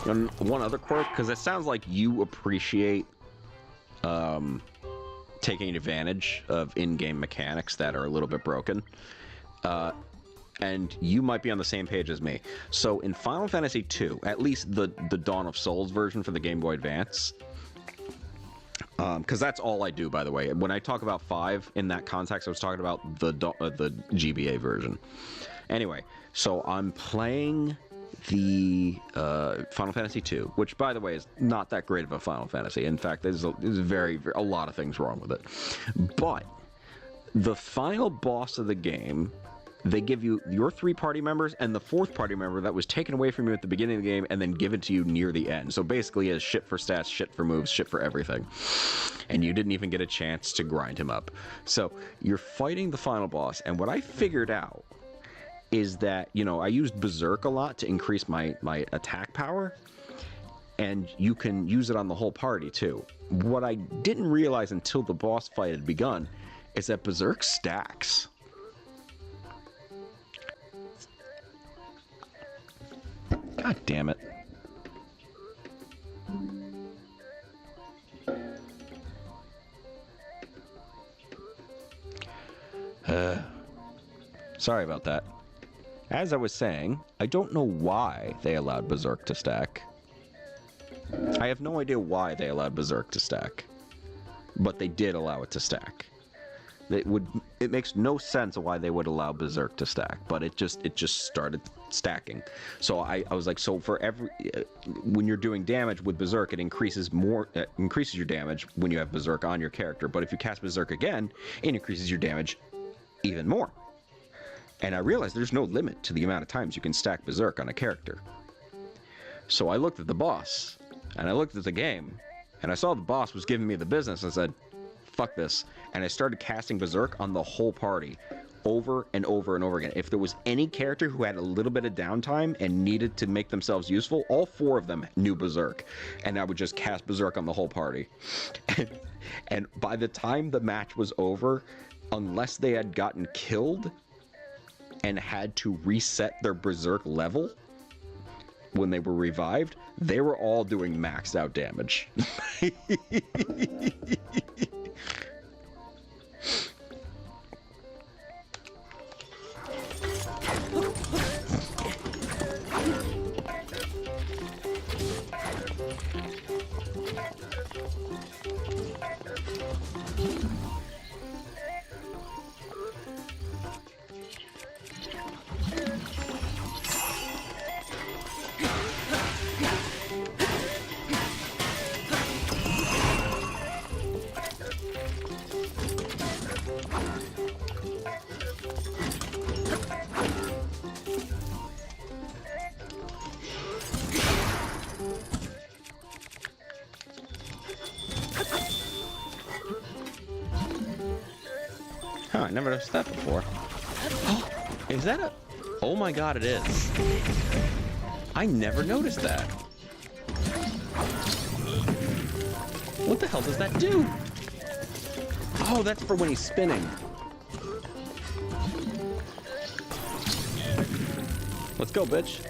And one other quirk, because it sounds like you appreciate taking advantage of in-game mechanics that are a little bit broken. And you might be on the same page as me. So in Final Fantasy II, at least the Dawn of Souls version for the Game Boy Advance, because that's all I do, by the way. When I talk about 5 in that context, I was talking about the GBA version. Anyway, so I'm playing the Final Fantasy II, which, by the way, is not that great of a Final Fantasy. In fact, there's a lot of things wrong with it. But the final boss of the game, they give you your 3 party members and the 4th party member that was taken away from you at the beginning of the game and then given to you near the end. So basically it's shit for stats, shit for moves, shit for everything. And you didn't even get a chance to grind him up. So you're fighting the final boss, and what I figured out is that, you know, I used Berserk a lot to increase my attack power, and you can use it on the whole party too. What I didn't realize until the boss fight had begun is that Berserk stacks. God damn it. Sorry about that. As I was saying, I don't know why they allowed Berserk to stack. I have no idea why they allowed Berserk to stack. But they did allow it to stack. It makes no sense why they would allow Berserk to stack, but it just started stacking. So I was like, so for every when you're doing damage with Berserk, it increases your damage when you have Berserk on your character. But if you cast Berserk again, it increases your damage even more. And I realized there's no limit to the amount of times you can stack Berserk on a character. So I looked at the boss, and I looked at the game, and I saw the boss was giving me the business. I said, fuck this. And I started casting Berserk on the whole party over and over and over again. If there was any character who had a little bit of downtime and needed to make themselves useful, all 4 of them knew Berserk. And I would just cast Berserk on the whole party. And by the time the match was over, unless they had gotten killed and had to reset their Berserk level when they were revived, they were all doing maxed out damage. Huh, I never noticed that before. Oh, is that a... Oh my god, it is. I never noticed that. What the hell does that do? Oh, that's for when he's spinning. Let's go, bitch.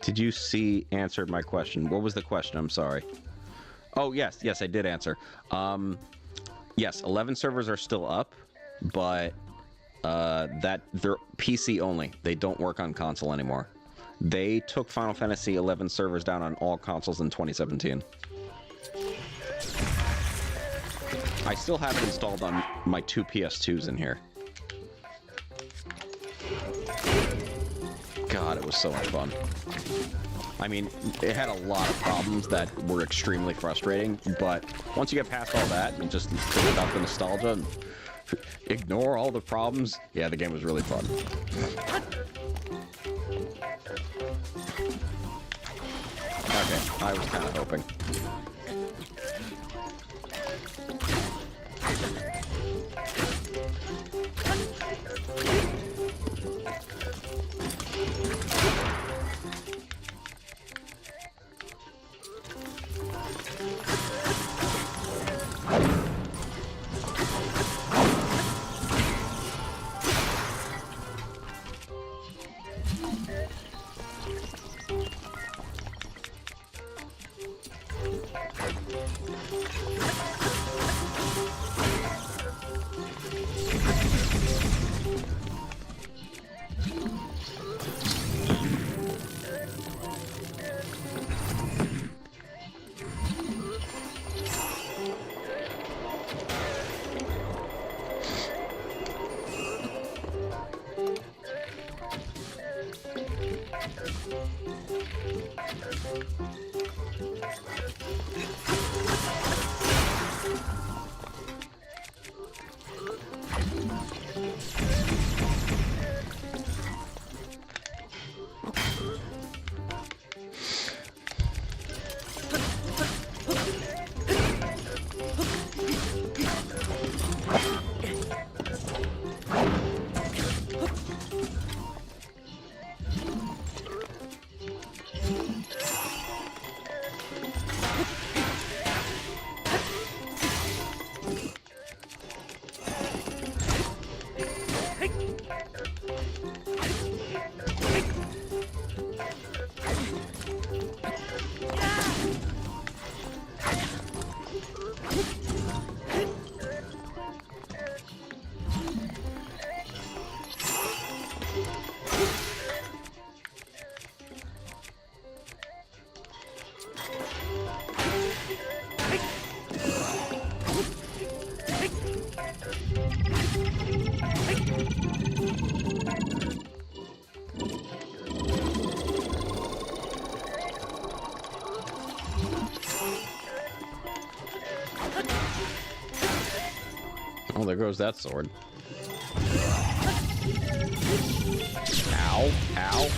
Did you see answered my question? What was the question? I'm sorry. Oh, yes, I did answer. Yes, 11 servers are still up, but that they're PC only. They don't work on console anymore. They took Final Fantasy XI servers down on all consoles in 2017. I still have it installed on my 2 PS2s in here. God, it was so much fun. I mean, it had a lot of problems that were extremely frustrating, but once you get past all that and just think about the nostalgia and ignore all the problems, yeah, the game was really fun. Okay, I was kind of hoping. Oh, there goes that sword. Ow, ow.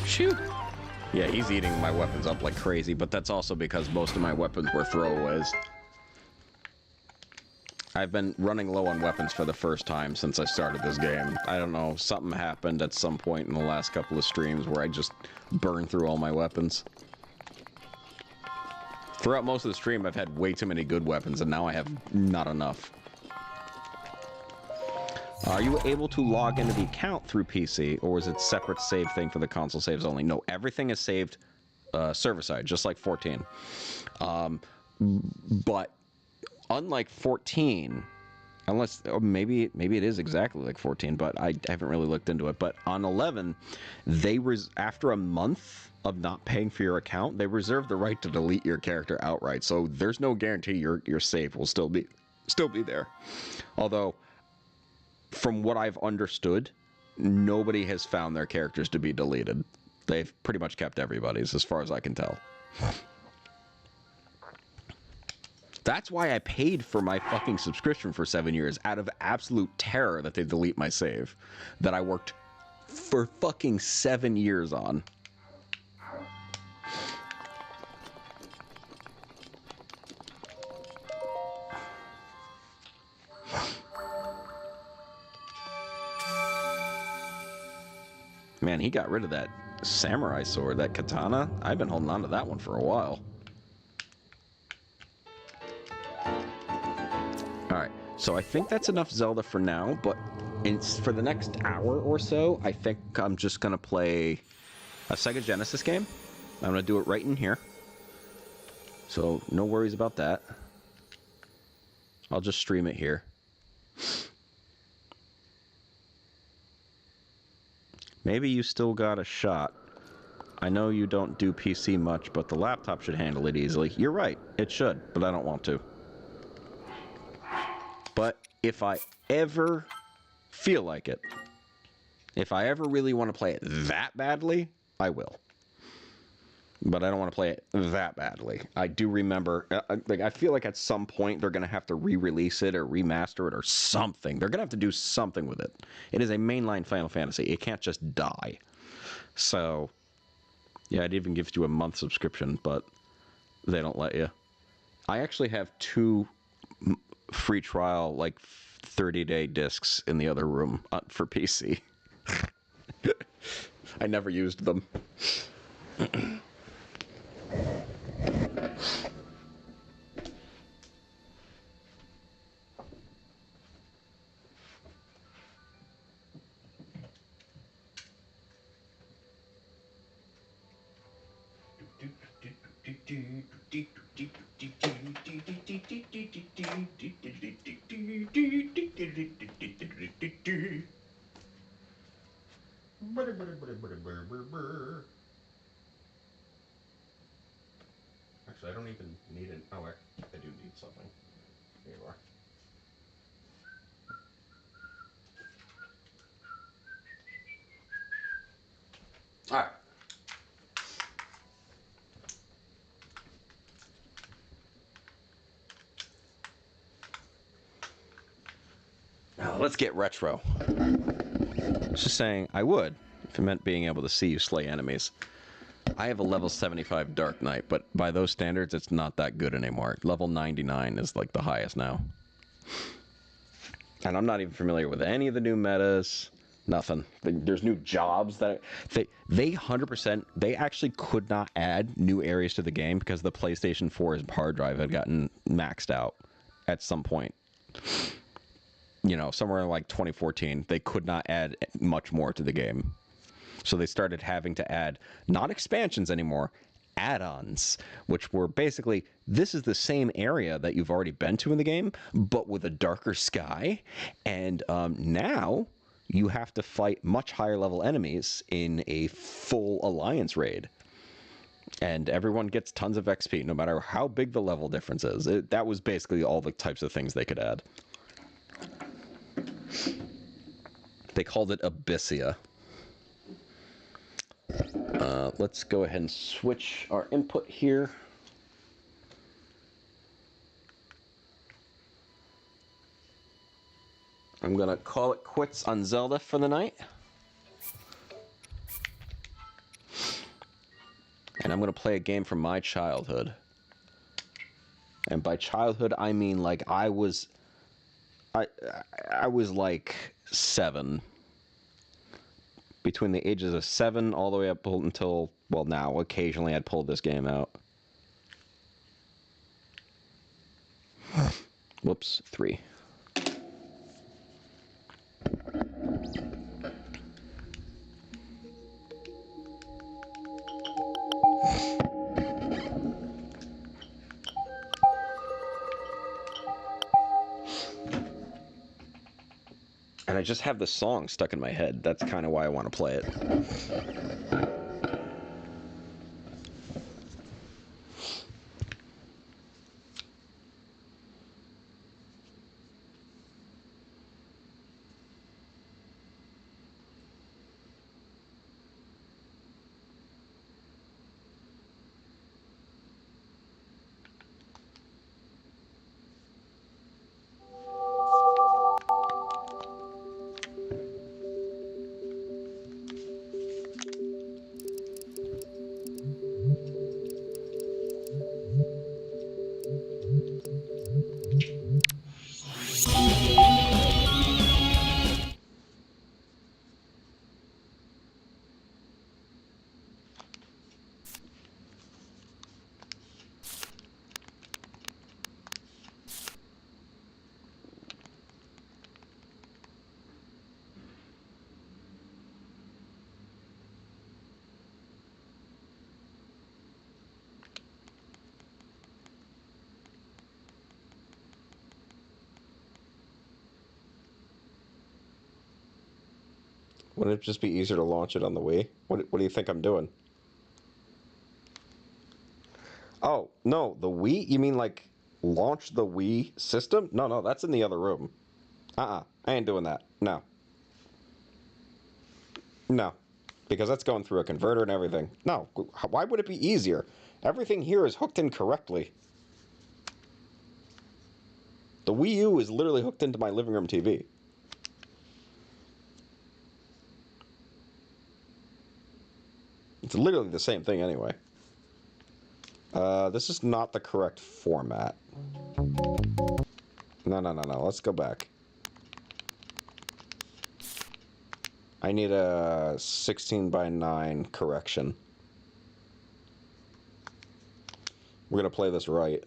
Shoot. Yeah, he's eating my weapons up like crazy, but that's also because most of my weapons were throwaways. I've been running low on weapons for the first time since I started this game. I don't know, something happened at some point in the last couple of streams where I just burned through all my weapons. Throughout most of the stream, I've had way too many good weapons, and now I have not enough. Are you able to log into the account through PC, or is it a separate save thing for the console saves only? No, everything is saved server-side, just like 14. But unlike 14, unless or maybe it is exactly like 14, but I haven't really looked into it. But on 11, they after a month of not paying for your account, they reserve the right to delete your character outright. So there's no guarantee your save will still be there. Although, from what I've understood, nobody has found their characters to be deleted. They've pretty much kept everybody's, as far as I can tell. That's why I paid for my fucking subscription for 7 years, out of absolute terror that they delete my save that I worked for fucking 7 years on. Man, he got rid of that samurai sword, that katana. I've been holding on to that one for a while. Alright, so I think that's enough Zelda for now, but for the next hour or so, I think I'm just going to play a Sega Genesis game. I'm going to do it right in here. So no worries about that. I'll just stream it here. Maybe you still got a shot. I know you don't do PC much, but the laptop should handle it easily. You're right, it should, but I don't want to. But if I ever feel like it, if I ever really want to play it that badly, I will. But I don't want to play it that badly. I do remember, I feel like at some point they're going to have to re-release it or remaster it or something. They're going to have to do something with it. It is a mainline Final Fantasy. It can't just die. So, yeah, I'd even give you a month subscription, but they don't let you. I actually have 2 free trial, like 30-day discs in the other room for PC. I never used them. Actually, I don't even need it. Oh, I do need something. Here you are. All right. Now let's get retro. Just saying, I would if it meant being able to see you slay enemies. I have a level 75 Dark Knight, but by those standards, it's not that good anymore. Level 99 is like the highest now. And I'm not even familiar with any of the new metas. Nothing. There's new jobs that they 100%. They actually could not add new areas to the game because the PlayStation 4's hard drive had gotten maxed out at some point. You know, somewhere in like 2014, they could not add much more to the game. So they started having to add, not expansions anymore, add-ons, which were basically, this is the same area that you've already been to in the game, but with a darker sky. And now you have to fight much higher level enemies in a full alliance raid. And everyone gets tons of XP, no matter how big the level difference is. That was basically all the types of things they could add. They called it Abyssia. Let's go ahead and switch our input here. I'm going to call it quits on Zelda for the night. And I'm going to play a game from my childhood. And by childhood, I mean like I was like 7. Between the ages of 7 all the way up until, well, now, occasionally I'd pull this game out. Whoops, 3. And I just have the song stuck in my head. That's kind of why I want to play it. Wouldn't it just be easier to launch it on the Wii? What do you think I'm doing? Oh, no, the Wii? You mean like launch the Wii system? No, that's in the other room. I ain't doing that. No. No. Because that's going through a converter and everything. No. Why would it be easier? Everything here is hooked in correctly. The Wii U is literally hooked into my living room TV. It's literally the same thing anyway. This is not the correct format. No. Let's go back. I need a 16:9 correction. We're going to play this right.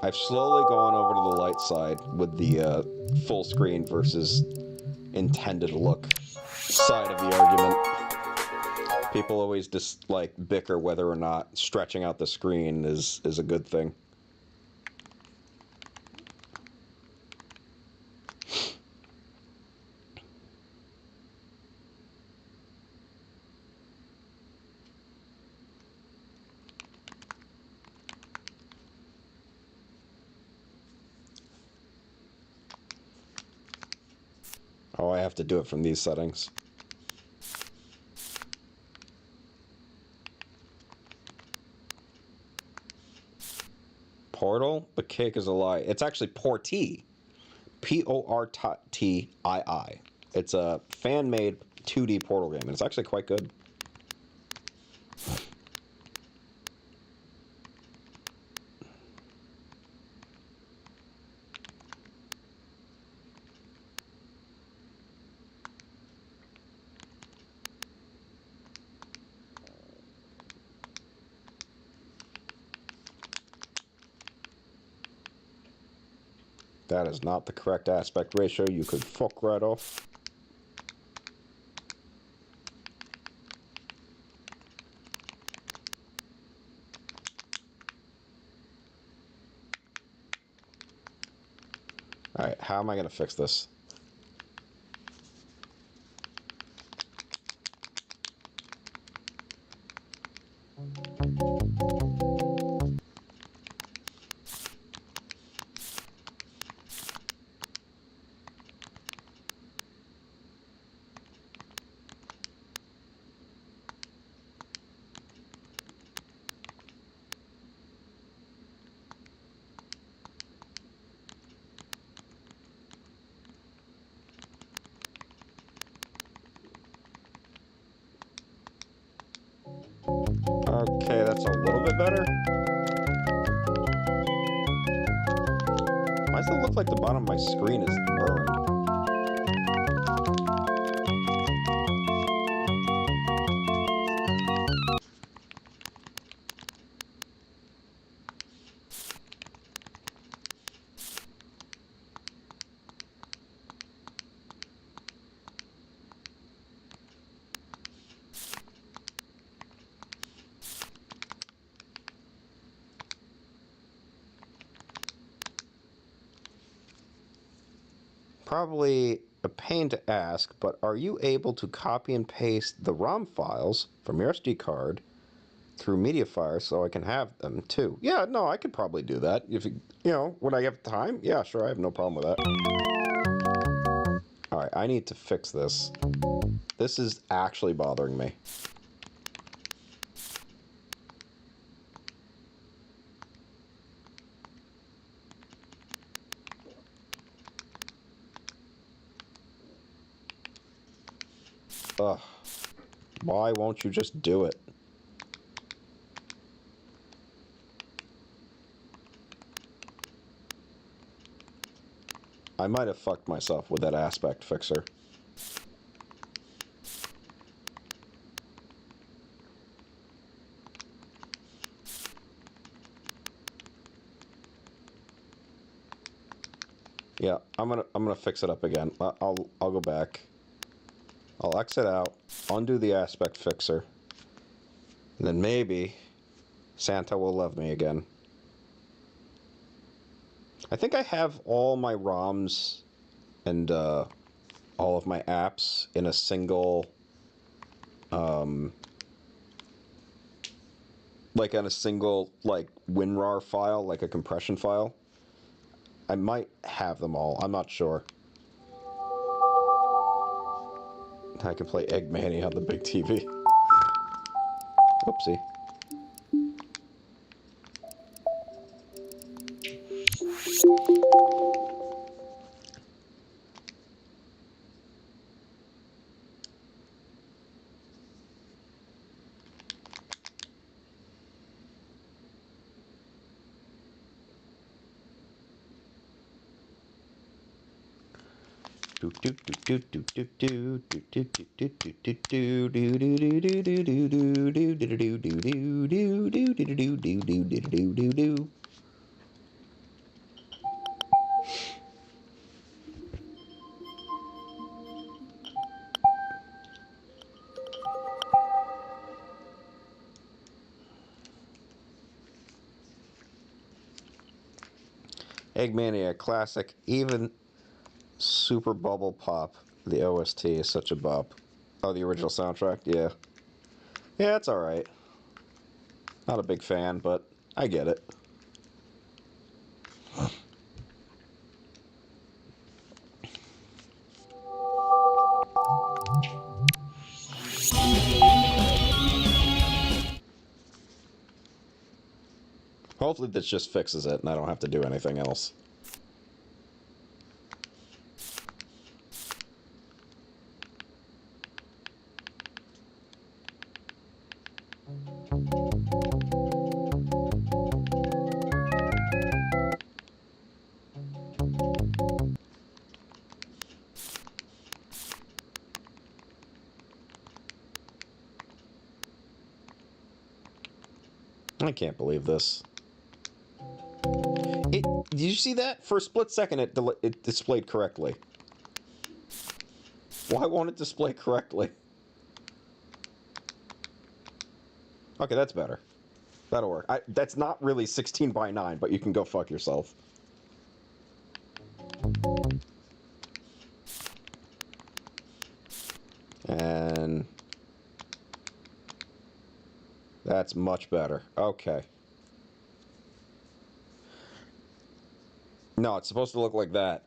I've slowly gone over to the light side with the full screen versus intended look side of the argument. People always just like bicker whether or not stretching out the screen is a good thing. Oh, I have to do it from these settings. Portal? The cake is a lie. It's actually Portii. Portii. It's a fan-made 2D Portal game, and it's actually quite good. That is not the correct aspect ratio. You could fuck right off. Alright, how am I going to fix this? Okay, that's a little bit better. Why does it look like the bottom of my screen is burned? Probably a pain to ask, but are you able to copy and paste the ROM files from your SD card through MediaFire so I can have them too? Yeah, no, I could probably do that. If you know, when I have time, yeah, sure, I have no problem with that. Alright, I need to fix this. This is actually bothering me. Ugh. Why won't you just do it? I might have fucked myself with that aspect fixer. Yeah, I'm gonna fix it up again. I'll go back. I'll exit out, undo the aspect fixer, and then maybe Santa will love me again. I think I have all my ROMs and all of my apps in a single, like on a single, like, WinRAR file, like a compression file. I might have them all. I'm not sure. I can play Eggmania on the big TV. Oopsie. Eggmania classic, even Super Bubble Pop. The OST is such a bop. Oh, the original soundtrack? Yeah. Yeah, it's alright. Not a big fan, but I get it. Hopefully this just fixes it and I don't have to do anything else. I can't believe this. Did you see that? For a split second, it displayed correctly. Why won't it display correctly? Okay, that's better. That'll work. That's not really 16 by 9, but you can go fuck yourself. And that's much better. Okay. No, it's supposed to look like that.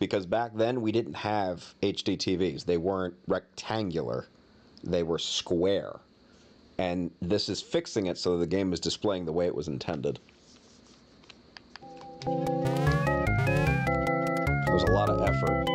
Because back then we didn't have HD TVs. They weren't rectangular. They were square. And this is fixing it so the game is displaying the way it was intended. It was a lot of effort.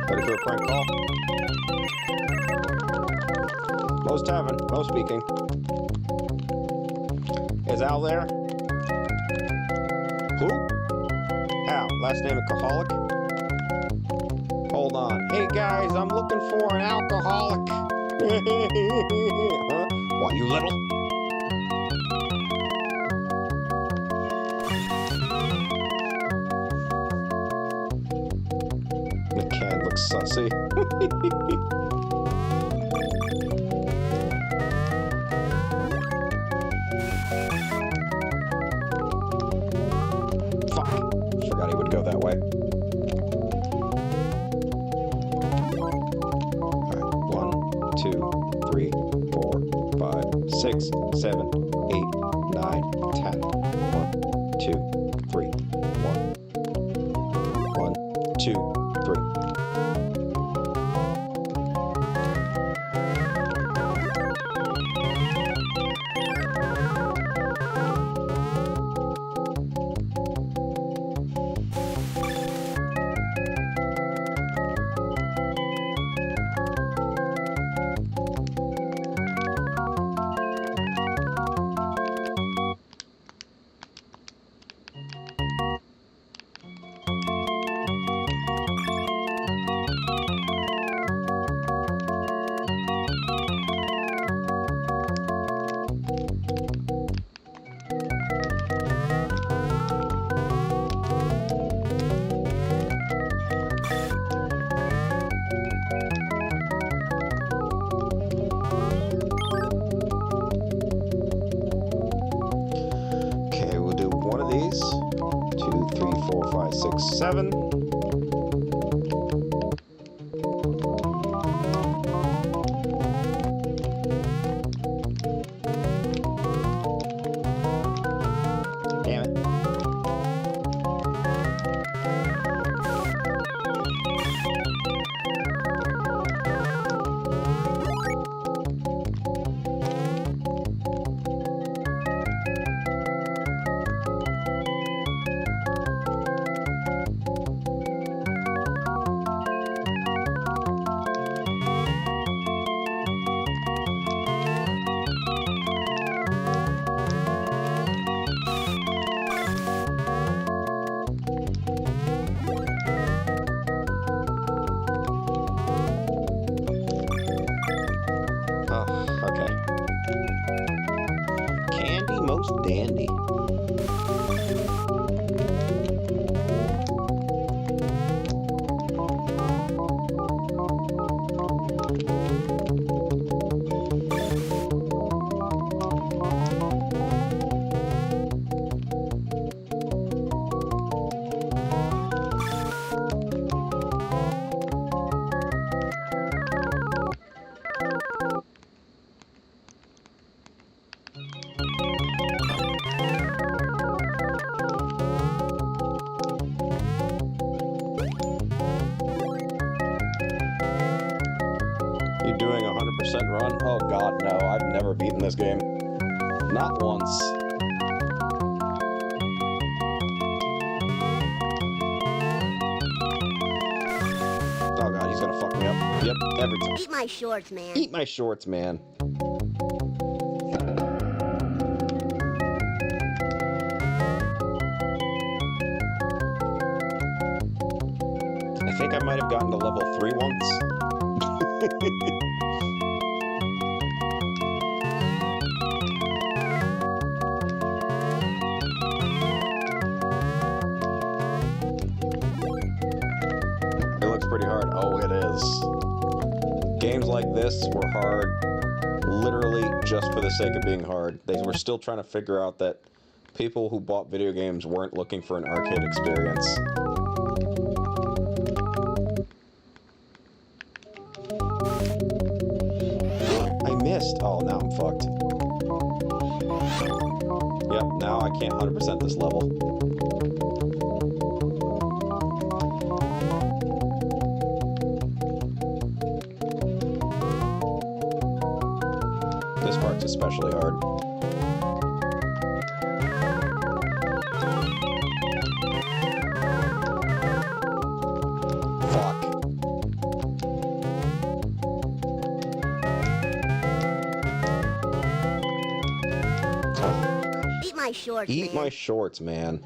Ready for a prank call? Mo's Tavern. Mo speaking. Is Al there? Who? Al. Last name alcoholic? Hold on. Hey guys, I'm looking for an alcoholic. Huh? What, you little? The can looks sussy. Fuck. Forgot he would go that way. Alright, 1, 2, 3, 4, 5, 6, 7, 8, 9, 10. 1, 2, 3, 1. 1, 2, 3. 7. Damn it. Oh, okay. Candy most dandy. You doing 100% run? Oh god, no. I've never beaten this game. Not once. Oh god, he's gonna fuck me up. Yep, every time. Eat my shorts, man. Eat my shorts, man. I think I might have gotten to level 3 once. It looks pretty hard. Oh, it is. Games like this were hard literally just for the sake of being hard. They were still trying to figure out that people who bought video games weren't looking for an arcade experience. I missed. Oh, now I'm fucked. Yep, now I can't 100% this level. This part's especially hard. Fuck. Eat my shorts, Eat man. my shorts, man.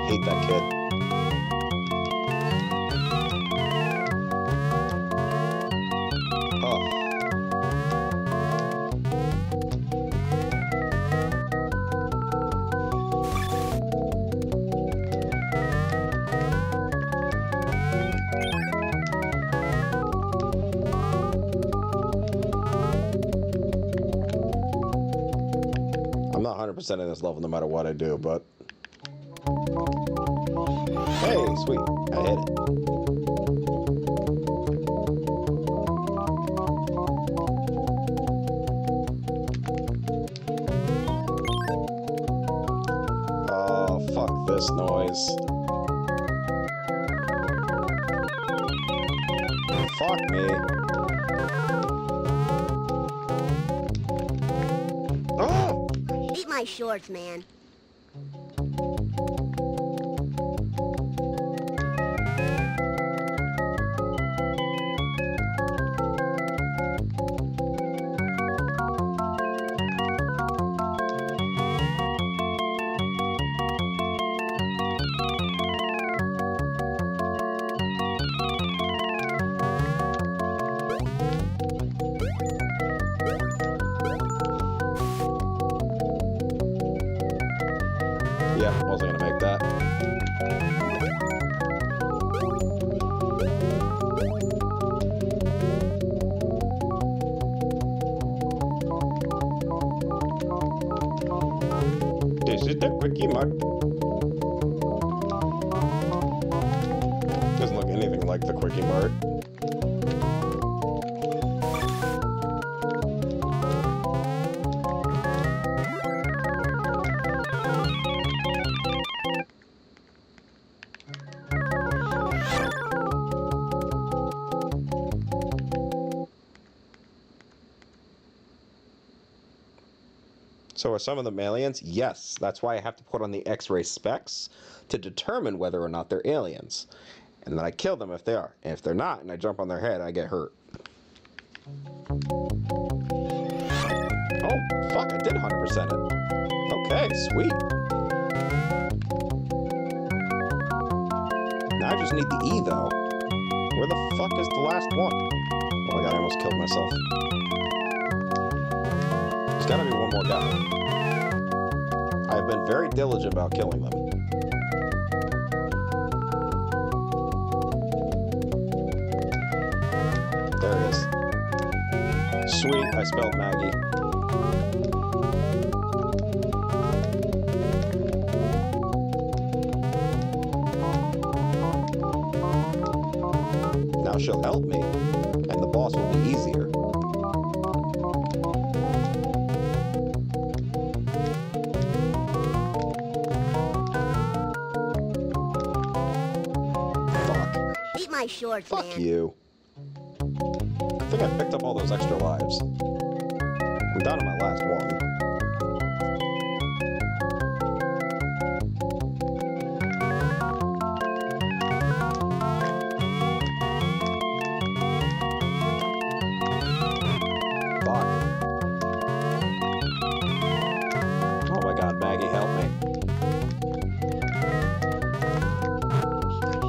Hate that kid. Oh. I'm not 100% in this level no matter what I do, but... Hey, sweet. I hit it. Oh, fuck this noise. Fuck me. Oh! Eat my shorts, man. Yeah, wasn't gonna make that. is the Quickie Mart. Doesn't look anything like the Quickie Mart. So are some of them aliens? Yes. That's why I have to put on the X-ray specs to determine whether or not they're aliens. And then I kill them if they are. And if they're not, and I jump on their head, I get hurt. Oh, fuck, I did 100% it. Okay, sweet. Now I just need the E, though. Where the fuck is the last one? Oh my god, I almost killed myself. There's gotta be one more guy. I've been very diligent about killing them. There it is. Sweet, I spelled Maggie. Now she'll help me, and the boss will be easier. Eat my shorts, Fuck man. you. I think I picked up all those extra lives. I'm down to my last one. Fuck. Oh my god, Maggie, help me.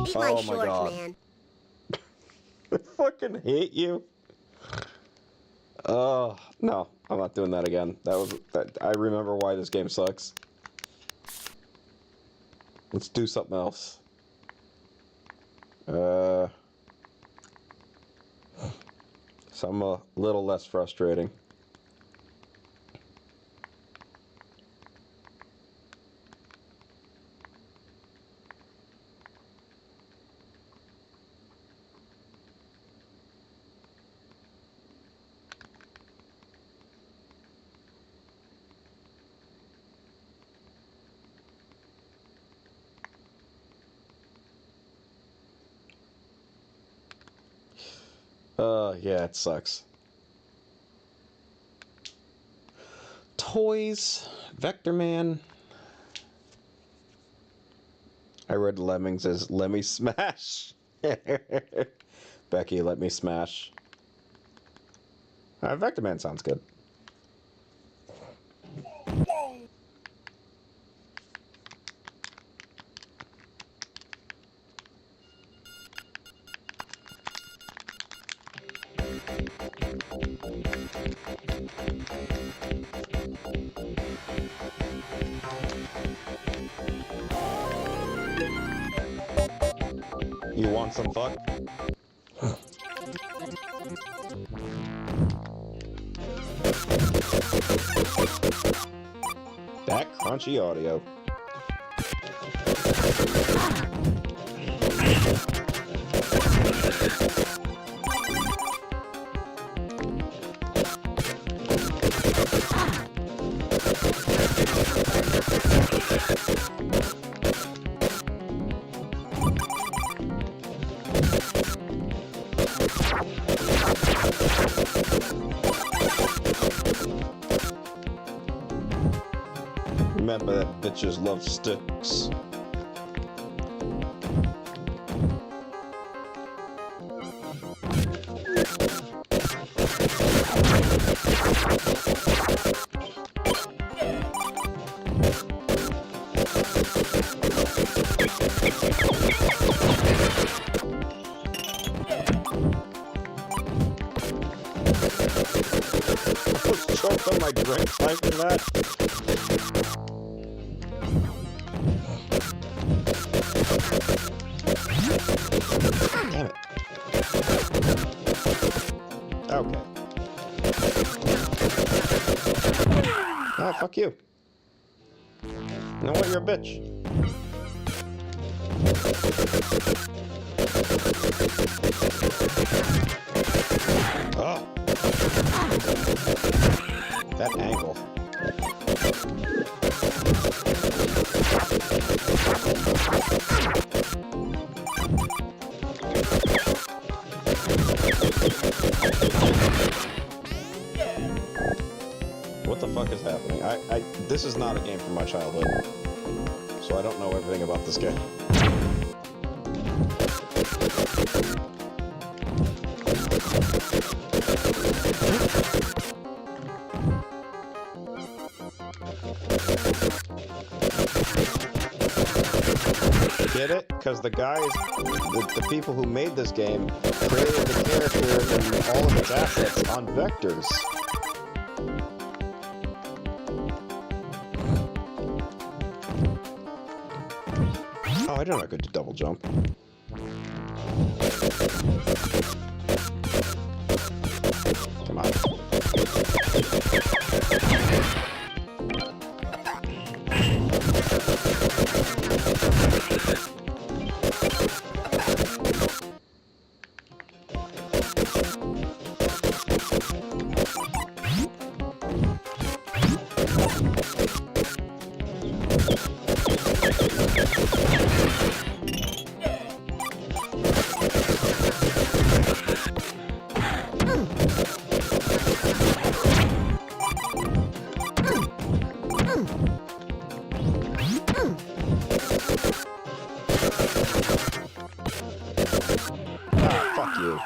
Eat my Oh my shorts, God. man. I fucking hate you. No, I'm not doing that again. I remember why this game sucks. Let's do something else. Something a little less frustrating. Yeah, it sucks. Toys, Vector Man. I read Lemmings as Lemmy Smash. Becky, let me smash. Vector Man sounds good. You want some fuck? That crunchy audio. Remember that bitches love sticks. I was choked on my drink typing that. Damn it. Okay. Ah, fuck you. You know what? You're a bitch. Oh. That angle. What the fuck is happening? This is not a game from my childhood, so I don't know everything about this game. Get it? Because the guys, the people who made this game created the character and all of its assets on vectors. Oh, I didn't know I could double jump. Come on. Ah, fuck you.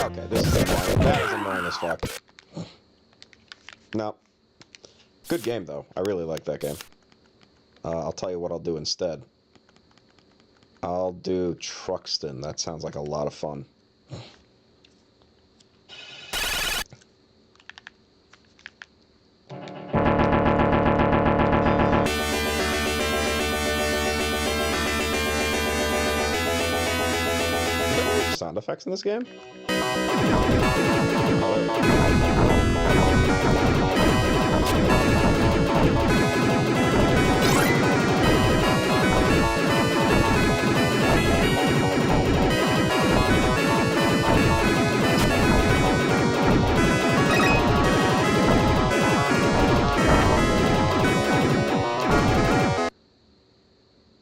Okay, this is annoying. That is annoying as fuck. No. Good game, though. I really like that game. I'll tell you what I'll do instead. I'll do Truxton. That sounds like a lot of fun. Sound effects in this game?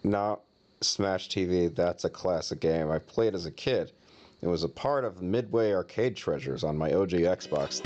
No, Smash TV, that's a classic game. I played as a kid. It was a part of Midway Arcade Treasures on my OG Xbox.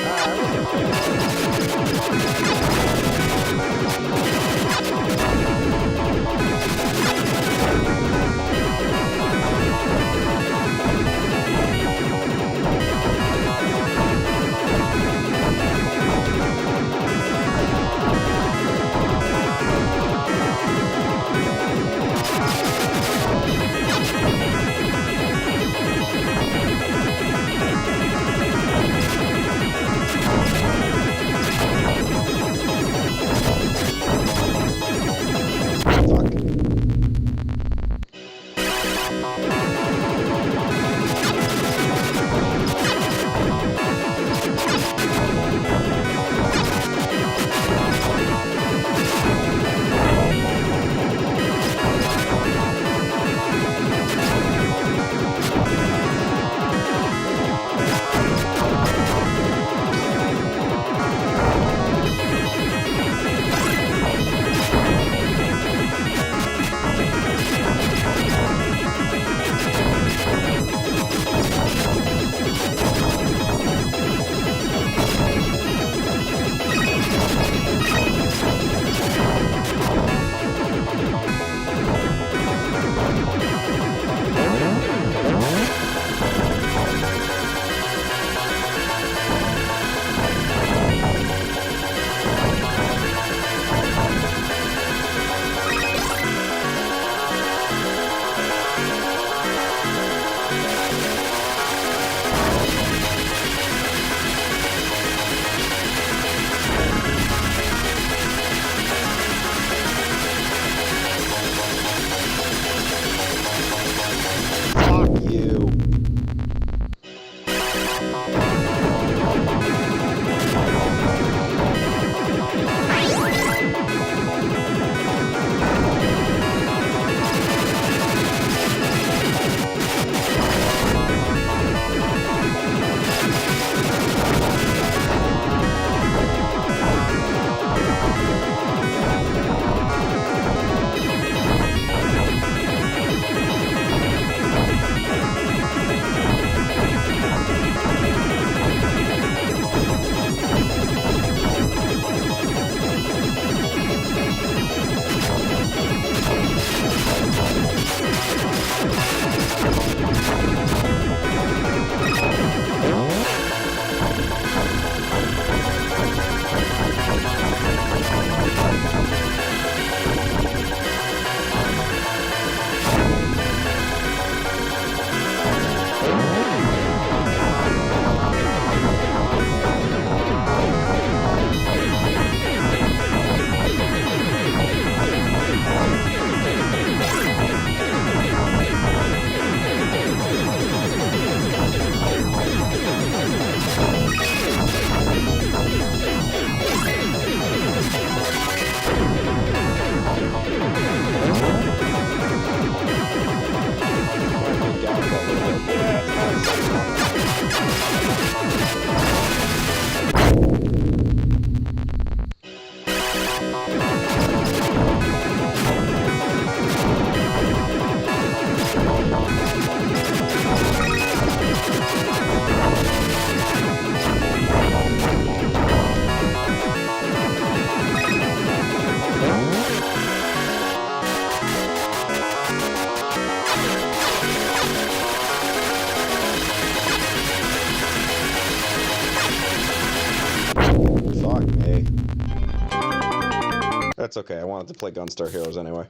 It's okay. I wanted to play Gunstar Heroes anyway.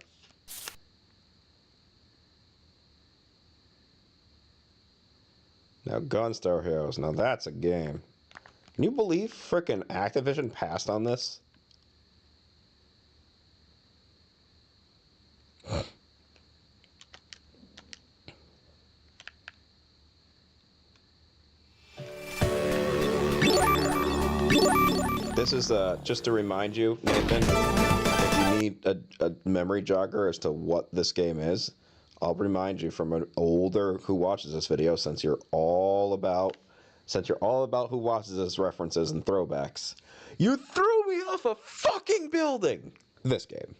Now, Gunstar Heroes. Now, that's a game. Can you believe frickin' Activision passed on this? This is just to remind you, Nathan, if you need a memory jogger as to what this game is, I'll remind you from an older who watches this video, since you're all about who watches this references and throwbacks. You threw me off a fucking building! This game.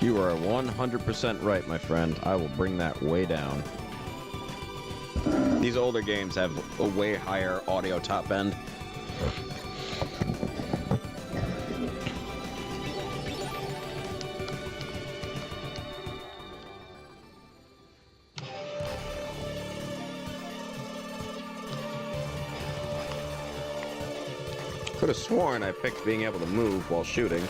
You are 100% right, my friend. I will bring that way down. These older games have a way higher audio top end. Could have sworn I picked being able to move while shooting.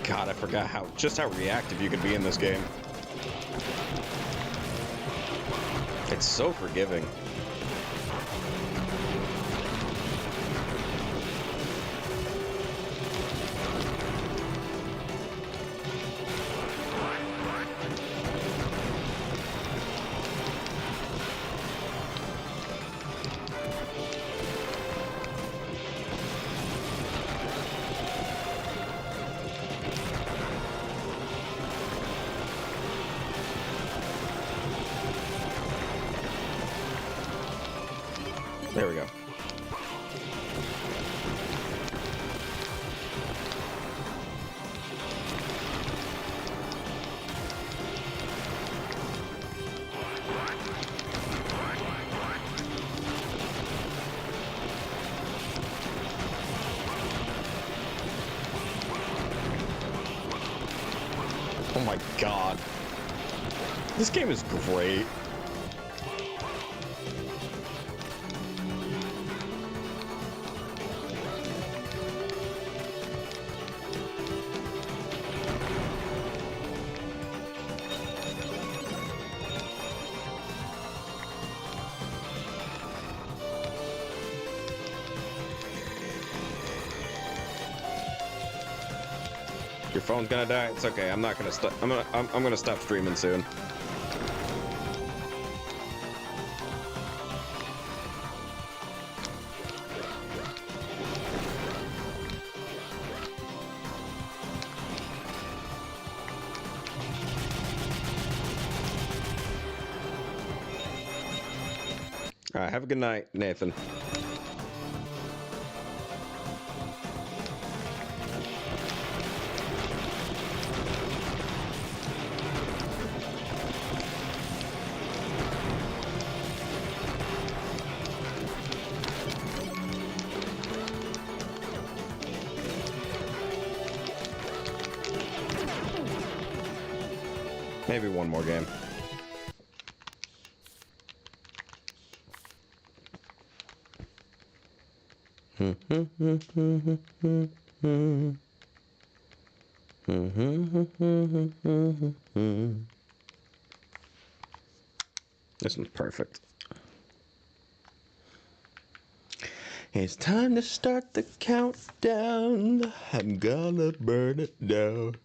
God, I forgot just how reactive you could be in this game. It's so forgiving. There we go. Oh my God. This game is great. Your phone's gonna die. It's okay. I'm not gonna stop. I'm gonna stop streaming soon. All right. Have a good night, Nathan. Maybe one more game. This one's perfect. It's time to start the countdown. I'm gonna burn it down.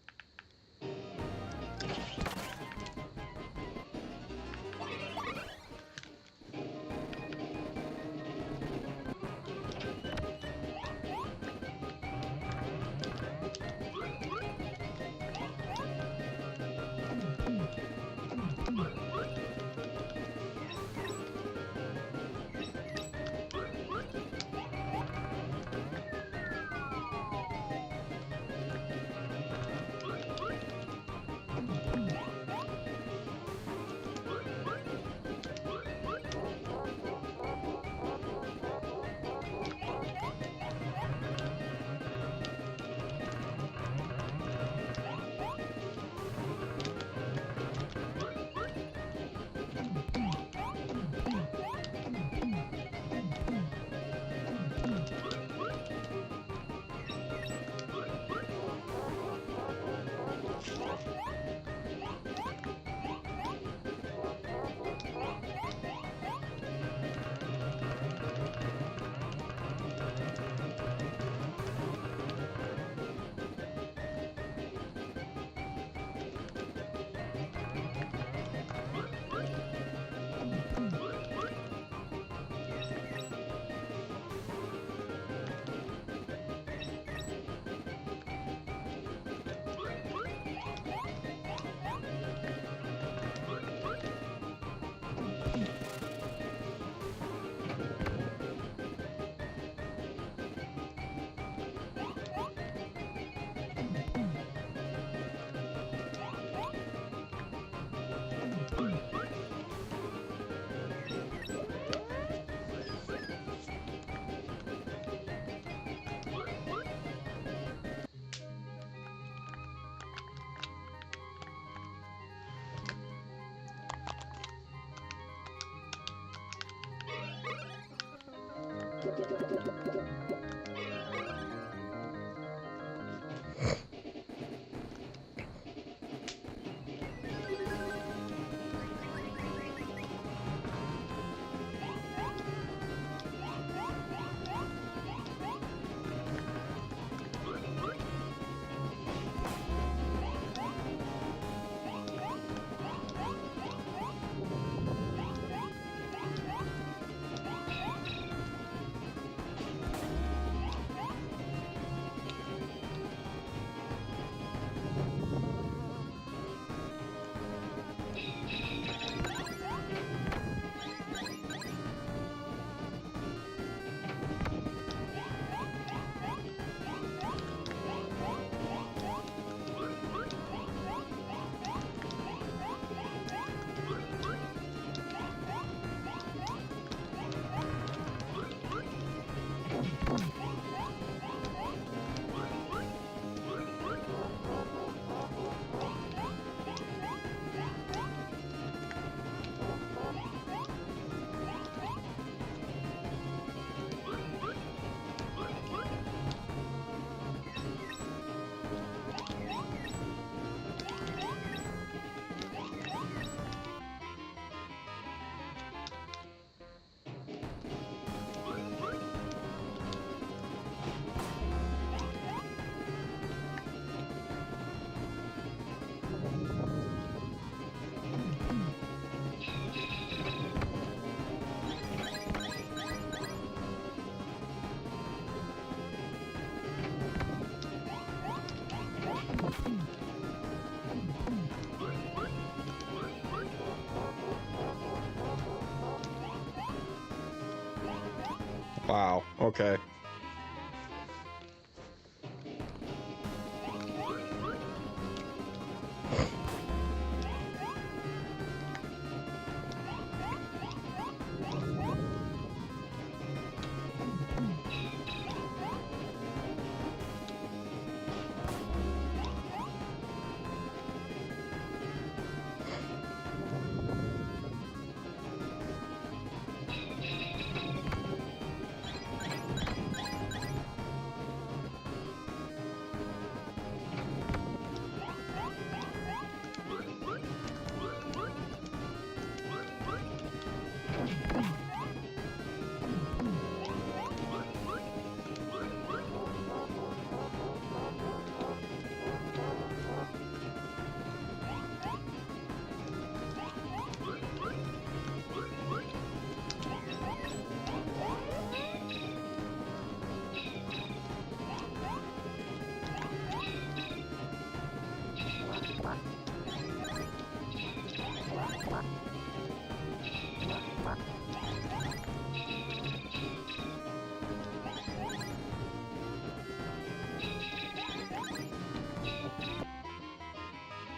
Wow, okay.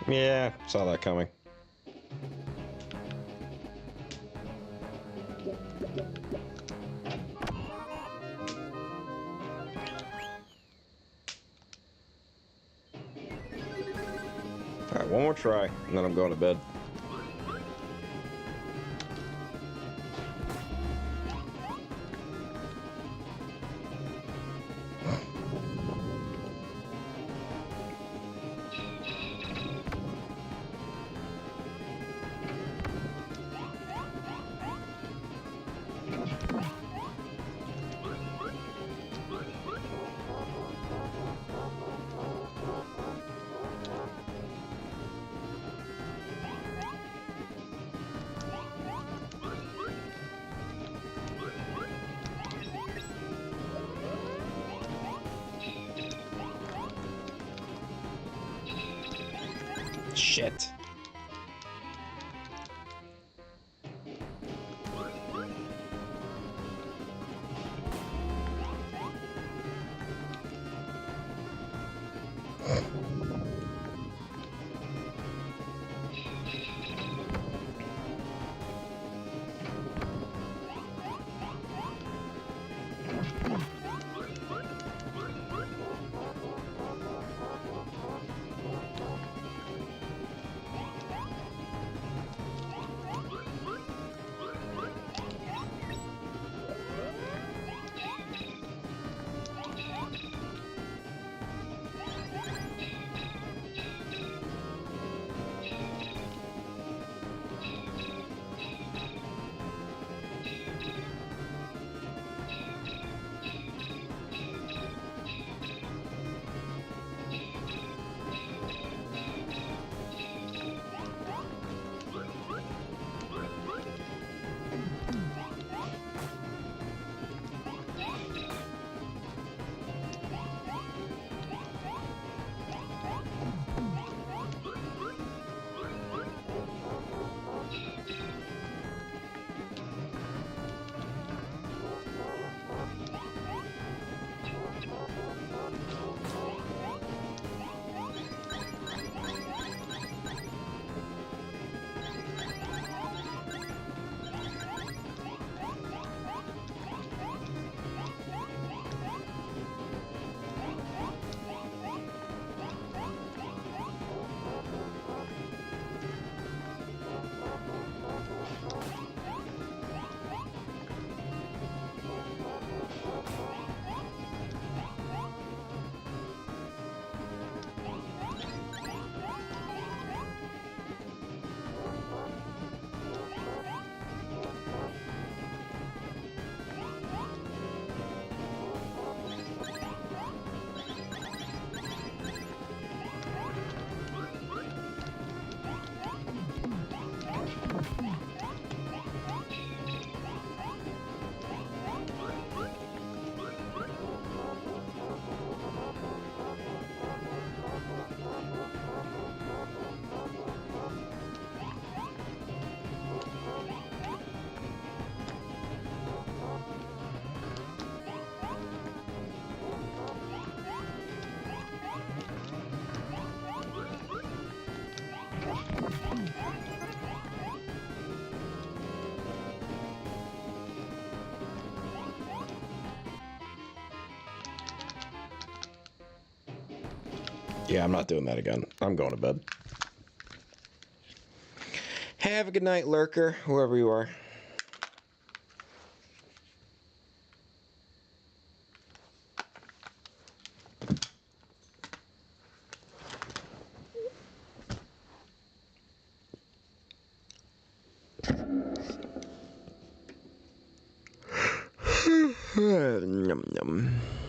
Yeah, saw that coming. Alright, one more try, and then I'm going to bed. Shit. Yeah, I'm not doing that again. I'm going to bed. Have a good night, lurker, whoever you are. Num num.